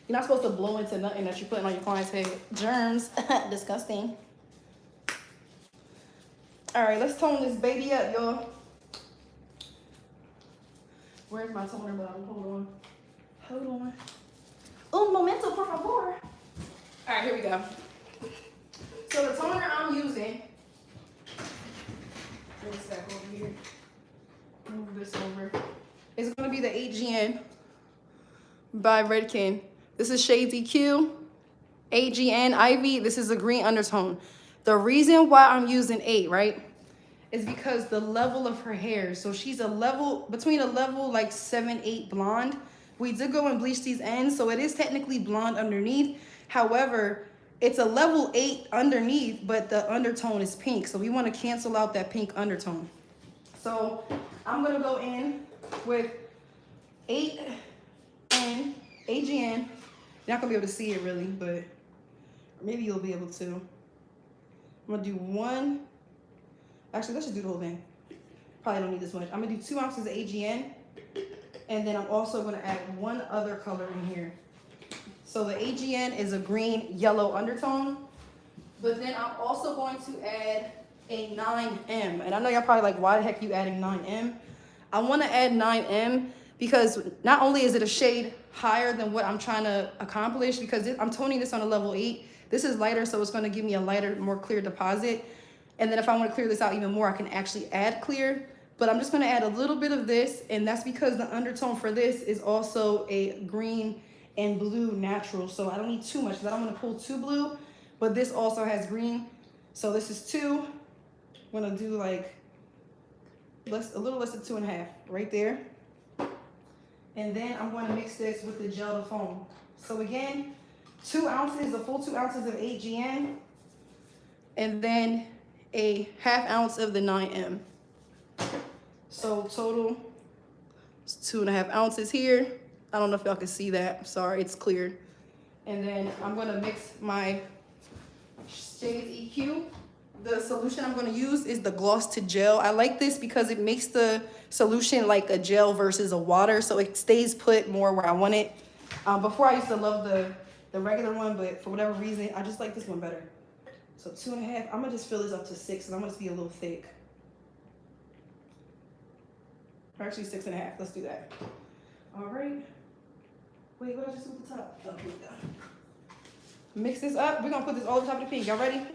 You're not supposed to blow into nothing that you're putting on your client's head. Germs. Disgusting. All right, let's tone this baby up, y'all. Where's my toner bottle? Hold on. Hold on. Un momento, por favor. All right, here we go. So the toner I'm using, bring this back over here. Move this over. It's gonna be the AGN by Redken. This is shade DQ. AGN Ivy. This is a green undertone. The reason why I'm using 8, right, is because the level of her hair. So she's a level, between a level like 7, 8 blonde. We did go and bleach these ends, so it is technically blonde underneath. However, it's a level 8 underneath, but the undertone is pink. So we want to cancel out that pink undertone. So I'm going to go in with 8 and AGN. You're not going to be able to see it really, but maybe you'll be able to. I'm going to do 1. Actually, let's just do the whole thing. Probably don't need this much. I'm going to do 2 ounces of AGN. And then I'm also going to add 1 other color in here. So the AGN is a green yellow undertone. But then I'm also going to add a 9M. And I know y'all probably like, why the heck are you adding 9M? I want to add 9M because not only is it a shade higher than what I'm trying to accomplish, because I'm toning this on a level 8. This is lighter, so it's going to give me a lighter, more clear deposit. And then if I want to clear this out even more, I can actually add clear. But I'm just going to add a little bit of this, and that's because the undertone for this is also a green and blue natural. So I don't need too much, because I don't want to pull too blue, but this also has green. So this is 2. I'm going to do like a little less than 2.5 right there. And then I'm going to mix this with the gel to foam. So again, 2 ounces, a full 2 ounces of AGN, and then a ½ ounce of the 9M. So total is 2.5 ounces here. I don't know if y'all can see that. Sorry, it's clear. And then I'm gonna mix my shades EQ. The solution I'm gonna use is the gloss to gel. I like this because it makes the solution like a gel versus a water, so it stays put more where I want it. Before I used to love the regular one, but for whatever reason, I just like this one better. So 2.5, I'm gonna just fill this up to 6, and I'm gonna just be a little thick. Or actually 6.5, let's do that. All right. Wait, what did I just do with the top? Oh, here we go. Mix this up. We're gonna put this all over top of the pink. Y'all ready?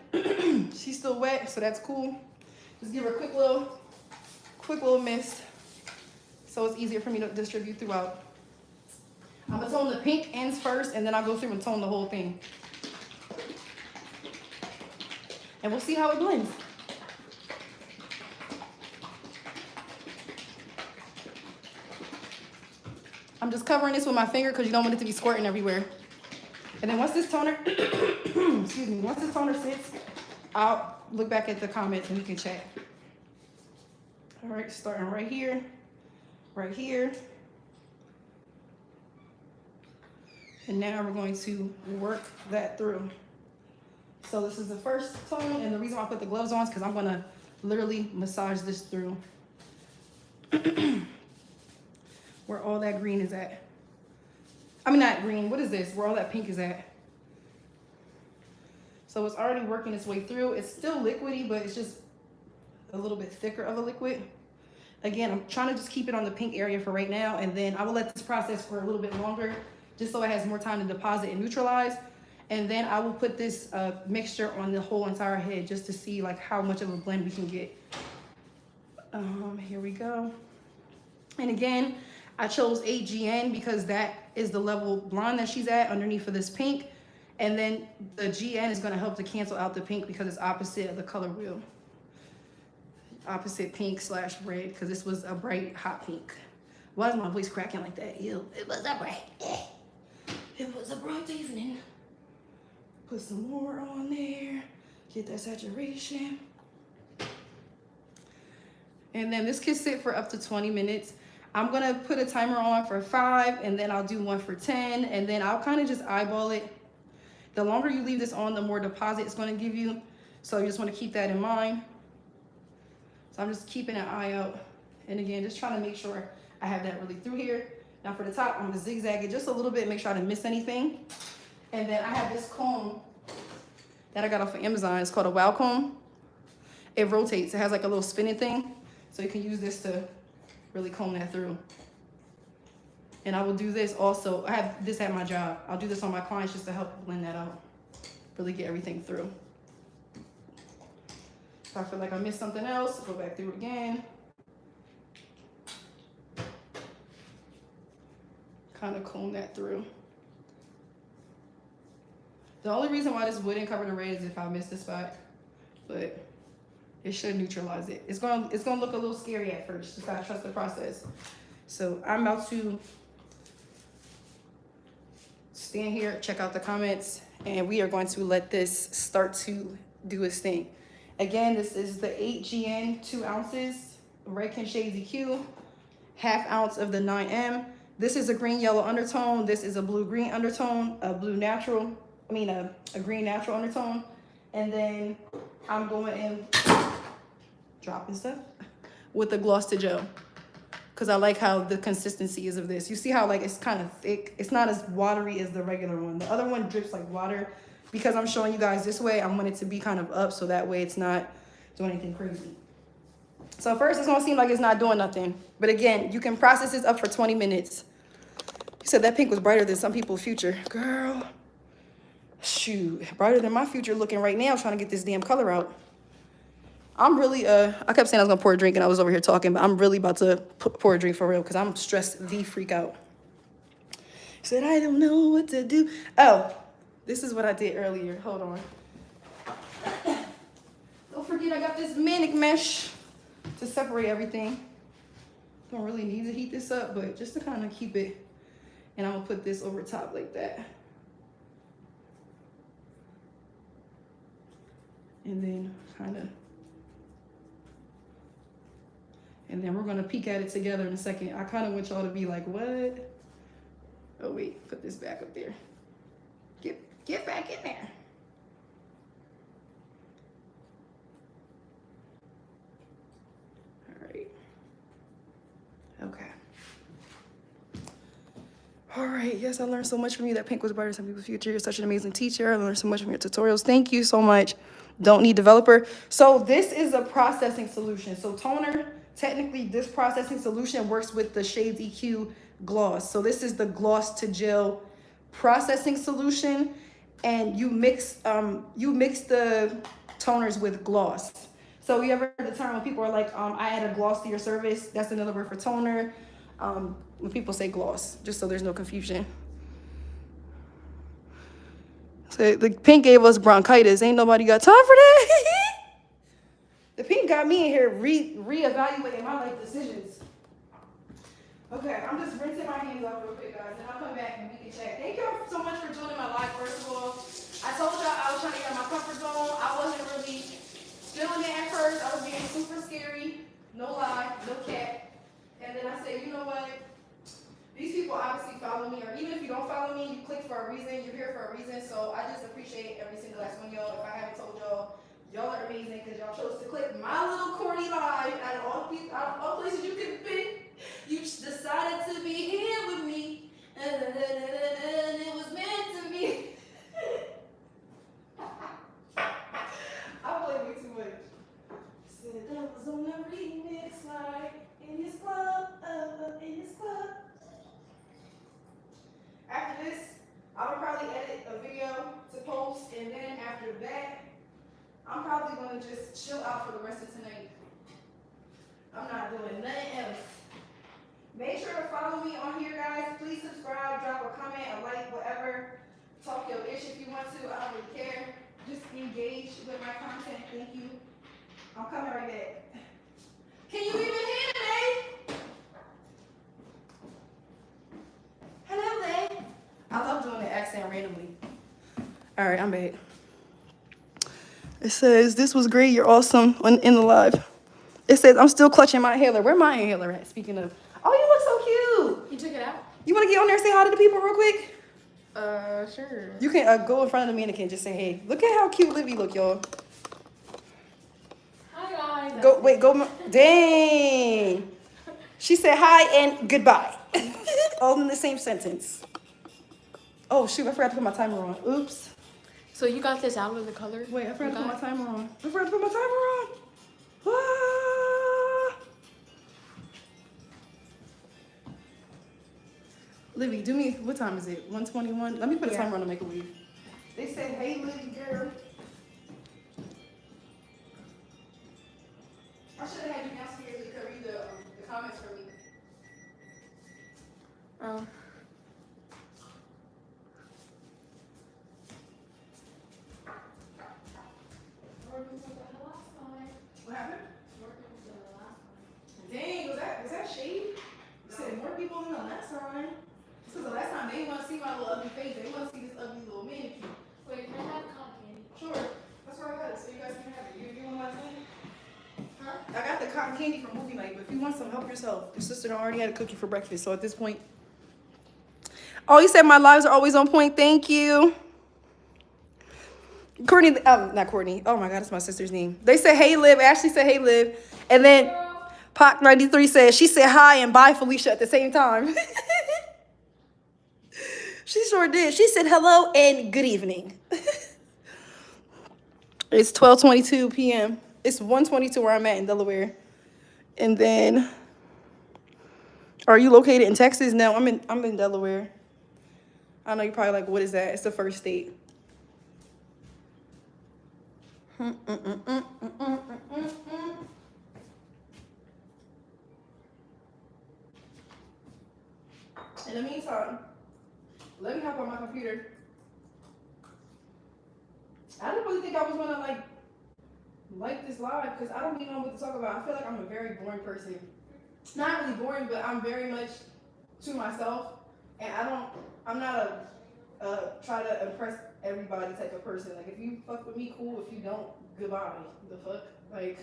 She's still wet, so that's cool. Just give her a quick little mist, so it's easier for me to distribute throughout. I'm gonna tone the pink ends first, and then I'll go through and tone the whole thing. And we'll see how it blends. I'm just covering this with my finger because you don't want it to be squirting everywhere. And then once this toner, excuse me, once this toner sits, I'll look back at the comments and we can chat. All right, starting right here, And now we're going to work that through. So this is the first tone, and the reason why I put the gloves on is because I'm gonna literally massage this through. Where all that green is at. I mean, not green, what is this? Where all that pink is at. So it's already working its way through. It's still liquidy, but it's just a little bit thicker of a liquid. Again, I'm trying to just keep it on the pink area for right now, and then I will let this process for a little bit longer, just so it has more time to deposit and neutralize. And then I will put this mixture on the whole entire head just to see like how much of a blend we can get. Here we go. And again, I chose AGN because that is the level blonde that she's at underneath of this pink. And then the GN is gonna help to cancel out the pink because it's opposite of the color wheel. Opposite pink / red, because this was a bright hot pink. Why is my voice cracking like that? Ew, it was a bright. It was a bright evening. Put some more on there. Get that saturation. And then this can sit for up to 20 minutes. I'm gonna put a timer on for 5, and then I'll do one for 10, and then I'll kind of just eyeball it. The longer you leave this on, the more deposit it's gonna give you. So you just wanna keep that in mind. So I'm just keeping an eye out. And again, just trying to make sure I have that really through here. Now for the top, I'm gonna zigzag it just a little bit, make sure I didn't miss anything. And then I have this comb that I got off of Amazon. It's called a wow comb. It rotates, it has like a little spinning thing. So you can use this to really comb that through. And I will do this also, I have this at my job. I'll do this on my clients just to help blend that out. Really get everything through. If I feel like I missed something else, go back through it again. Kind of comb that through. The only reason why this wouldn't cover the red is if I missed a spot, but it should neutralize it. It's gonna look a little scary at first. Just gotta trust the process. So I'm about to stand here, check out the comments, and we are going to let this start to do its thing. Again, this is the 8GN, 2 ounces, Redken Shades EQ, ½ ounce of the 9M. This is a green yellow undertone. This is a blue green undertone, a blue natural, a green natural undertone. And then I'm going in, dropping stuff, with the gloss to gel. Because I like how the consistency is of this. You see how like it's kind of thick. It's not as watery as the regular one. The other one drips like water. Because I'm showing you guys this way, I want it to be kind of up so that way it's not doing anything crazy. So first it's gonna seem like it's not doing nothing. But again, you can process this up for 20 minutes. You said that pink was brighter than some people's future. Girl, shoot, brighter than my future looking right now trying to get this damn color out. I'm really, I kept saying I was gonna pour a drink and I was over here talking, but I'm really about to pour a drink for real because I'm stressed the freak out. Said, I don't know what to do. Oh, this is what I did earlier. Hold on. Don't forget I got this manic mesh to separate everything. Don't really need to heat this up, but just to kind of keep it. And I'm gonna put this over top like that. And then kind of. And then we're gonna peek at it together in a second. I kind of want y'all to be like, what? Oh wait, put this back up there. Get back in there. All right. Okay. All right, yes, I learned so much from you. That pink was brighter than some people's future. You're such an amazing teacher. I learned so much from your tutorials. Thank you so much. Don't need developer. So this is a processing solution. So toner, technically this processing solution works with the Shades EQ gloss. So this is the gloss to gel processing solution. And you mix the toners with gloss. So you ever heard the term when people are like, I add a gloss to your service? That's another word for toner. When people say gloss, just so there's no confusion. So the pink gave us bronchitis. Ain't nobody got time for that. The pink got me in here reevaluating my life decisions. Okay, I'm just rinsing my hands off real quick, guys, and I'll come back and we can chat. Thank y'all so much for joining my live, first of all. I told y'all I was trying to get out of my comfort zone. I wasn't really feeling it at first. I was being super scary. No lie, no cap. And then I said, you know what? These people obviously follow me, or even if you don't follow me, you click for a reason, you're here for a reason. So I just appreciate every single last one of y'all. If I haven't told y'all, y'all are amazing because y'all chose to click my little corny live out of all people, out of all places you could pick. You decided to be here with me, and it was meant to be. I play way too much. Said that was on the remix night in this club, in this club. After this, I'll probably edit a video to post, and then after that, I'm probably gonna just chill out for the rest of tonight. I'm not doing nothing else. Make sure to follow me on here, guys. Please subscribe, drop a comment, a like, whatever. Talk your ish if you want to. I don't really care. Just engage with my content. Thank you. I'm coming right back. Can you even hear me? Hello there. I love doing the accent randomly. All right, I'm back. It says, this was great. You're awesome in the live. It says, I'm still clutching my inhaler. Where my inhaler at? Speaking of. Oh, you look so cute. You took it out? You want to get on there and say hi to the people real quick? Sure. You can go in front of the mannequin and just say, hey. Look at how cute Livy look, y'all. Hi, guys. Go. Dang. She said hi and goodbye. All in the same sentence. Oh, shoot. I forgot to put my timer on. Oops. So you got this out of the color? Wait, I forgot to put my timer on. I forgot to put my timer on. Ah. Livy, do me, what time is it? 1:21? Let me put a timer on to make a weave. They said, hey, Livy, girl. I should have had you downstairs to read the comments for me. Oh. What happened? Dang, was that shade? You said more people than the last time. Because the last time they didn't want to see my little ugly face. They want to see this ugly little mannequin. Wait, can I have cotton candy? Sure. That's where I got it, so you guys can have it. You want my candy? Huh? I got the cotton candy from movie night, but if you want some, help yourself. Your sister already had a cookie for breakfast, so at this point. Oh, you said my lives are always on point. Thank you. Courtney, not Courtney. Oh my God, it's my sister's name. They said, hey, Liv. Ashley said, hey, Liv. And then Pac93 said, she said hi and bye, Felicia, at the same time. She sure did. She said hello and good evening. It's 12:22 p.m. It's 1:22 where I'm at in Delaware. And then, are you located in Texas? No, I'm in Delaware. I know you're probably like, what is that? It's the first state. In the meantime, let me hop on my computer. I didn't really think I was gonna like this live because I don't even know what to talk about. I feel like I'm a very boring person. Not really boring, but I'm very much to myself, and I'm not a try to impress everybody type of person. Like, if you fuck with me, cool. If you don't, goodbye. The fuck? Like,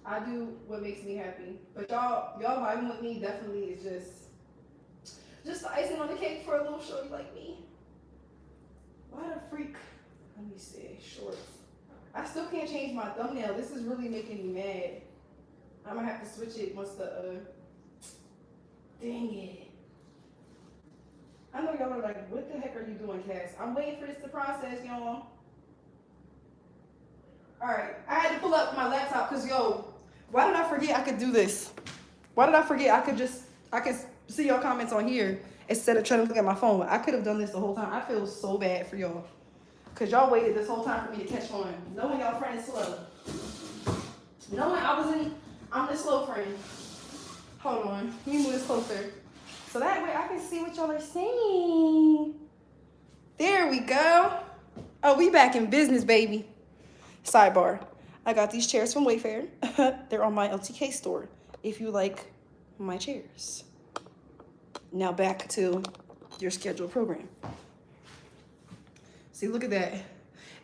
I do what makes me happy. But y'all vibing with me definitely is just the icing on the cake for a little shorty like me. Why the freak? Let me see. Shorts. I still can't change my thumbnail. This is really making me mad. I'm gonna have to switch it once the dang it. I know y'all are like, what the heck are you doing, Cass? I'm waiting for this to process, y'all. Alright, I had to pull up my laptop because, why did I forget I could do this? Why did I forget I could see your comments on here instead of trying to look at my phone? I could have done this the whole time. I feel so bad for y'all. Because y'all waited this whole time for me to catch on. Knowing y'all friend is slow. Knowing I'm the slow friend. Hold on, let me move this closer. So that way I can see what y'all are saying. There we go. Oh, we back in business, baby. Sidebar. I got these chairs from Wayfair. They're on my LTK store if you like my chairs. Now back to your scheduled program. See, look at that.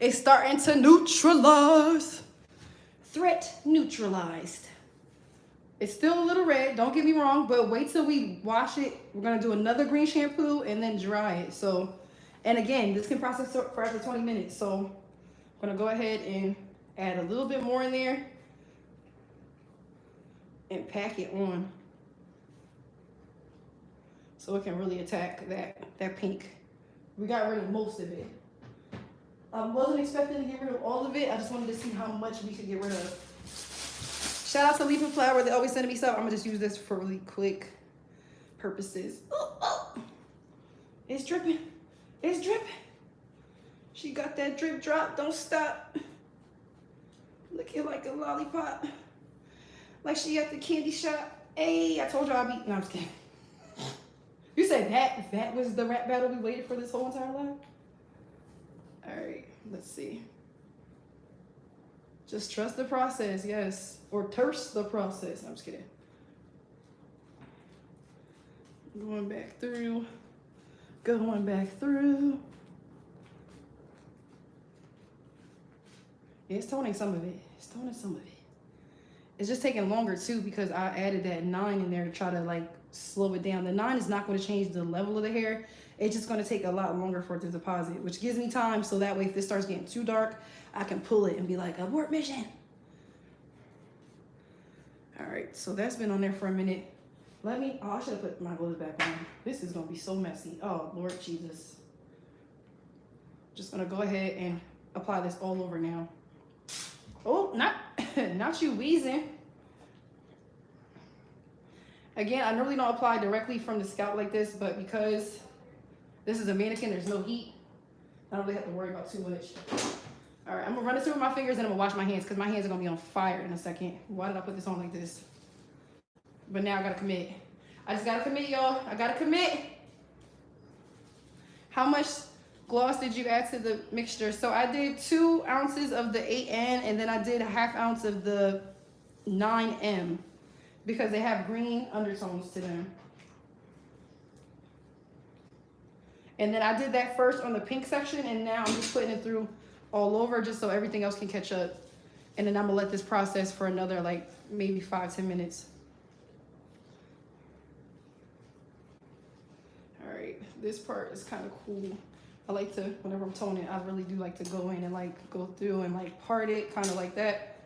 It's starting to neutralize. Threat neutralized. It's still a little red, don't get me wrong, but wait till we wash it We're gonna do another green shampoo and then dry it. So, and again, this can process for up to 20 minutes. So I'm gonna go ahead and add a little bit more in there and pack it on so it can really attack that pink. We got rid of most of it. I wasn't expecting to get rid of all of it. I just wanted to see how much we could get rid of. Shout out to Leaf and Flower. They always sending me stuff. I'm gonna just use this for really quick purposes. Oh, it's dripping. It's dripping. She got that drip drop. Don't stop. Looking like a lollipop. Like she at the candy shop. Hey, I told you I'd be. No, I'm just kidding. You said that was the rap battle we waited for this whole entire life? All right, let's see. Just trust the process, yes. Or thirst the process. I'm just kidding. Going back through. Going back through. Yeah, it's toning some of it. It's toning some of it. It's just taking longer too because I added that 9 in there to try to like slow it down. The 9 is not going to change the level of the hair. It's just going to take a lot longer for it to deposit, which gives me time so that way if this starts getting too dark, I can pull it and be like, abort mission. All right, so that's been on there for a minute. I should have put my gloves back on. This is going to be so messy. Oh, Lord Jesus. Just going to go ahead and apply this all over now. Oh, not you wheezing. Again, I normally don't apply directly from the scalp like this, but because this is a mannequin, there's no heat. I don't really have to worry about too much. All right, I'm gonna run this through with my fingers and I'm gonna wash my hands because my hands are gonna be on fire in a second. Why did I put this on like this? But now I gotta commit. I just gotta commit, y'all. I gotta commit. How much gloss did you add to the mixture? So I did 2 ounces of the 8N and then I did a ½ ounce of the 9M because they have green undertones to them. And then I did that first on the pink section and now I'm just putting it through all over just so everything else can catch up. And then I'm gonna let this process for another like maybe 5-10 minutes. All right, this part is kind of cool. I like to, whenever I'm toning, I really do like to go in and like go through and like part it kind of like that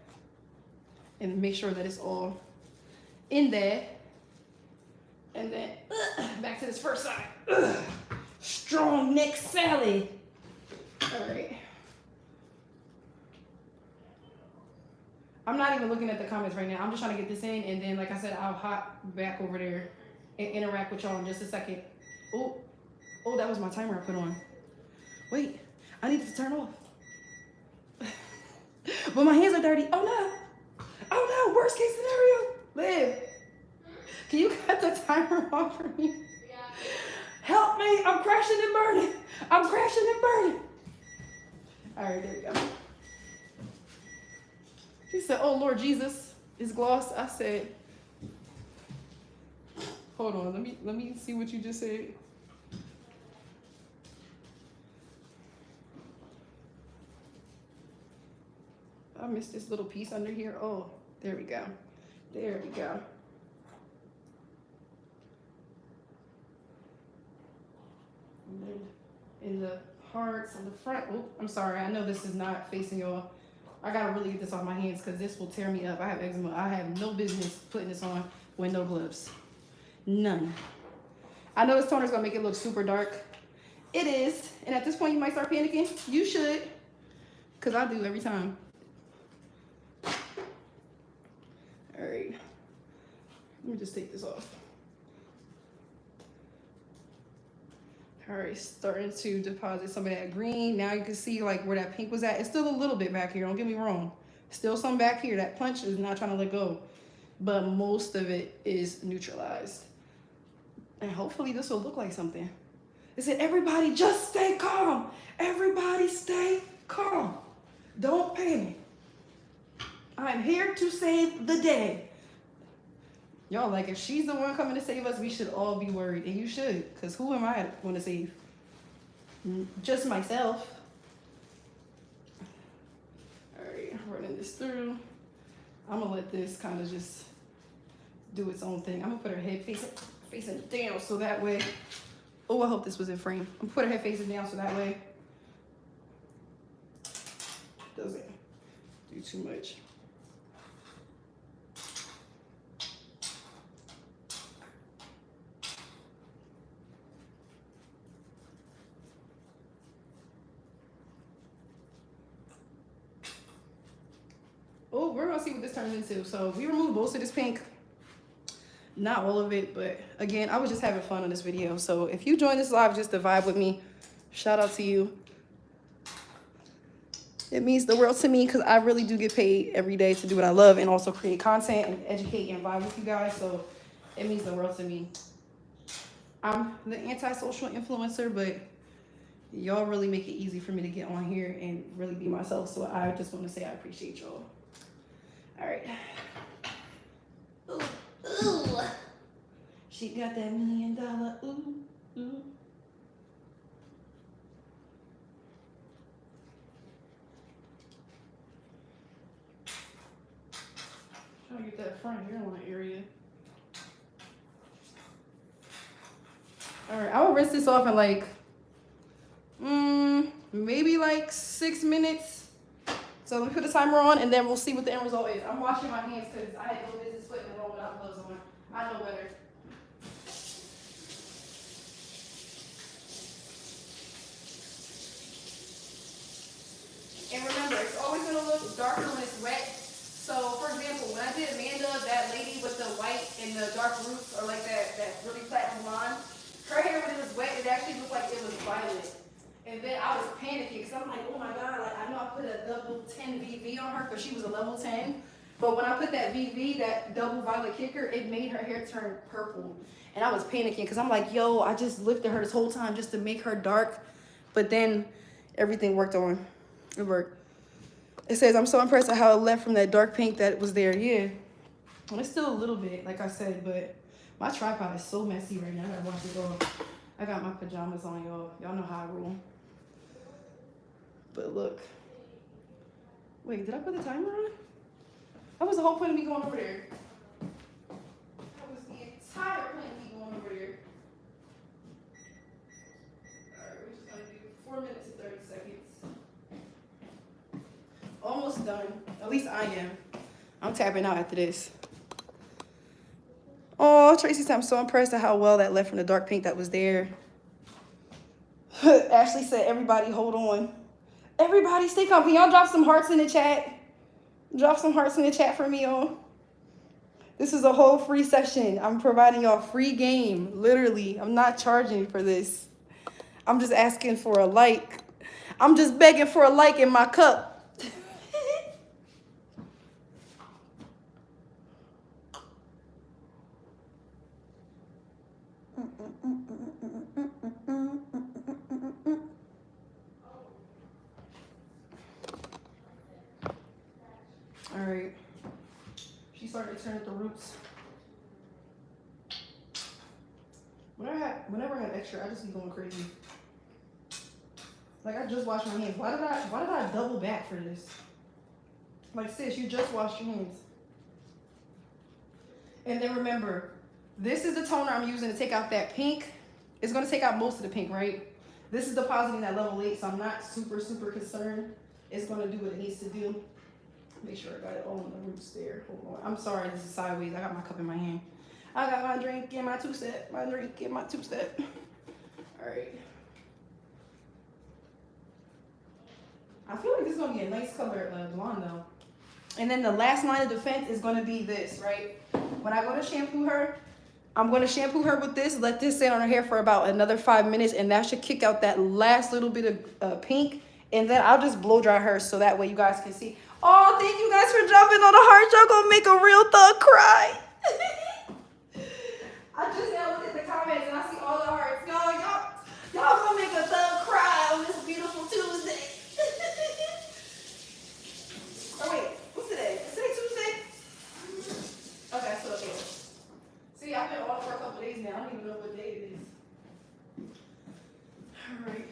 and make sure that it's all in there. And then back to this first side. Strong neck Sally. All right. I'm not even looking at the comments right now. I'm just trying to get this in and then like I said, I'll hop back over there and interact with y'all in just a second. Oh, that was my timer I put on. Wait, I need it to turn off. But my hands are dirty. Oh no, worst case scenario. Liv, can you cut the timer off for me? Yeah. Help me, I'm crashing and burning. I'm crashing and burning. All right, there we go. He said, oh Lord Jesus, it's gloss. I said, hold on, let me see what you just said. I missed this little piece under here. Oh, there we go. There we go. And then in the hearts on the front. Oh, I'm sorry. I know this is not facing y'all. I gotta really get this off my hands because this will tear me up. I have eczema. I have no business putting this on with no gloves. None. I know this toner is gonna make it look super dark. It is. And at this point, you might start panicking. You should. Because I do every time. All right, let me just take this off. All right, starting to deposit some of that green. Now you can see like where that pink was at. It's still a little bit back here, don't get me wrong. Still some back here. That punch is not trying to let go, but most of it is neutralized. And hopefully this will look like something. It said, everybody just stay calm. Everybody stay calm. Don't panic. I'm here to save the day. Y'all, like, if she's the one coming to save us, we should all be worried. And you should, because who am I going to save? Just myself. All right, running this through. I'm going to let this kind of just do its own thing. I'm going to put her head facing down so that way. Oh, I hope this was in frame. I'm put her head facing down so that way doesn't do too much. Oh, we're gonna see what this turns into. So we removed most of this pink. Not all of it, but again, I was just having fun on this video. So if you join this live just to vibe with me, shout out to you. It means the world to me because I really do get paid every day to do what I love and also create content and educate and vibe with you guys. So it means the world to me. I'm the anti-social influencer, but y'all really make it easy for me to get on here and really be myself. So I just want to say I appreciate y'all. All right. Ooh, ooh. She got that $1 million ooh, ooh. Trying to get that front hairline area. All right, I will rinse this off in like, maybe like 6 minutes. So let me put the timer on and then we'll see what the end result is. I'm washing my hands because I had no business putting it on without gloves on. I know better. And remember, it's always gonna look darker when it's wet. So for example, when I did Amanda, that lady with the white and the dark roots, or like that really platinum blonde, her hair when it was wet, it actually looked like it was violet. And then I was panicking because I'm like, oh my God, like I know I put a double 10 VV on her because she was a level 10. But when I put that VV, that double violet kicker, it made her hair turn purple. And I was panicking because I'm like, yo, I just lifted her this whole time just to make her dark. But then everything worked on. It worked. It says, I'm so impressed at how it left from that dark pink that was there. Yeah. Well, it's still a little bit, like I said, but my tripod is so messy right now. I gotta wash it off. I got my pajamas on, y'all. Y'all know how I roll. But look. Wait, did I put the timer on? That was the whole point of me going over there. That was the entire point of me going over there. Alright, we're just gonna do 4 minutes and 30 seconds. Almost done. At least I am. I'm tapping out after this. Oh, Tracy said, I'm so impressed at how well that left from the dark pink that was there. Ashley said, everybody hold on. Everybody stay calm. Can y'all drop some hearts in the chat? Drop some hearts in the chat for me, y'all. This is a whole free session. I'm providing y'all free game. Literally, I'm not charging for this. I'm just asking for a like. I'm just begging for a like in my cup. All right. She started to turn at the roots. Whenever I have extra, I just be going crazy. Like I just washed my hands. Why did I double back for this? Like sis, you just washed your hands. And then remember, this is the toner I'm using to take out that pink. It's gonna take out most of the pink, right? This is depositing at level 8, so I'm not super concerned. It's gonna do what it needs to do. Make sure I got it all on the roots there. Hold on. I'm sorry, this is sideways. I got my cup in my hand. I got my drink and my two-step. My drink and my two-step. All right. I feel like this is gonna be a nice color blonde though. And then the last line of defense is gonna be this, right? When I go to shampoo her, I'm gonna shampoo her with this, let this sit on her hair for about another 5 minutes, and that should kick out that last little bit of pink. And then I'll just blow dry her so that way you guys can see. Oh, thank you guys for jumping on the heart. Y'all gonna make a real thug cry. I just now look at the comments and I see all the hearts. Y'all gonna make a thug cry on this beautiful Tuesday. Oh wait, what's today? Is today Tuesday? Okay, so it is. See, I've been off for a couple days now. I don't even know what day it is. All right.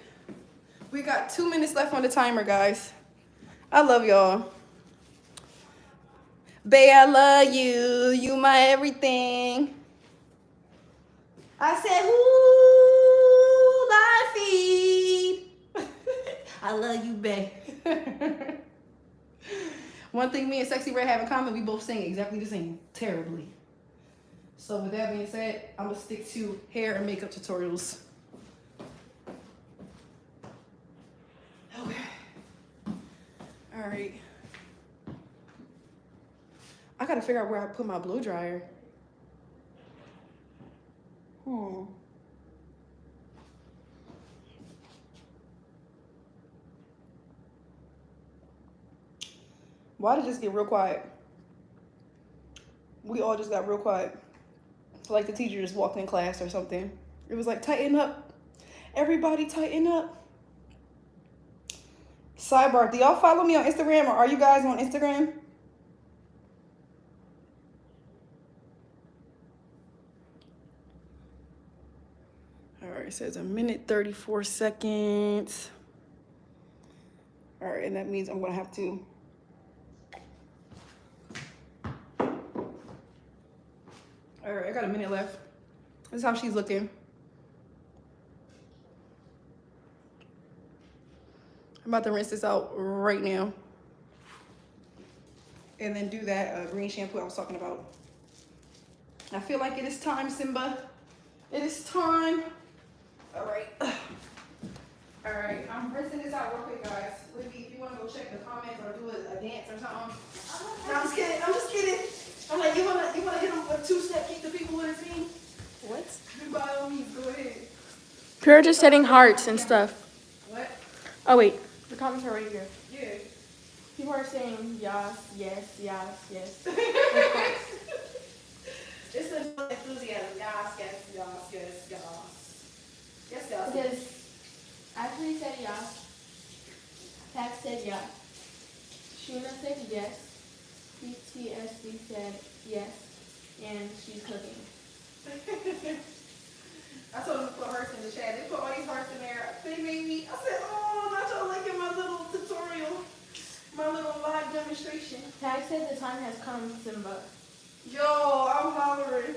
We got 2 minutes left on the timer, guys. I love y'all. Bae, I love you. You my everything. I said, who thy feed? I love you, babe. One thing me and Sexy Red have in common, we both sing exactly the same. Terribly. So with that being said, I'm gonna stick to hair and makeup tutorials. Okay. All right. I gotta figure out where I put my blow dryer. Why did it just get real quiet? We all just got real quiet. Like the teacher just walked in class or something. It was like, tighten up. Everybody tighten up. Sidebar, do y'all follow me on Instagram or are you guys on Instagram? All right, it says 1:34 seconds. All right, and that means I'm gonna have to. All right, I got a minute left. This is how she's looking. I'm about to rinse this out right now. And then do that green shampoo I was talking about. I feel like it is time, Simba. It is time. All right. All right, I'm rinsing this out real quick, guys. Libby, if you want to go check the comments or do a dance or something. No, I'm just kidding. I'm just kidding. I'm like, you wanna hit them with two-step, keep the people with a team? What? You by all means, go ahead. Pure just setting hearts and stuff. What? Oh wait, the comments are right here. Yeah. People are saying yes, yes, yes, yes. It's a enthusiasm. Yes, yes, yes, yes, yes. Yes, yes. Because Ashley said yes. Pat said yes. Shuna said yes. PTSD said yes. And she's cooking. I told them to put hearts in the chat. They put all these hearts in there. They made me, I said, oh, not y'all liking my little tutorial, my little live demonstration. Tag said the time has come, Simba. Yo, I'm hollering.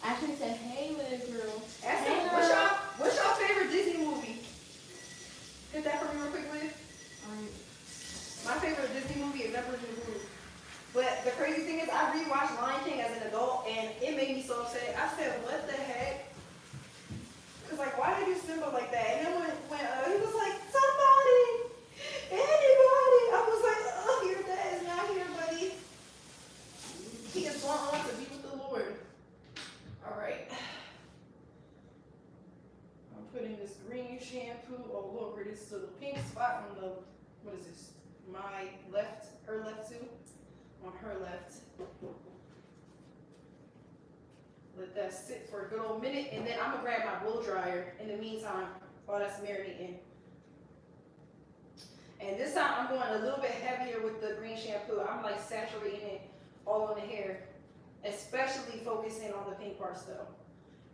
Ashley said, hey, little girl. Ashley, Hey, what's y'all favorite Disney movie? Hit that for me real quick, Liz. My favorite Disney movie is Never Ending Story. But the crazy thing is, I rewatched Lion King as an adult, and it made me so upset. I said, what the heck? Cause like, why did you Simba like that? And then when he was like, somebody, anybody, I was like, oh, your dad is not here, buddy. He has gone on to be with the Lord. All right. I'm putting this green shampoo all over this little pink spot on the, what is this? My left, her left too. On her left. Let that sit for a good old minute, and then I'm gonna grab my blow dryer in the meantime while that's marinating. And this time I'm going a little bit heavier with the green shampoo. I'm like saturating it all on the hair, especially focusing on the pink parts though.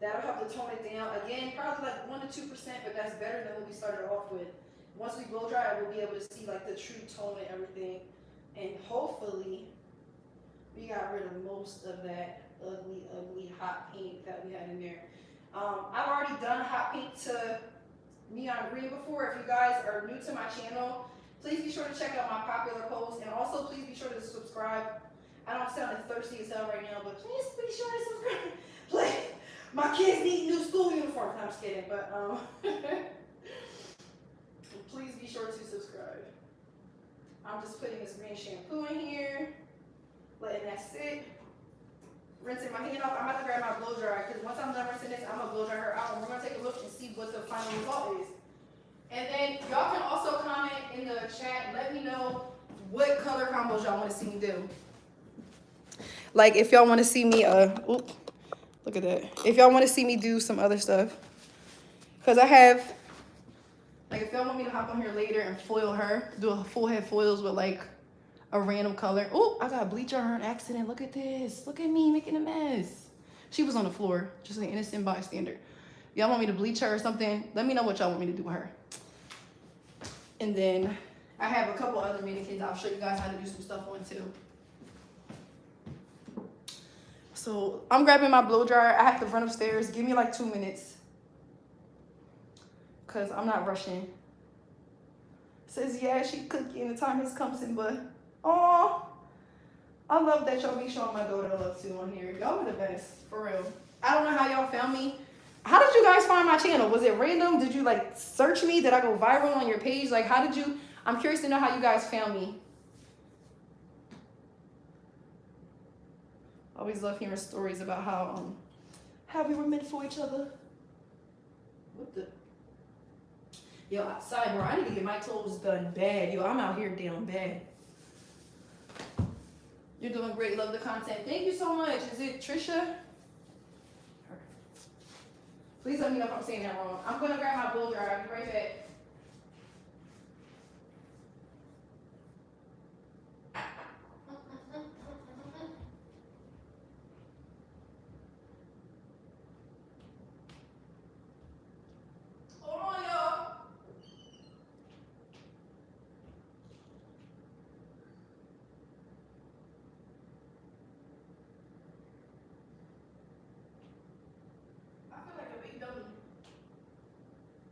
That'll help to tone it down. Again, probably like 1 to 2%, but that's better than what we started off with. Once we blow dry, we'll be able to see like the true tone and everything. And hopefully, we got rid of most of that ugly, ugly hot pink that we had in there. I've already done hot pink to neon green before. If you guys are new to my channel, please be sure to check out my popular posts. And also, please be sure to subscribe. I don't sound thirsty as hell right now, but please be sure to subscribe. Please. My kids need new school uniforms. No, I'm just kidding, but please be sure to subscribe. I'm just putting this green shampoo in here, letting that sit, rinsing my hand off. I'm about to grab my blow dryer because once I'm done rinsing this, I'm gonna blow dry her out and we're gonna take a look and see what the final result is. And then y'all can also comment in the chat, let me know what color combos y'all want to see me do. Like if y'all want to see me, look at that. If y'all want to see me do some other stuff, because I have. Like, if y'all want me to hop on here later and foil her, do a full head foils with, like, a random color. Oh, I got bleach on her on accident. Look at this. Look at me making a mess. She was on the floor, just an innocent bystander. Y'all want me to bleach her or something? Let me know what y'all want me to do with her. And then I have a couple other mannequins I'll show you guys how to do some stuff on, too. So I'm grabbing my blow dryer. I have to run upstairs. Give me like 2 minutes. Cause I'm not rushing. Says yeah, she cooking. The time has come, but oh, I love that y'all be showing my daughter love too on here. Y'all are the best, for real. I don't know how y'all found me. How did you guys find my channel? Was it random? Did you like search me? Did I go viral on your page? Like how did you? I'm curious to know how you guys found me. Always love hearing stories about how we were meant for each other. What the? Yo, sidebar, I need to get my toes done bad. Yo, I'm out here down bad. You're doing great. Love the content. Thank you so much. Is it Trisha? Please let me know if I'm saying that wrong. I'm going to grab my blow dryer. I'll be right back. Hold on, y'all. I feel like a big dummy.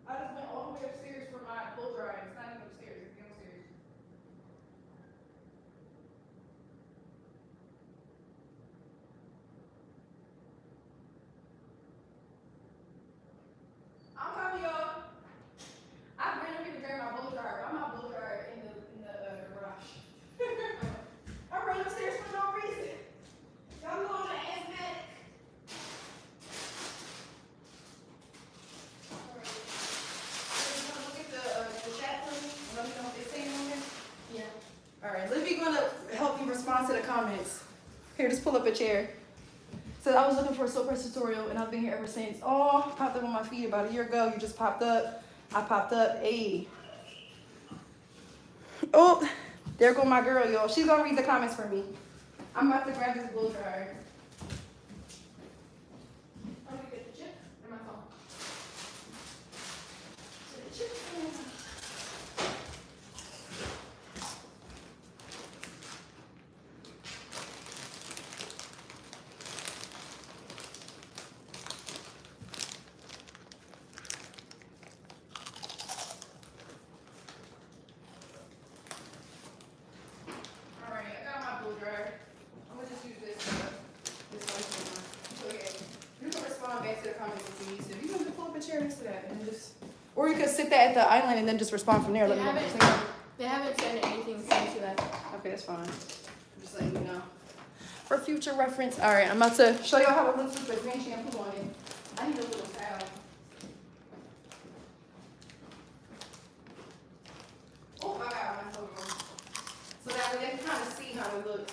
I just went all the way upstairs for my blow dryer. It's not even upstairs. It's downstairs. I'm coming, y'all. I ran up here to grab my blow dryer. I'm not blow dryer in the garage. I ran upstairs for no reason. Y'all know I'm an asthmatic. Look at the chat for me. Let me know what they're saying on there. Yeah. All right. Libby gonna help me respond to the comments. Here, just pull up a chair. So I was looking for a soap press tutorial, and I've been here ever since. Oh, popped up on my feed about a year ago. You just popped up. I popped up. Hey. Oh, there go my girl, y'all. She's gonna read the comments for me. I'm about to grab this blow dryer. I'm gonna get the chip and my phone. The chip. All right, I got my blow dryer. I'm gonna just use this one. So yeah, you can respond back to the comments if you need to. You can pull up a chair next to that and just, or you could sit there at the island and then just respond from there. Let me know what you're saying. They haven't said anything since that. Okay, that's fine. I'm just letting you know. For future reference. All right, I'm about to show y'all how it looks with the green shampoo on it. I need a little towel. Oh, I got one. Hold on. So that way they can kind of see how it looks.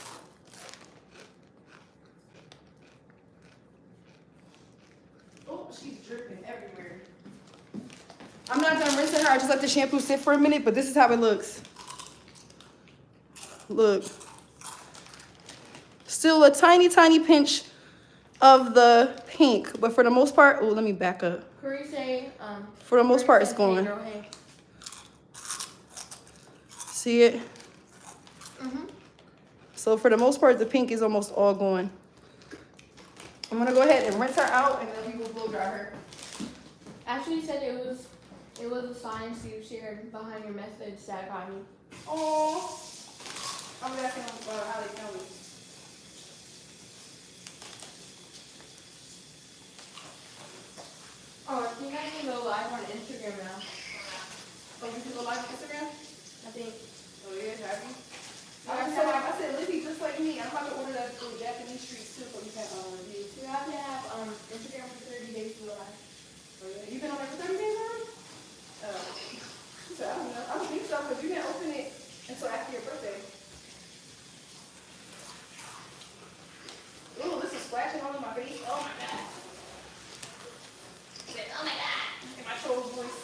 Oh, she's dripping everywhere. I'm not done rinsing her. I just let the shampoo sit for a minute, but this is how it looks. Look. Still a tiny, tiny pinch of the pink, but for the most part, oh, let me back up. Curry say, For the most part, it's going. Hey, girl, hey. See it? So for the most part, the pink is almost all going. I'm gonna go ahead and rinse her out, and then we will blow dry her. Ashley said it was a science you shared behind your method, Static Ivy. Oh, I'm asking how they know me. Oh, I think I can go live on Instagram now. Oh, you can go live on Instagram? I think. Oh, yeah, happy. I said, Libby, just like me, I'm about to order that from Japanese streets too, so we can use. You have to have Instagram for 30 days to go live. Oh, yeah. You been on there for 30 days already? So I don't know. I don't think so, because you didn't open it until after your birthday. Ooh, this is splashing all in my face. Oh my god. Oh my god. In my troll's voice.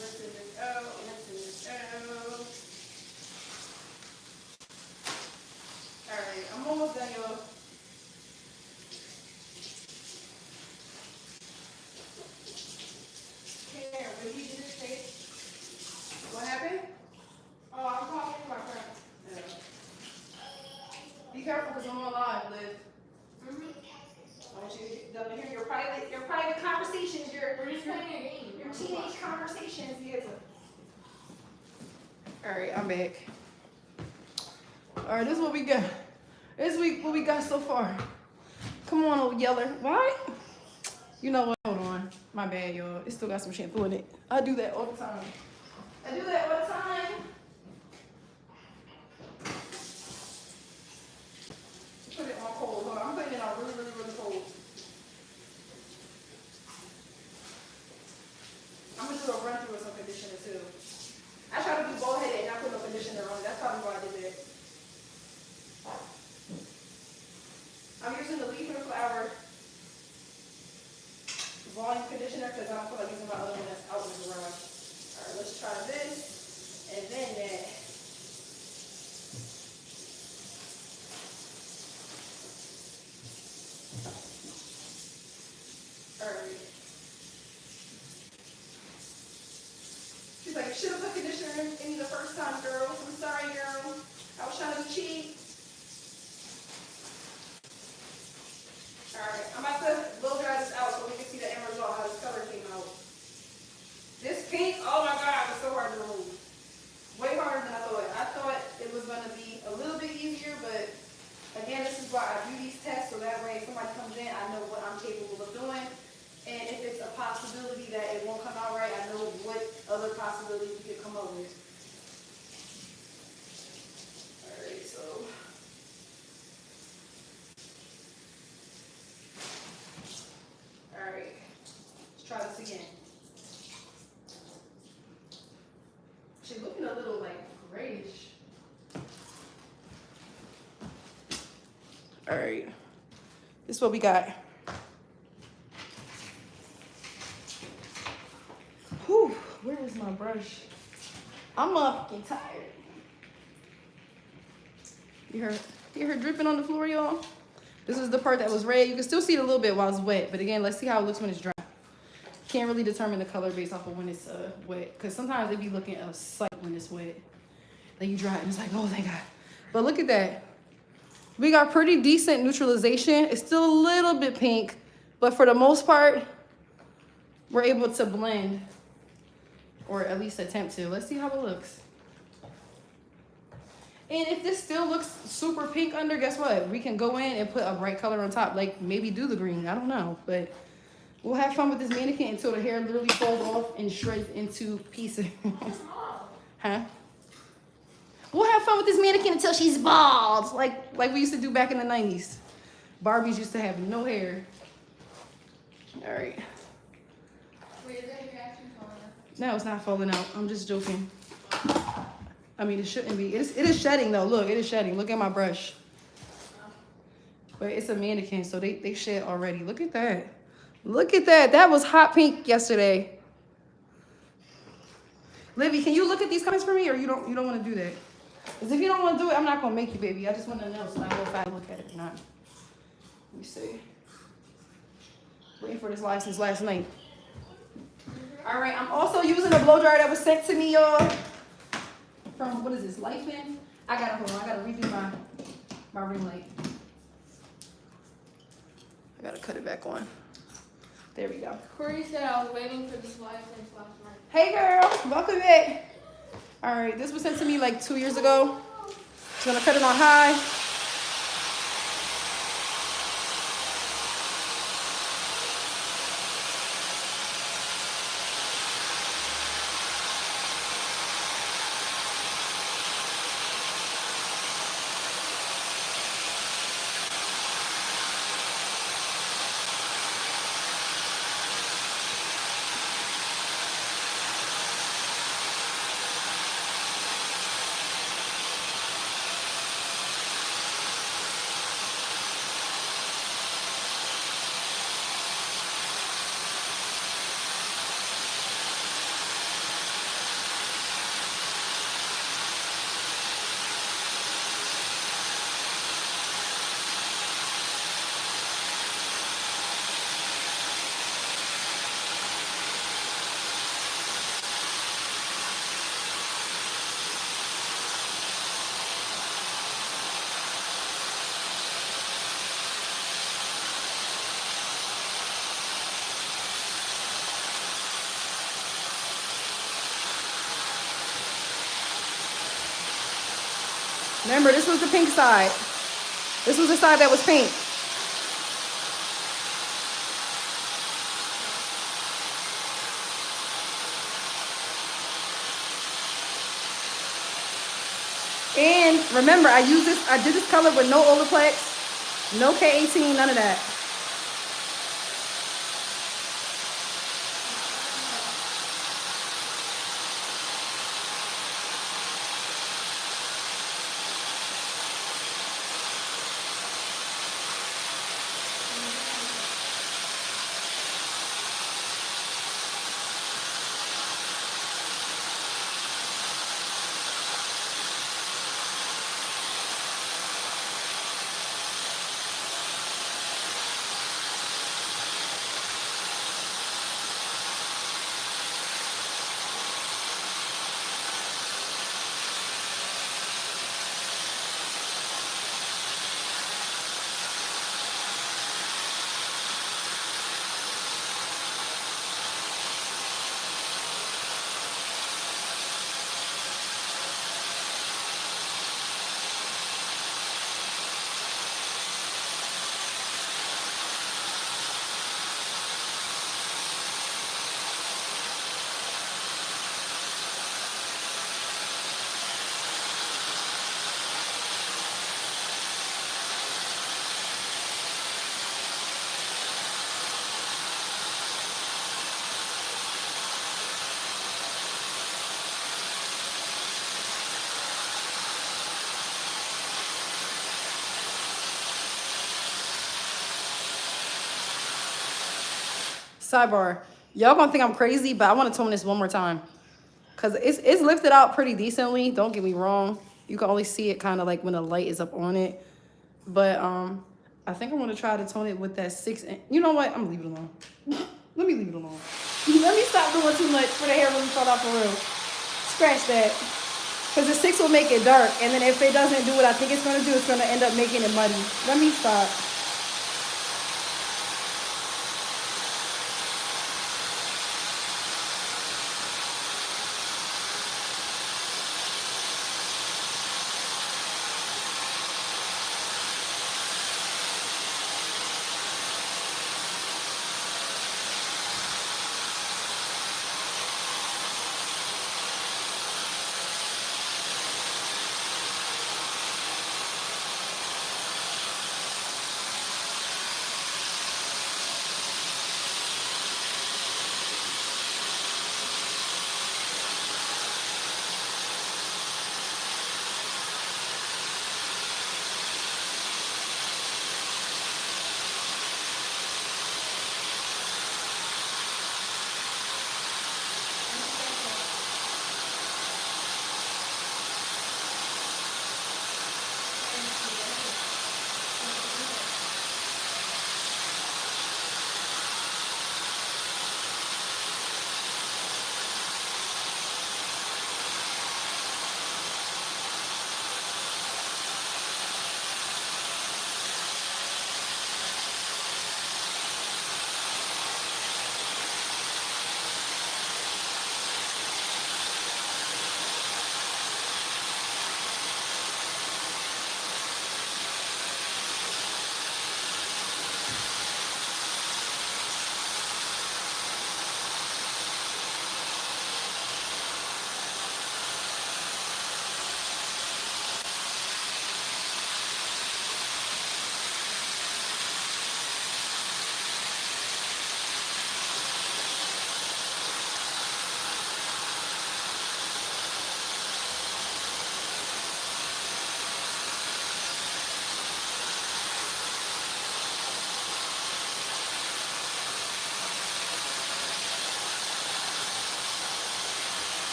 Rinsing this out, rinsing this out. Alright, I'm almost done, y'all. playing a game. Your teenage conversations, yes. Alright, I'm back. Alright, this is what we got. This week, what we got so far. Come on, old yeller. Why? You know what? Hold on. My bad, y'all. It still got some shampoo in it. I do that all the time. I do that all the time. Put it on cold. Hold on. I'm putting it on really, really, really cold. I'm going to do a run through with some conditioner, too. I try to do bald headed and not put no conditioner on it. That's probably why I did that. I'm using the Leave Flower volume conditioner because I don't feel like using my other one that's out in the garage. Alright, let's try this and then that. Alright. She's like, should have put conditioner in me the first time, girl. I'm sorry, girl. I was trying to be cheap. Alright, I'm about to blow dry this out so we can see the end result, how this color came out. This pink, oh my god, it's so hard to remove. Way harder than I thought. I thought it was going to be a little bit easier, but again, this is why I do these tests, so that way if somebody comes in, I know what I'm capable of doing. And if it's a possibility that it won't come out right, I know what other possibilities we could come up with. Alright, so... Alright, let's try this again. She's looking a little like grayish. Alright, this is what we got. Whew, where is my brush? I'm fucking tired. You hear her dripping on the floor, y'all? This is the part that was red. You can still see it a little bit while it's wet, but again, let's see how it looks when it's dry. Can't really determine the color based off of when it's wet, because sometimes it be looking a sight when it's wet. Then you dry it and it's like, oh, thank God. But look at that. We got pretty decent neutralization. It's still a little bit pink, but for the most part, we're able to blend, or at least attempt to. Let's see how it looks. And if this still looks super pink under, guess what? We can go in and put a bright color on top, like maybe do the green. I don't know, but we'll have fun with this mannequin until the hair literally falls off and shreds into pieces. Huh? We'll have fun with this mannequin until she's bald, like we used to do back in the 90s. Barbies used to have no hair. All right. Wait, is that your actually falling out? No, it's not falling out. I'm just joking. I mean, it shouldn't be. It is shedding, though. Look, it is shedding. Look at my brush. But it's a mannequin, so they shed already. Look at that. Look at that. That was hot pink yesterday. Livy, can you look at these comments for me, or you don't want to do that? Because if you don't want to do it, I'm not going to make you, baby. I just want to know so I know if I look at it or not. Let me see. Waiting for this license last night. All right, I'm also using a blow dryer that was sent to me, y'all. From, what is this, Lightener? I gotta redo my ring light. I gotta cut it back on. There we go. Corey said I was waiting for this license last night. Hey girl, welcome back. All right, this was sent to me like 2 years ago. Just gonna cut it on high. Remember, this was the pink side. This was the side that was pink. And remember, I did this color with no Olaplex, no K18, none of that. Sidebar. Y'all gonna think I'm crazy, but I want to tone this one more time. Because it's lifted out pretty decently. Don't get me wrong. You can only see it kind of like when the light is up on it. But I think I'm going to try to tone it with that 6 inch. You know what? I'm going to leave it alone. Let me leave it alone. Let me stop doing too much for the hair really fall out for real. Scratch that. Because the 6 will make it dark. And then if it doesn't do what I think it's going to do, it's going to end up making it muddy. Let me stop.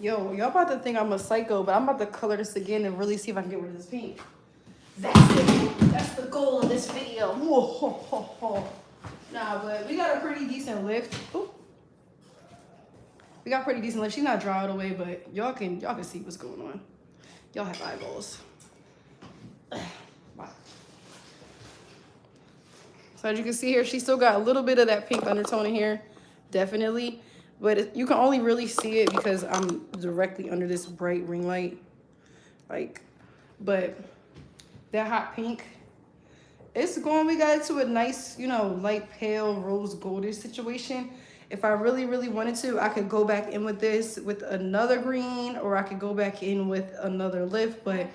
Yo, y'all about to think I'm a psycho, but I'm about to color this again and really see if I can get rid of this pink. That's it. That's the goal of this video. Whoa, ho, ho, ho. Nah, but we got a pretty decent lift. Ooh. We got pretty decent lift. She's not dry all the way, but y'all can see what's going on. Y'all have eyeballs. Wow. So as you can see here, she still got a little bit of that pink undertone in here, definitely. But you can only really see it because I'm directly under this bright ring light. But that hot pink, it's going, we got it to a nice, you know, light pale rose goldish situation. If I really, really wanted to, I could go back in with this with another green, or I could go back in with another lift, but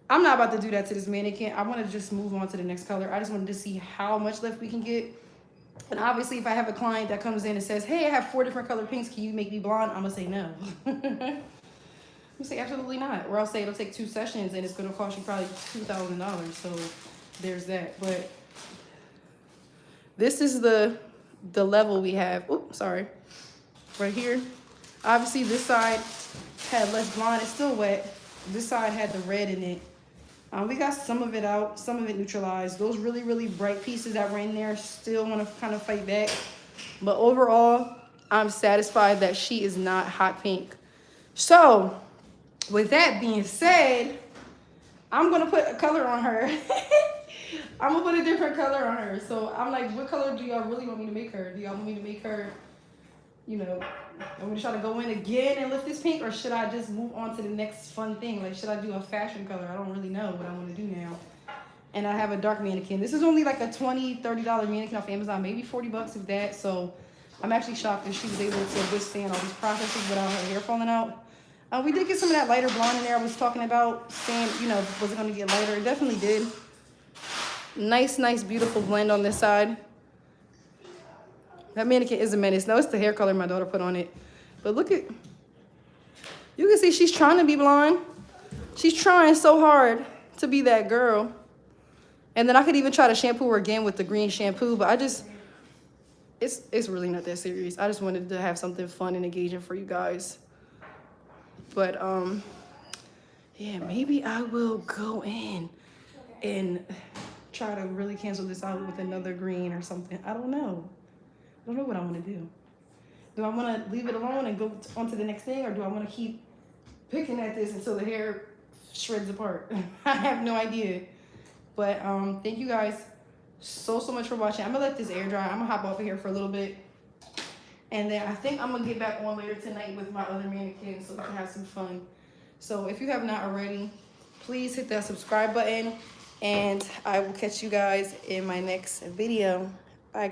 I'm not about to do that to this mannequin. I want to just move on to the next color. I just wanted to see how much lift we can get. And obviously, if I have a client that comes in and says, hey, I have 4 different color pinks, can you make me blonde? I'm going to say no. I'm going to say absolutely not. Or I'll say it'll take 2 sessions and it's going to cost you probably $2,000. So there's that. But this is the level we have. Oops, sorry. Right here. Obviously, this side had less blonde. It's still wet. This side had the red in it. We got some of it out, some of it neutralized. Those really, really bright pieces that were in there still want to kind of fight back. But overall, I'm satisfied that she is not hot pink. So, with that being said, I'm going to put a color on her. I'm going to put a different color on her. So, I'm like, what color do y'all really want me to make her? Do y'all want me to make her, you know, I'm going to try to go in again and lift this pink, or should I just move on to the next fun thing? Like, should I do a fashion color? I don't really know what I want to do now. And I have a dark mannequin. This is only like a $20, $30 mannequin off Amazon, maybe 40 bucks if that. So I'm actually shocked that she was able to withstand all these processes without her hair falling out. We did get some of that lighter blonde in there I was talking about, saying, you know, was it going to get lighter? It definitely did. Nice, nice, beautiful blend on this side. That mannequin is a menace. No, it's the hair color my daughter put on it. But look at, you can see she's trying to be blonde. She's trying so hard to be that girl. And then I could even try to shampoo her again with the green shampoo, but I just, it's really not that serious. I just wanted to have something fun and engaging for you guys. But, yeah, maybe I will go in and try to really cancel this out with another green or something. I don't know. I don't know what I want to do. Do I want to leave it alone and go on to the next thing, or do I want to keep picking at this until the hair shreds apart? I have no idea. But thank you guys so much for watching. I'm going to let this air dry. I'm going to hop off of here for a little bit. And then I think I'm going to get back on later tonight with my other mannequin so we can have some fun. So if you have not already, please hit that subscribe button. And I will catch you guys in my next video.